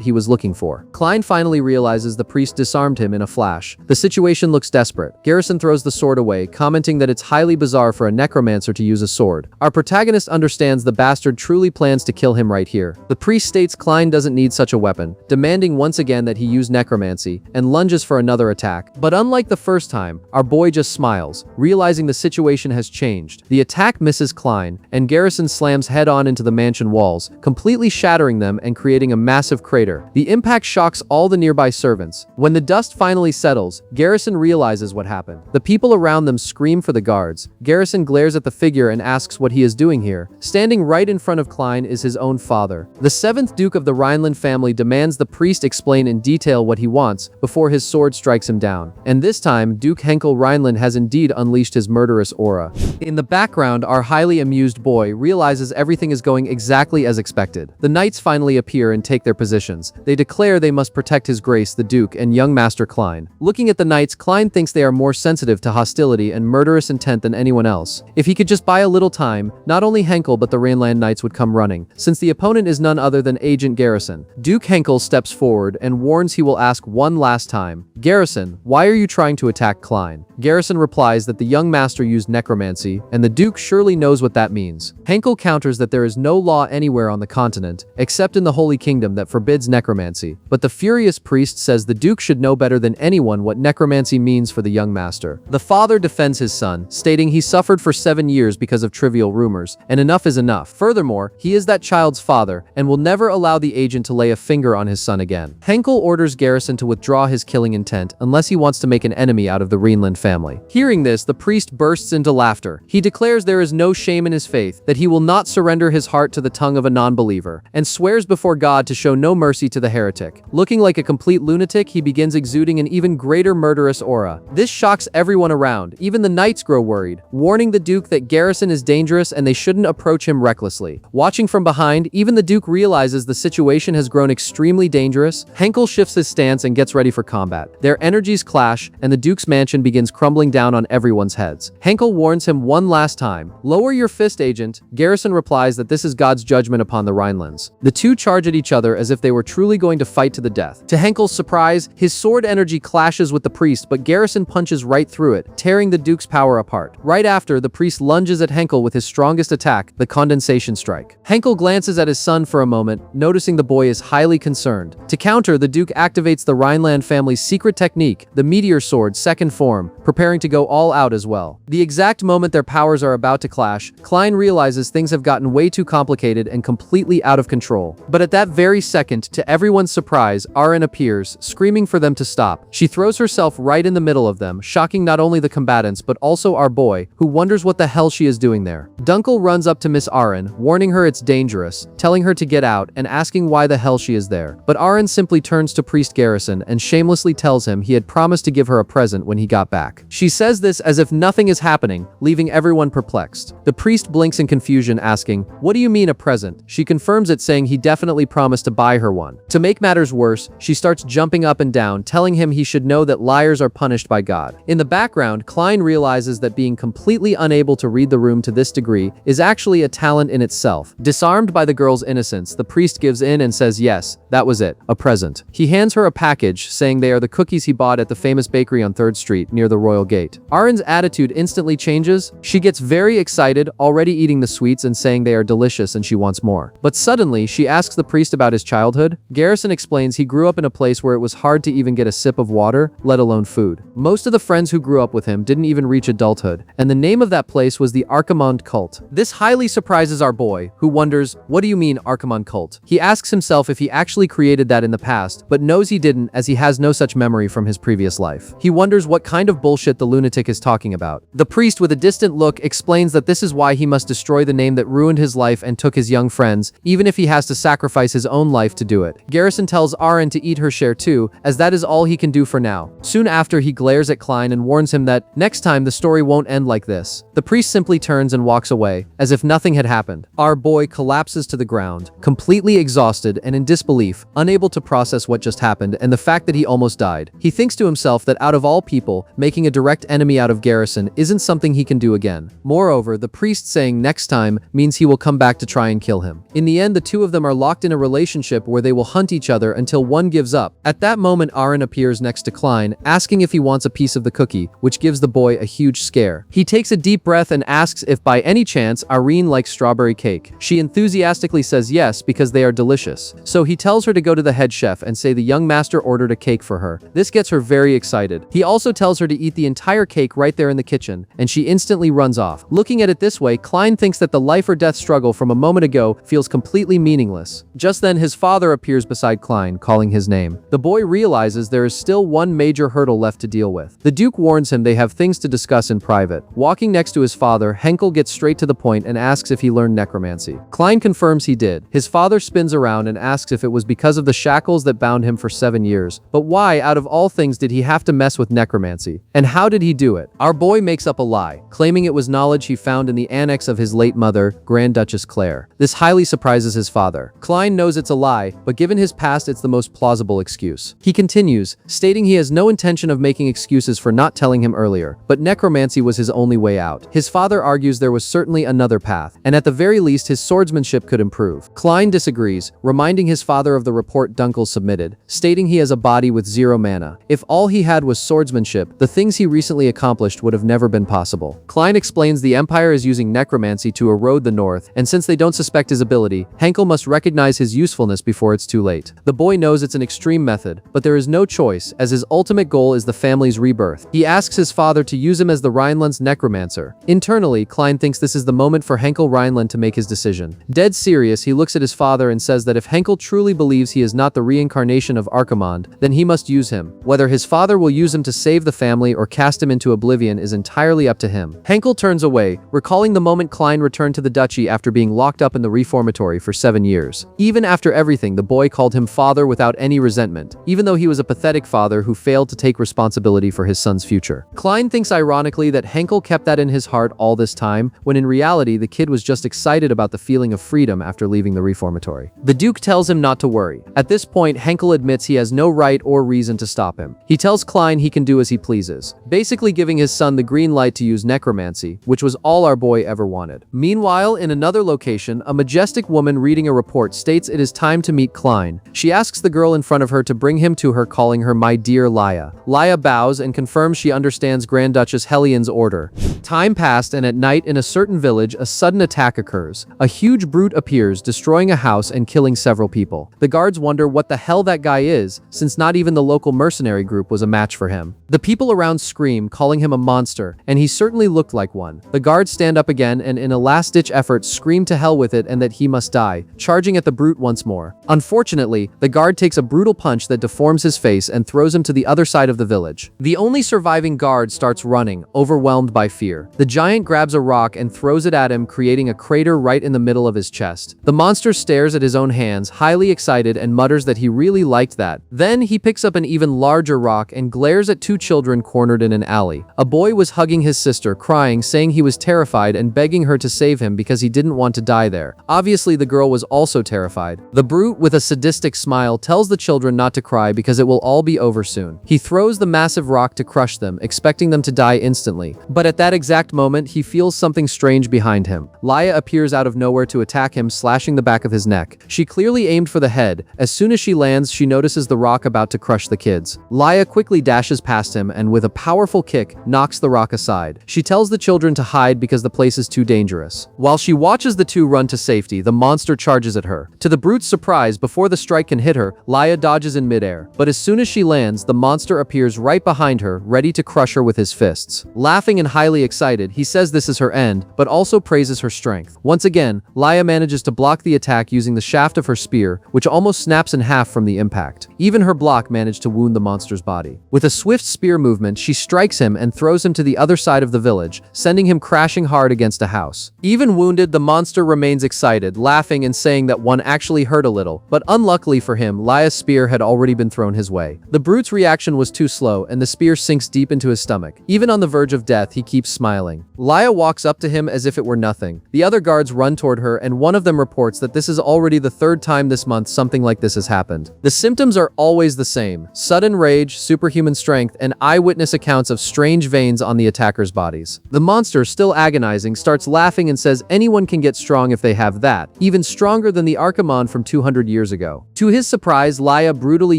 he was looking for. Klein finally realizes the priest disarmed him in a flash. The situation looks desperate. Garrison throws the sword away, commenting that it's highly bizarre for a necromancer to use a sword. Our protagonist understands the bastard truly plans to kill him right here. The priest states Klein doesn't need such a weapon, demanding once again that he use necromancy, and lunges for another attack. But unlike the first time, our boy just smiles, realizing the situation has changed. The attack misses Klein, and Garrison slams head-on into the mansion walls, completely shattering them and creating a massive crater. The impact shocks all the nearby servants. When the dust finally settles, Garrison realizes what happened. The people around them scream for the guards. Garrison glares at the figure and asks what he is doing here. Standing right in front of Klein is his own father. The 7th Duke of the Rhineland family demands the priest explain in detail what he wants before his sword strikes him down. And this time, Duke Henkel Rhineland has indeed unleashed his murderous aura. In the background, our highly amused boy realizes everything is going exactly as expected. The knights finally appear and take their positions. They declare they must protect His Grace the Duke and young Master Klein. Looking at the knights, Klein thinks they are more sensitive to hostility and murderous intent than anyone else. If he could just buy a little time, not only Henkel but the Rhineland knights would come running, since the opponent is none other than Agent Garrison. Duke Henkel steps forward and warns he will ask one last time, "Garrison, why are you trying to attack Klein?" Garrison replies that the young master used necromancy, and the Duke surely knows what that means. Henkel counters that there is no law anywhere on the continent, except in the Holy Kingdom, that forbids necromancy. But the furious priest says the Duke should know better than anyone what necromancy means for the young master. The father defends his son, stating he suffered for 7 years because of trivial rumors, and enough is enough. Furthermore, he is that child's father, and will never allow the agent to lay a finger on his son again. Henkel orders Garrison to withdraw his killing intent unless he wants to make an enemy out of the Rhineland family. Hearing this, the priest bursts into laughter. He declares there is no shame in his faith, that he will not surrender his heart to the tongue of a non-believer, and swears before God to show no mercy to the heretic. Looking like a complete lunatic, he begins exuding an even greater murderous aura. This shocks everyone around. Even the knights grow worried, warning the Duke that Garrison is dangerous and they shouldn't approach him recklessly. Watching from behind, even the Duke realizes the situation has grown extremely dangerous. Henkel shifts his stance and gets ready for combat. Their energies clash, and the Duke's mansion begins crumbling down on everyone's heads. Henkel warns him one last time, "Lower your fist, agent." Garrison replies that this is God's judgment upon the Rhinelands. The two charge at each other as if they were truly going to fight to the death. To Henkel's surprise, his sword energy clashes with the priest, but Garrison punches right through it, tearing the Duke's power apart. Right after, the priest lunges at Henkel with his strongest attack, the condensation strike. Henkel glances at his son for a moment, noticing the boy is highly concerned. concerned. To counter, the Duke activates the Rhineland family's secret technique, the Meteor Sword second form, preparing to go all out as well. The exact moment their powers are about to clash, Klein realizes things have gotten way too complicated and completely out of control. But at that very second, to everyone's surprise, Arin appears, screaming for them to stop. She throws herself right in the middle of them, shocking not only the combatants but also our boy, who wonders what the hell she is doing there. Dunkel runs up to Miss Arin, warning her it's dangerous, telling her to get out and asking why the hell she is there. But Arin simply turns to Priest Garrison and shamelessly tells him he had promised to give her a present when he got back. She says this as if nothing is happening, leaving everyone perplexed. The priest blinks in confusion, asking, "What do you mean a present?" She confirms it, saying he definitely promised to buy her one. To make matters worse, she starts jumping up and down, telling him he should know that liars are punished by God. In the background, Klein realizes that being completely unable to read the room to this degree is actually a talent in itself. Disarmed by the girl's innocence, the priest gives in and says yes, that was it, a present. He hands her a package, saying they are the cookies he bought at the famous bakery on 3rd Street near the Royal Gate. Arin's attitude instantly changes. She gets very excited, already eating the sweets and saying they are delicious and she wants more. But suddenly, she asks the priest about his childhood. Garrison explains he grew up in a place where it was hard to even get a sip of water, let alone food. Most of the friends who grew up with him didn't even reach adulthood, and the name of that place was the Archimonde cult. This highly surprises our boy, who wonders, what do you mean Archimonde cult? He asks himself if he actually created that in the past, but knows he didn't as he has no such memory from his previous life. He wonders what kind of bullshit the lunatic is talking about. The priest, with a distant look, explains that this is why he must destroy the name that ruined his life and took his young friends, even if he has to sacrifice his own life to do it. Garrison tells Arin to eat her share too, as that is all he can do for now. Soon after, he glares at Klein and warns him that, next time the story won't end like this. The priest simply turns and walks away, as if nothing had happened. Our boy collapses to the ground, completely exhausted and in disbelief, unable to process what just happened and the fact that he almost died. He thinks to himself that out of all people, making a direct enemy out of Garrison isn't something he can do again. Moreover, the priest saying next time means he will come back to try and kill him. In the end, the two of them are locked in a relationship where they will hunt each other until one gives up. At that moment, Arin appears next to Klein, asking if he wants a piece of the cookie, which gives the boy a huge scare. He takes a deep breath and asks if by any chance Arin likes strawberry cake. She enthusiastically says yes because they are delicious. So he tells her to go to the head chef and say the young master ordered a cake for her. This gets her very excited. He also tells her to eat the entire cake right there in the kitchen, and she instantly runs off. Looking at it this way, Klein thinks that the life or death struggle from a moment ago feels completely meaningless. Just then, his father appears beside Klein, calling his name. The boy realizes there is still one major hurdle left to deal with. The Duke warns him they have things to discuss in private. Walking next to his father, Henkel gets straight to the point and asks if he learned necromancy. Klein confirms he did. His father spins around and asks if it was because of the shackles that bound him for 7 years. But why, out of all things, did he have to mess with necromancy? And how did he do it? Our boy makes up a lie, claiming it was knowledge he found in the annex of his late mother, Grand Duchess Claire. This highly surprises his father. Klein knows it's a lie, but given his past, it's the most plausible excuse. He continues, stating he has no intention of making excuses for not telling him earlier, but necromancy was his only way out. His father argues there was certainly another path, and at the very least his swordsmanship could improve. Klein disagrees, reminding his father of the report Dunkel submitted, stating he has a body with 0 mana. If all he had was swordsmanship, the things he recently accomplished would have never been possible. Klein explains the Empire is using necromancy to erode the North, and since they don't suspect his ability, Henkel must recognize his usefulness before it's too late. The boy knows it's an extreme method, but there is no choice, as his ultimate goal is the family's rebirth. He asks his father to use him as the Rhineland's necromancer. Internally, Klein thinks this is the moment for Henkel Rhineland to make his decision. Dead serious, he looks at his father and says that if Henkel truly believes he is not the reincarnation of Archimonde, then he must use him. Whether his father will use him to save the family or cast him into oblivion is entirely up to him. Henkel turns away, recalling the moment Klein returned to the duchy after being locked up in the reformatory for 7 years. Even after everything, the boy called him father without any resentment, even though he was a pathetic father who failed to take responsibility for his son's future. Klein thinks ironically that Henkel kept that in his heart all this time, when in reality the kid was just excited about the feeling of freedom after leaving the reformatory. The Duke tells him not to worry. At this point, Henkel admits he has no right or reason to stop him. He tells Klein he can do as he pleases. powers, basically giving his son the green light to use necromancy, which was all our boy ever wanted. Meanwhile, in another location, a majestic woman reading a report states it is time to meet Klein. She asks the girl in front of her to bring him to her, calling her "my dear Laya." Laya bows and confirms she understands Grand Duchess Helian's order. Time passed, and at night in a certain village, a sudden attack occurs. A huge brute appears, destroying a house and killing several people. The guards wonder what the hell that guy is, since not even the local mercenary group was a match for him. The people around scream, calling him a monster, and he certainly looked like one. The guards stand up again and in a last-ditch effort scream to hell with it and that he must die, charging at the brute once more. Unfortunately, the guard takes a brutal punch that deforms his face and throws him to the other side of the village. The only surviving guard starts running, overwhelmed by fear. The giant grabs a rock and throws it at him, creating a crater right in the middle of his chest. The monster stares at his own hands, highly excited, and mutters that he really liked that. Then he picks up an even larger rock and glares at two children cornered in an alley. A boy was hugging his sister, crying, saying he was terrified and begging her to save him because he didn't want to die there. Obviously, the girl was also terrified. The brute, with a sadistic smile, tells the children not to cry because it will all be over soon. He throws the massive rock to crush them, expecting them to die instantly. But at that exact moment, he feels something strange behind him. Laya appears out of nowhere to attack him, slashing the back of his neck. She clearly aimed for the head. As soon as she lands, she notices the rock about to crush the kids. Laya quickly dashes past him and with a powerful kick, knocks the rock aside. She tells the children to hide because the place is too dangerous. While she watches the two run to safety, the monster charges at her. To the brute's surprise, before the strike can hit her, Laya dodges in midair. But as soon as she lands, the monster appears right behind her, ready to crush her with his fists. Laughing and highly excited, he says this is her end, but also praises her strength. Once again, Laya manages to block the attack using the shaft of her spear, which almost snaps in half from the impact. Even her block managed to wound the monster's body. With a swift spear movement, she strikes him and throws him to the other side of the village, sending him crashing hard against a house. Even wounded, the monster remains excited, laughing and saying that one actually hurt a little, but unluckily for him, Laya's spear had already been thrown his way. The brute's reaction was too slow, and the spear sinks deep into his stomach. Even on the verge of death, he keeps smiling. Laya walks up to him as if it were nothing. The other guards run toward her, and one of them reports that this is already the third time this month something like this has happened. The symptoms are always the same: sudden rage, superhuman strength, and eyewitness accounts of strange veins on the attackers' bodies. The monster, still agonizing, starts laughing and says anyone can get strong if they have that, even stronger than the Archimon from 200 years ago. To his surprise, Laya brutally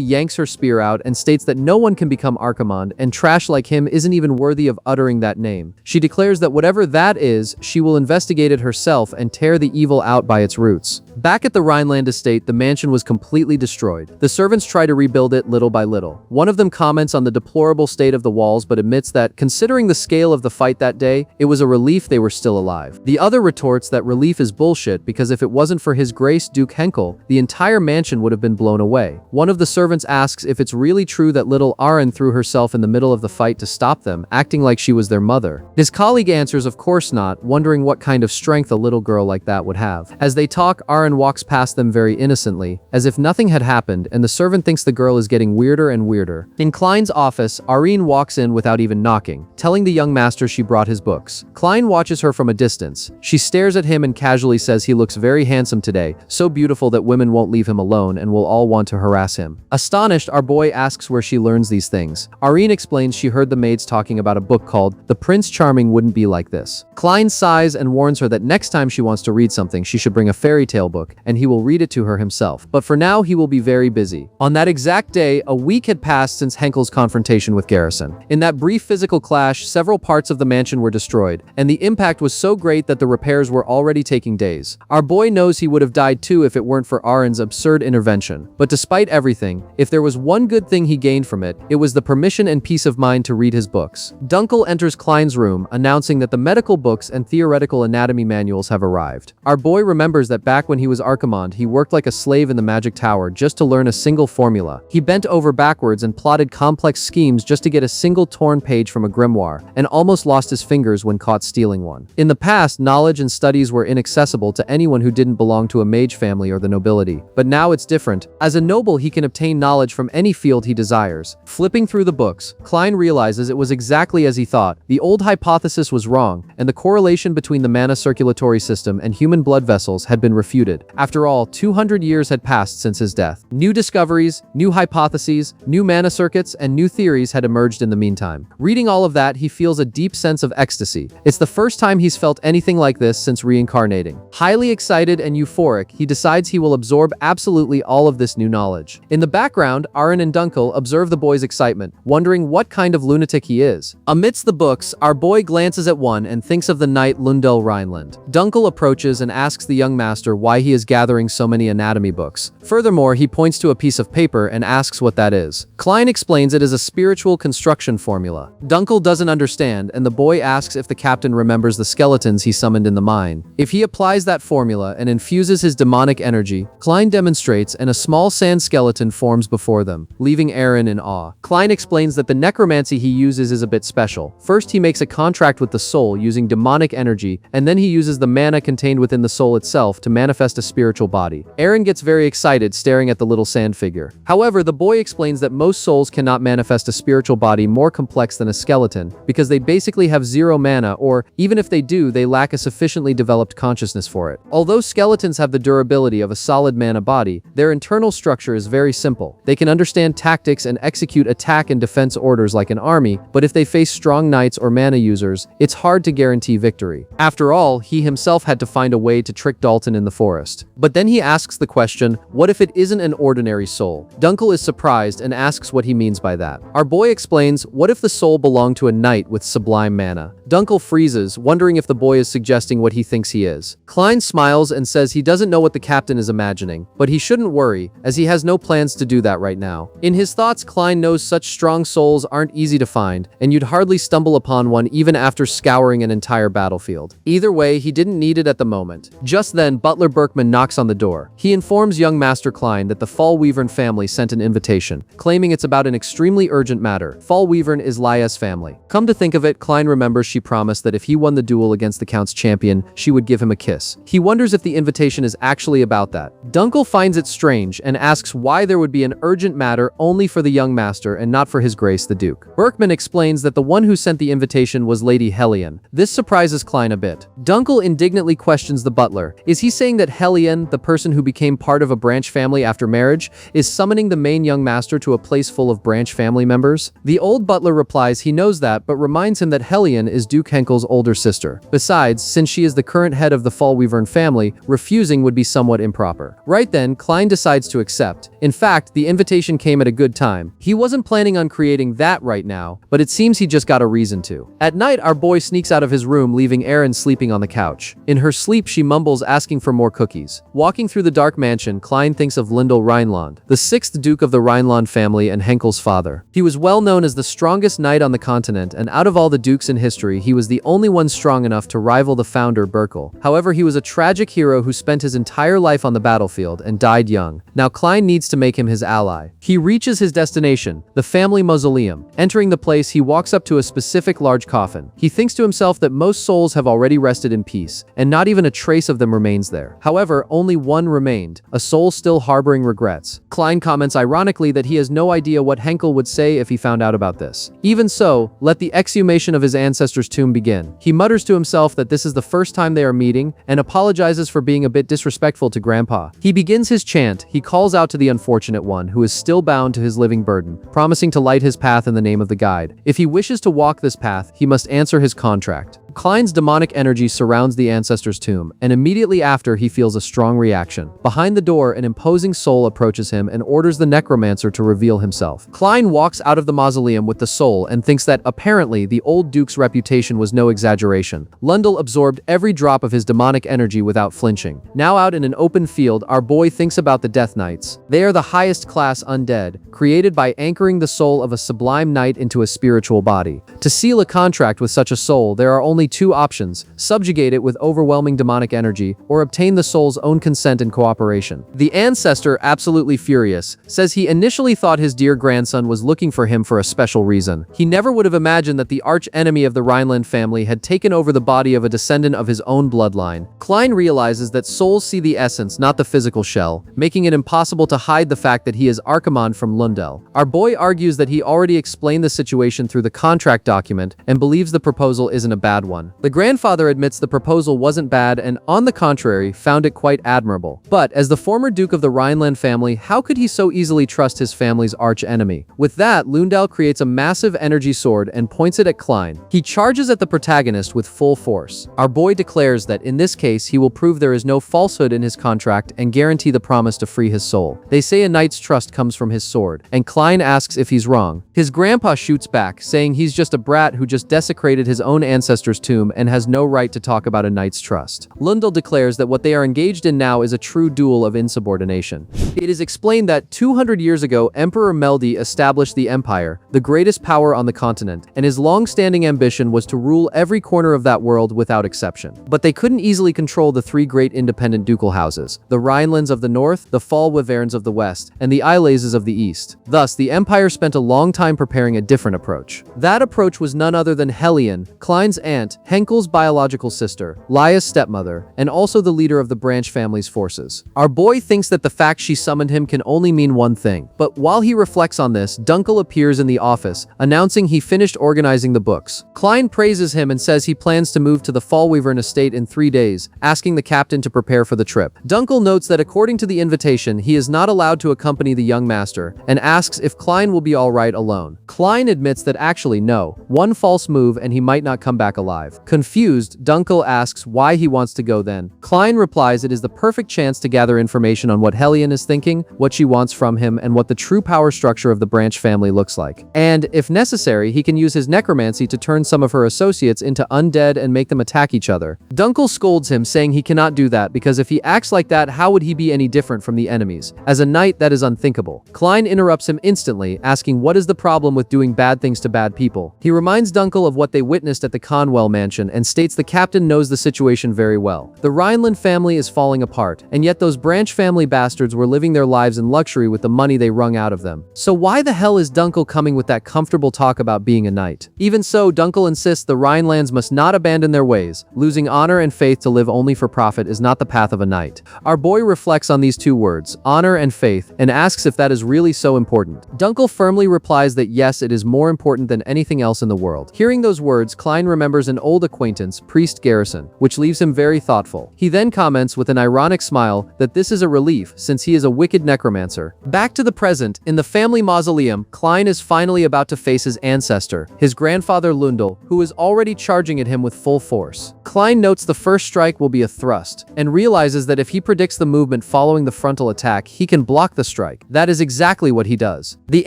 yanks her spear out and states that no one can become Archimon, and trash like him isn't even worthy of uttering that name. She declares that whatever that is, she will investigate it herself and tear the evil out by its roots. Back at the Rhineland estate, the mansion was completely destroyed. The servants try to rebuild it little by little. One of them comments on the deplorable state of the walls but admits that, considering the scale of the fight that day, it was a relief they were still alive. The other retorts that relief is bullshit because if it wasn't for His Grace Duke Henkel, the entire mansion would have been blown away. One of the servants asks if it's really true that little Aaron threw herself in the middle of the fight to stop them, acting like she was their mother. His colleague answers of course not, wondering what kind of strength a little girl like that would have. As they talk, Aaron walks past them very innocently, as if nothing had happened, and the servant thinks the girl is getting weirder and weirder. In Klein's office, Arene walks in without even knocking, telling the young master she brought his books. Klein watches her from a distance. She stares at him and casually says he looks very handsome today, so beautiful that women won't leave him alone and will all want to harass him. Astonished, our boy asks where she learns these things. Arene explains she heard the maids talking about a book called The Prince Charming Wouldn't Be Like This. Klein sighs and warns her that next time she wants to read something, she should bring a fairy tale book, and he will read it to her himself. But for now, he will be very busy. On that exact day, a week had passed since Henkel's confrontation with Garrison. In that brief physical clash, several parts of the mansion were destroyed, and the impact was so great that the repairs were already taking days. Our boy knows he would have died too if it weren't for Aaron's absurd intervention. But despite everything, if there was one good thing he gained from it, it was the permission and peace of mind to read his books. Dunkel enters Klein's room, announcing that the medical books and theoretical anatomy manuals have arrived. Our boy remembers that back when he was Archimond, he worked like a slave in the magic tower just to learn a single formula. He bent over backwards and plotted complex schemes just to get a single torn page from a grimoire, and almost lost his fingers when caught stealing one. In the past, knowledge and studies were inaccessible to anyone who didn't belong to a mage family or the nobility. But now it's different. As a noble, he can obtain knowledge from any field he desires. Flipping through the books, Klein realizes it was exactly as he thought. The old hypothesis was wrong, and the correlation between the mana circulatory system and human blood vessels had been refuted. After all, 200 years had passed since his death. New discoveries, new hypotheses, new mana circuits, and new theories had emerged in the meantime. Reading all of that, he feels a deep sense of ecstasy. It's the first time he's felt anything like this since reincarnating. Highly excited and euphoric, he decides he will absorb absolutely all of this new knowledge. In the background, Aaron and Dunkel observe the boy's excitement, wondering what kind of lunatic he is. Amidst the books, our boy glances at one and thinks of the knight Lundell Rhineland. Dunkel approaches and asks the young master why he is gathering so many anatomy books. Furthermore, he points to a piece of paper and asks what that is. Klein explains it is a spiritual construction formula. Dunkel doesn't understand, and the boy asks if the captain remembers the skeletons he summoned in the mine. If he applies that formula and infuses his demonic energy, Klein demonstrates and a small sand skeleton forms before them, leaving Aaron in awe. Klein explains that the necromancy he uses is a bit special. First, he makes a contract with the soul using demonic energy, and then he uses the mana contained within the soul itself to manifest a spiritual body. Aaron gets very excited staring at the little sand figure. However, the boy explains that most souls cannot manifest a spiritual body more complex than a skeleton because they basically have zero mana, or even if they do, they lack a sufficiently developed consciousness for it. Although skeletons have the durability of a solid mana body, their internal structure is very simple. They can understand tactics and execute attack and defense orders like an army, but if they face strong knights or mana users, it's hard to guarantee victory. After all, he himself had to find a way to trick Dalton in the forest. But then he asks the question, what if it isn't an ordinary soul? Dunkel is surprised and asks what he means by that. Our boy explains, what if the soul belonged to a knight with sublime mana? Dunkel freezes, wondering if the boy is suggesting what he thinks he is. Klein smiles and says he doesn't know what the captain is imagining, but he shouldn't worry, as he has no plans to do that right now. In his thoughts, Klein knows such strong souls aren't easy to find, and you'd hardly stumble upon one even after scouring an entire battlefield. Either way, he didn't need it at the moment. Just then, Butler Berkman knocks on the door. He informs young Master Klein that the Fallweavern family sent an invitation, claiming it's about an extremely urgent matter. Fallweavern is Laya's family. Come to think of it, Klein remembers she promised that if he won the duel against the Count's champion, she would give him a kiss. He wonders if the invitation is actually about that. Dunkel finds it strange and asks why there would be an urgent matter only for the young master and not for his grace the Duke. Berkman explains that the one who sent the invitation was Lady Hellion. This surprises Klein a bit. Dunkel indignantly questions the butler. Is he saying that Hellion, the person who became part of a branch family after marriage, is summoning the main young master to a place full of branch family members? The old butler replies he knows that, but reminds him that Hellion is Duke Henkel's older sister. Besides, since she is the current head of the Fallweavern family, refusing would be somewhat improper. Right then, Klein decides to accept. In fact, the invitation came at a good time. He wasn't planning on creating that right now, but it seems he just got a reason to. At night, our boy sneaks out of his room, leaving Erin sleeping on the couch. In her sleep, she mumbles, asking for more cookies. Walking through the dark mansion, Klein thinks of Lundell Rhineland, the 6th Duke of the Rhineland family and Henkel's father. He was well known as the strongest knight on the continent, and out of all the dukes in history, he was the only one strong enough to rival the founder Berkel. However, he was a tragic hero who spent his entire life on the battlefield and died young. Now Klein needs to make him his ally. He reaches his destination, the family mausoleum. Entering the place, he walks up to a specific large coffin. He thinks to himself that most souls have already rested in peace, and not even a trace of them remains there. However, only one remained, a soul still harboring regrets. Klein comments ironically that he has no idea what Henkel would say if he found out about this. Even so, let the exhumation of his ancestor's tomb begin. He mutters to himself that this is the first time they are meeting, and apologizes for being a bit disrespectful to Grandpa. He begins his chant. He calls out to the unfortunate one, who is still bound to his living burden, promising to light his path in the name of the guide. If he wishes to walk this path, he must answer his contract. Klein's demonic energy surrounds the ancestor's tomb, and immediately after he feels a strong reaction. Behind the door, an imposing soul approaches him and orders the necromancer to reveal himself. Klein walks out of the mausoleum with the soul and thinks that, apparently, the old duke's reputation was no exaggeration. Lundell absorbed every drop of his demonic energy without flinching. Now out in an open field, our boy thinks about the Death Knights. They are the highest class undead, created by anchoring the soul of a sublime knight into a spiritual body. To seal a contract with such a soul, there are only two options: subjugate it with overwhelming demonic energy, or obtain the soul's own consent and cooperation. The ancestor, absolutely furious, says he initially thought his dear grandson was looking for him for a special reason. He never would have imagined that the arch-enemy of the Rhineland family had taken over the body of a descendant of his own bloodline. Klein realizes that souls see the essence, not the physical shell, making it impossible to hide the fact that he is Archimond from Lundell. Our boy argues that he already explained the situation through the contract document and believes the proposal isn't a bad one. one. The grandfather admits the proposal wasn't bad and, on the contrary, found it quite admirable. But, as the former Duke of the Rhineland family, how could he so easily trust his family's arch-enemy? With that, Lundell creates a massive energy sword and points it at Klein. He charges at the protagonist with full force. Our boy declares that, in this case, he will prove there is no falsehood in his contract and guarantee the promise to free his soul. They say a knight's trust comes from his sword, and Klein asks if he's wrong. His grandpa shoots back, saying he's just a brat who just desecrated his own ancestor's tomb and has no right to talk about a knight's trust. Lundell declares that what they are engaged in now is a true duel of insubordination. It is explained that 200 years ago, Emperor Meldy established the empire, the greatest power on the continent, and his long-standing ambition was to rule every corner of that world without exception. But they couldn't easily control the three great independent ducal houses, the Rhinelands of the north, the Fall-Wyverns of the west, and the Eileses of the east. Thus, the empire spent a long time preparing a different approach. That approach was none other than Helene, Klein's aunt, Henkel's biological sister, Lia's stepmother, and also the leader of the branch family's forces. Our boy thinks that the fact she summoned him can only mean one thing. But while he reflects on this, Dunkel appears in the office, announcing he finished organizing the books. Klein praises him and says he plans to move to the Fall-Wyvern estate in 3 days, asking the captain to prepare for the trip. Dunkel notes that according to the invitation, he is not allowed to accompany the young master, and asks if Klein will be alright alone. Klein admits that actually no, one false move and he might not come back alive. Confused, Dunkel asks why he wants to go then. Klein replies it is the perfect chance to gather information on what Helene is thinking, what she wants from him, and what the true power structure of the branch family looks like. And, if necessary, he can use his necromancy to turn some of her associates into undead and make them attack each other. Dunkel scolds him, saying he cannot do that because if he acts like that, how would he be any different from the enemies? As a knight, that is unthinkable. Klein interrupts him instantly, asking what is the problem with doing bad things to bad people. He reminds Dunkel of what they witnessed at the Conwell mansion and states the captain knows the situation very well. The Rhineland family is falling apart, and yet those branch family bastards were living their lives in luxury with the money they wrung out of them. So why the hell is Dunkel coming with that comfortable talk about being a knight? Even so, Dunkel insists the Rhinelands must not abandon their ways. Losing honor and faith to live only for profit is not the path of a knight. Our boy reflects on these two words, honor and faith, and asks if that is really so important. Dunkel firmly replies that yes, it is more important than anything else in the world. Hearing those words, Klein remembers an old acquaintance, Priest Garrison, which leaves him very thoughtful. He then comments with an ironic smile that this is a relief since he is a wicked necromancer. Back to the present, in the family mausoleum, Klein is finally about to face his ancestor, his grandfather Lundell, who is already charging at him with full force. Klein notes the first strike will be a thrust, and realizes that if he predicts the movement following the frontal attack, he can block the strike. That is exactly what he does. The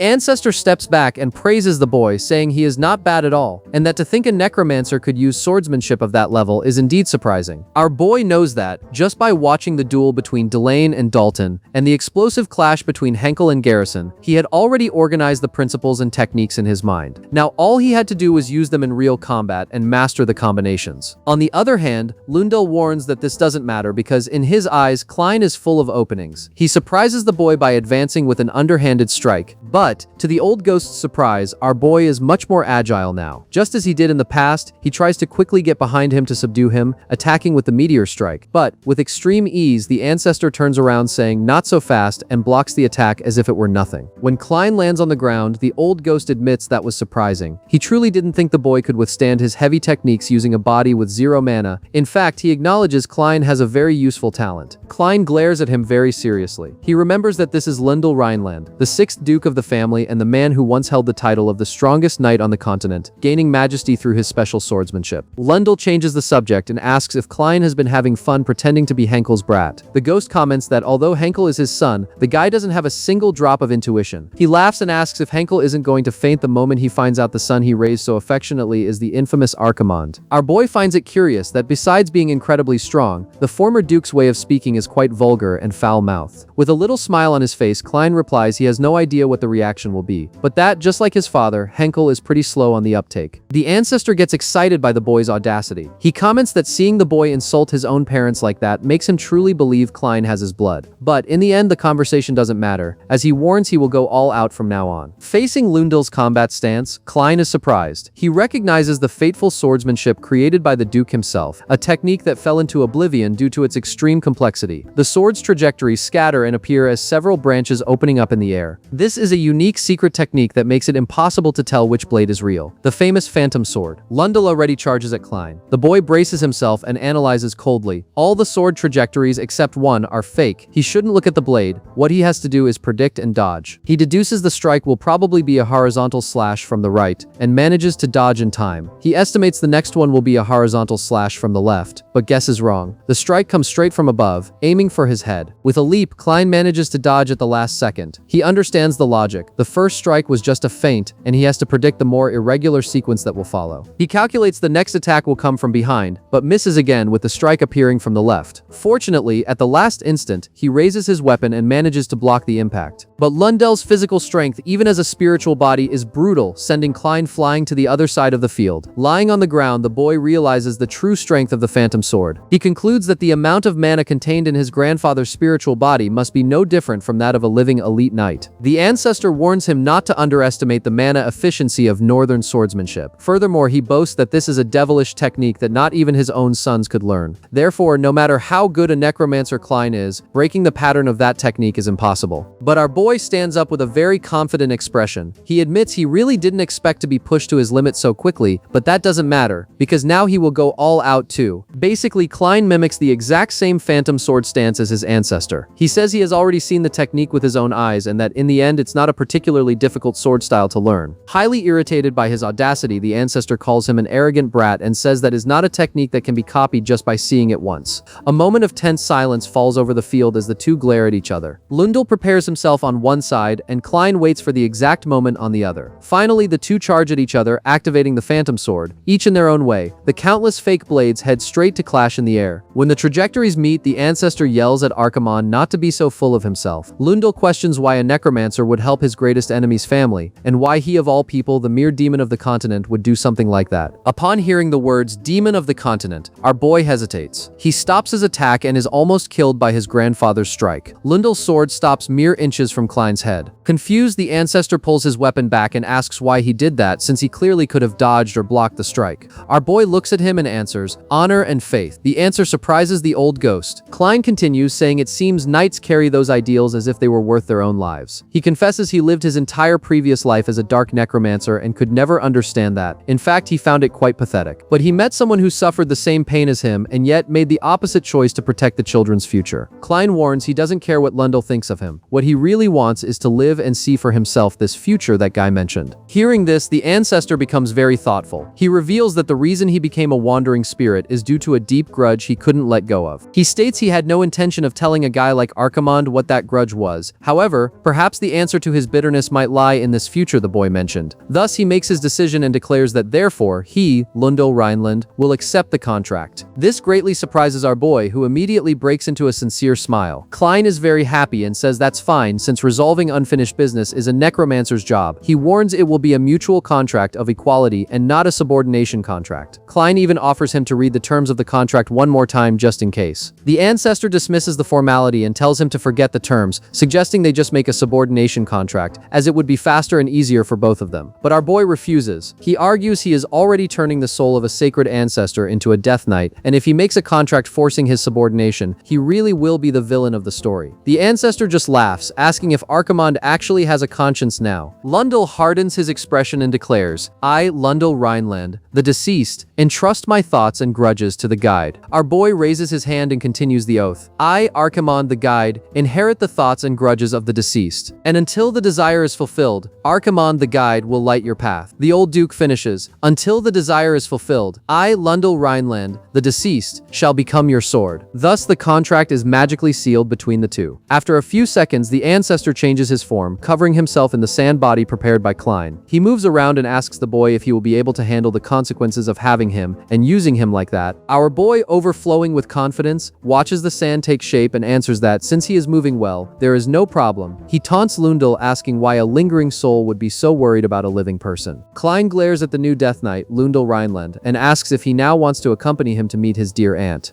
ancestor steps back and praises the boy, saying he is not bad at all, and that to think a necromancer could use swordsmanship of that level is indeed surprising. Our boy knows that, just by watching the duel between Delane and Dalton, and the explosive clash between Henkel and Garrison, he had already organized the principles and techniques in his mind. Now all he had to do was use them in real combat and master the combinations. On the other hand, Lundell warns that this doesn't matter because in his eyes, Klein is full of openings. He surprises the boy by advancing with an underhanded strike, but, to the old ghost's surprise, our boy is much more agile now. Just as he did in the past, he tries to quickly get behind him to subdue him, attacking with the meteor strike. But, with extreme ease, the ancestor turns around saying not so fast and blocks the attack as if it were nothing. When Klein lands on the ground, the old ghost admits that was surprising. He truly didn't think the boy could withstand his heavy techniques using a body with 0 mana. In fact, he acknowledges Klein has a very useful talent. Klein glares at him very seriously. He remembers that this is Lundell Rhineland, the 6th Duke of the family and the man who once held the title of the strongest knight on the continent, gaining majesty through his special swordsmanship. Lundell changes the subject and asks if Klein has been having fun pretending to be Henkel's brat. The ghost comments that although Henkel is his son, the guy doesn't have a single drop of intuition. He laughs and asks if Henkel isn't going to faint the moment he finds out the son he raised so affectionately is the infamous Archimond. Our boy finds it curious that besides being incredibly strong, the former Duke's way of speaking is quite vulgar and foul-mouthed. With a little smile on his face, Klein replies he has no idea what the reaction will be, but that, just like his father, Henkel is pretty slow on the uptake. The ancestor gets excited by the boy's audacity. He comments that seeing the boy insult his own parents like that makes him truly believe Klein has his blood. But in the end, the conversation doesn't matter, as he warns he will go all out from now on. Facing Lundell's combat stance, Klein is surprised. He recognizes the fateful swordsmanship created by the Duke himself, a technique that fell into oblivion due to its extreme complexity. The sword's trajectories scatter and appear as several branches opening up in the air. This is a unique secret technique technique that makes it impossible to tell which blade is real. The famous phantom sword. Lundell already charges at Klein. The boy braces himself and analyzes coldly. All the sword trajectories except one are fake. He shouldn't look at the blade. What he has to do is predict and dodge. He deduces the strike will probably be a horizontal slash from the right and manages to dodge in time. He estimates the next one will be a horizontal slash from the left, but guesses wrong. The strike comes straight from above, aiming for his head. With a leap, Klein manages to dodge at the last second. He understands the logic. The first strike was just a feint, and he has to predict the more irregular sequence that will follow. He calculates the next attack will come from behind, but misses again with the strike appearing from the left. Fortunately, at the last instant, he raises his weapon and manages to block the impact. But Lundell's physical strength, even as a spiritual body, is brutal, sending Klein flying to the other side of the field. Lying on the ground, the boy realizes the true strength of the phantom sword. He concludes that the amount of mana contained in his grandfather's spiritual body must be no different from that of a living elite knight. The ancestor warns him not to underestimate the mana efficiency of northern swordsmanship. Furthermore, he boasts that this is a devilish technique that not even his own sons could learn. Therefore, no matter how good a necromancer Klein is, breaking the pattern of that technique is impossible. But our boy stands up with a very confident expression. He admits he really didn't expect to be pushed to his limit so quickly, but that doesn't matter, because now he will go all out too. Basically, Klein mimics the exact same phantom sword stance as his ancestor. He says he has already seen the technique with his own eyes and that in the end it's not a particularly difficult sword style to learn. Highly irritated by his audacity, the ancestor calls him an arrogant brat and says that is not a technique that can be copied just by seeing it once. A moment of tense silence falls over the field as the two glare at each other. Lundell prepares himself on one side and Klein waits for the exact moment on the other. Finally, the two charge at each other, activating the phantom sword, each in their own way. The countless fake blades head straight to clash in the air. When the trajectories meet, the ancestor yells at Archimonde not to be so full of himself. Lundell questions why a necromancer would help his greatest enemy's family, and why he of all people, the mere demon of the continent, would do something like that. Upon hearing the words demon of the continent, our boy hesitates. He stops his attack and is almost killed by his grandfather's strike. Lundell's sword stops mere inches from Klein's head. Confused, the ancestor pulls his weapon back and asks why he did that, since he clearly could have dodged or blocked the strike. Our boy looks at him and answers, honor and faith. The answer surprises the old ghost. Klein continues, saying it seems knights carry those ideals as if they were worth their own lives. He confesses he lived his entire previous life as a dark necromancer and could never understand that. In fact, he found it quite pathetic. But he met someone who suffered the same pain as him and yet made the opposite choice to protect the children's future. Klein warns he doesn't care what Lundell thinks of him. What he really wants is to live and see for himself this future that guy mentioned. Hearing this, the ancestor becomes very thoughtful. He reveals that the reason he became a wandering spirit is due to a deep grudge he couldn't let go of. He states he had no intention of telling a guy like Archimonde what that grudge was. However, perhaps the answer to his bitterness might lie in this future the boy mentioned. Thus, he makes his decision and declares that therefore, he, Lundell Rhineland, will accept the contract. This greatly surprises our boy, who immediately breaks into a sincere smile. Klein is very happy and says that's fine, since resolving unfinished business is a necromancer's job. He warns it will be a mutual contract of equality and not a subordination contract. Klein even offers him to read the terms of the contract one more time just in case. The ancestor dismisses the formality and tells him to forget the terms, suggesting they just make a subordination contract, as it would be faster and easier for both of them. But our boy refuses. He argues he is already turning the soul of a sacred ancestor into a death knight, and if he makes a contract forcing his subordination, he really will be the villain of the story. The ancestor just laughs, asking if Archimonde actually has a conscience now. Lundell hardens his expression and declares, I, Lundell Rhineland, the deceased, entrust my thoughts and grudges to the guide. Our boy raises his hand and continues the oath. I, Archimonde the guide, inherit the thoughts and grudges of the deceased. And until the desire is fulfilled, Archimonde the guide will light your path. The old duke finishes, until the desire is fulfilled, I, Lundell Rhineland, the deceased, shall become your sword. Thus, the contract is magically sealed between the two. After a few seconds, the ancestor changes his form, covering himself in the sand body prepared by Klein. He moves around and asks the boy if he will be able to handle the consequences of having him and using him like that. Our boy, overflowing with confidence, watches the sand take shape and answers that, since he is moving well, there is no problem. He taunts Lundell, asking why a lingering soul would be so worried about a living person. Klein glares at the new Death Knight, Lundell Rhineland, and asks if he now wants to accompany him to meet his dear aunt.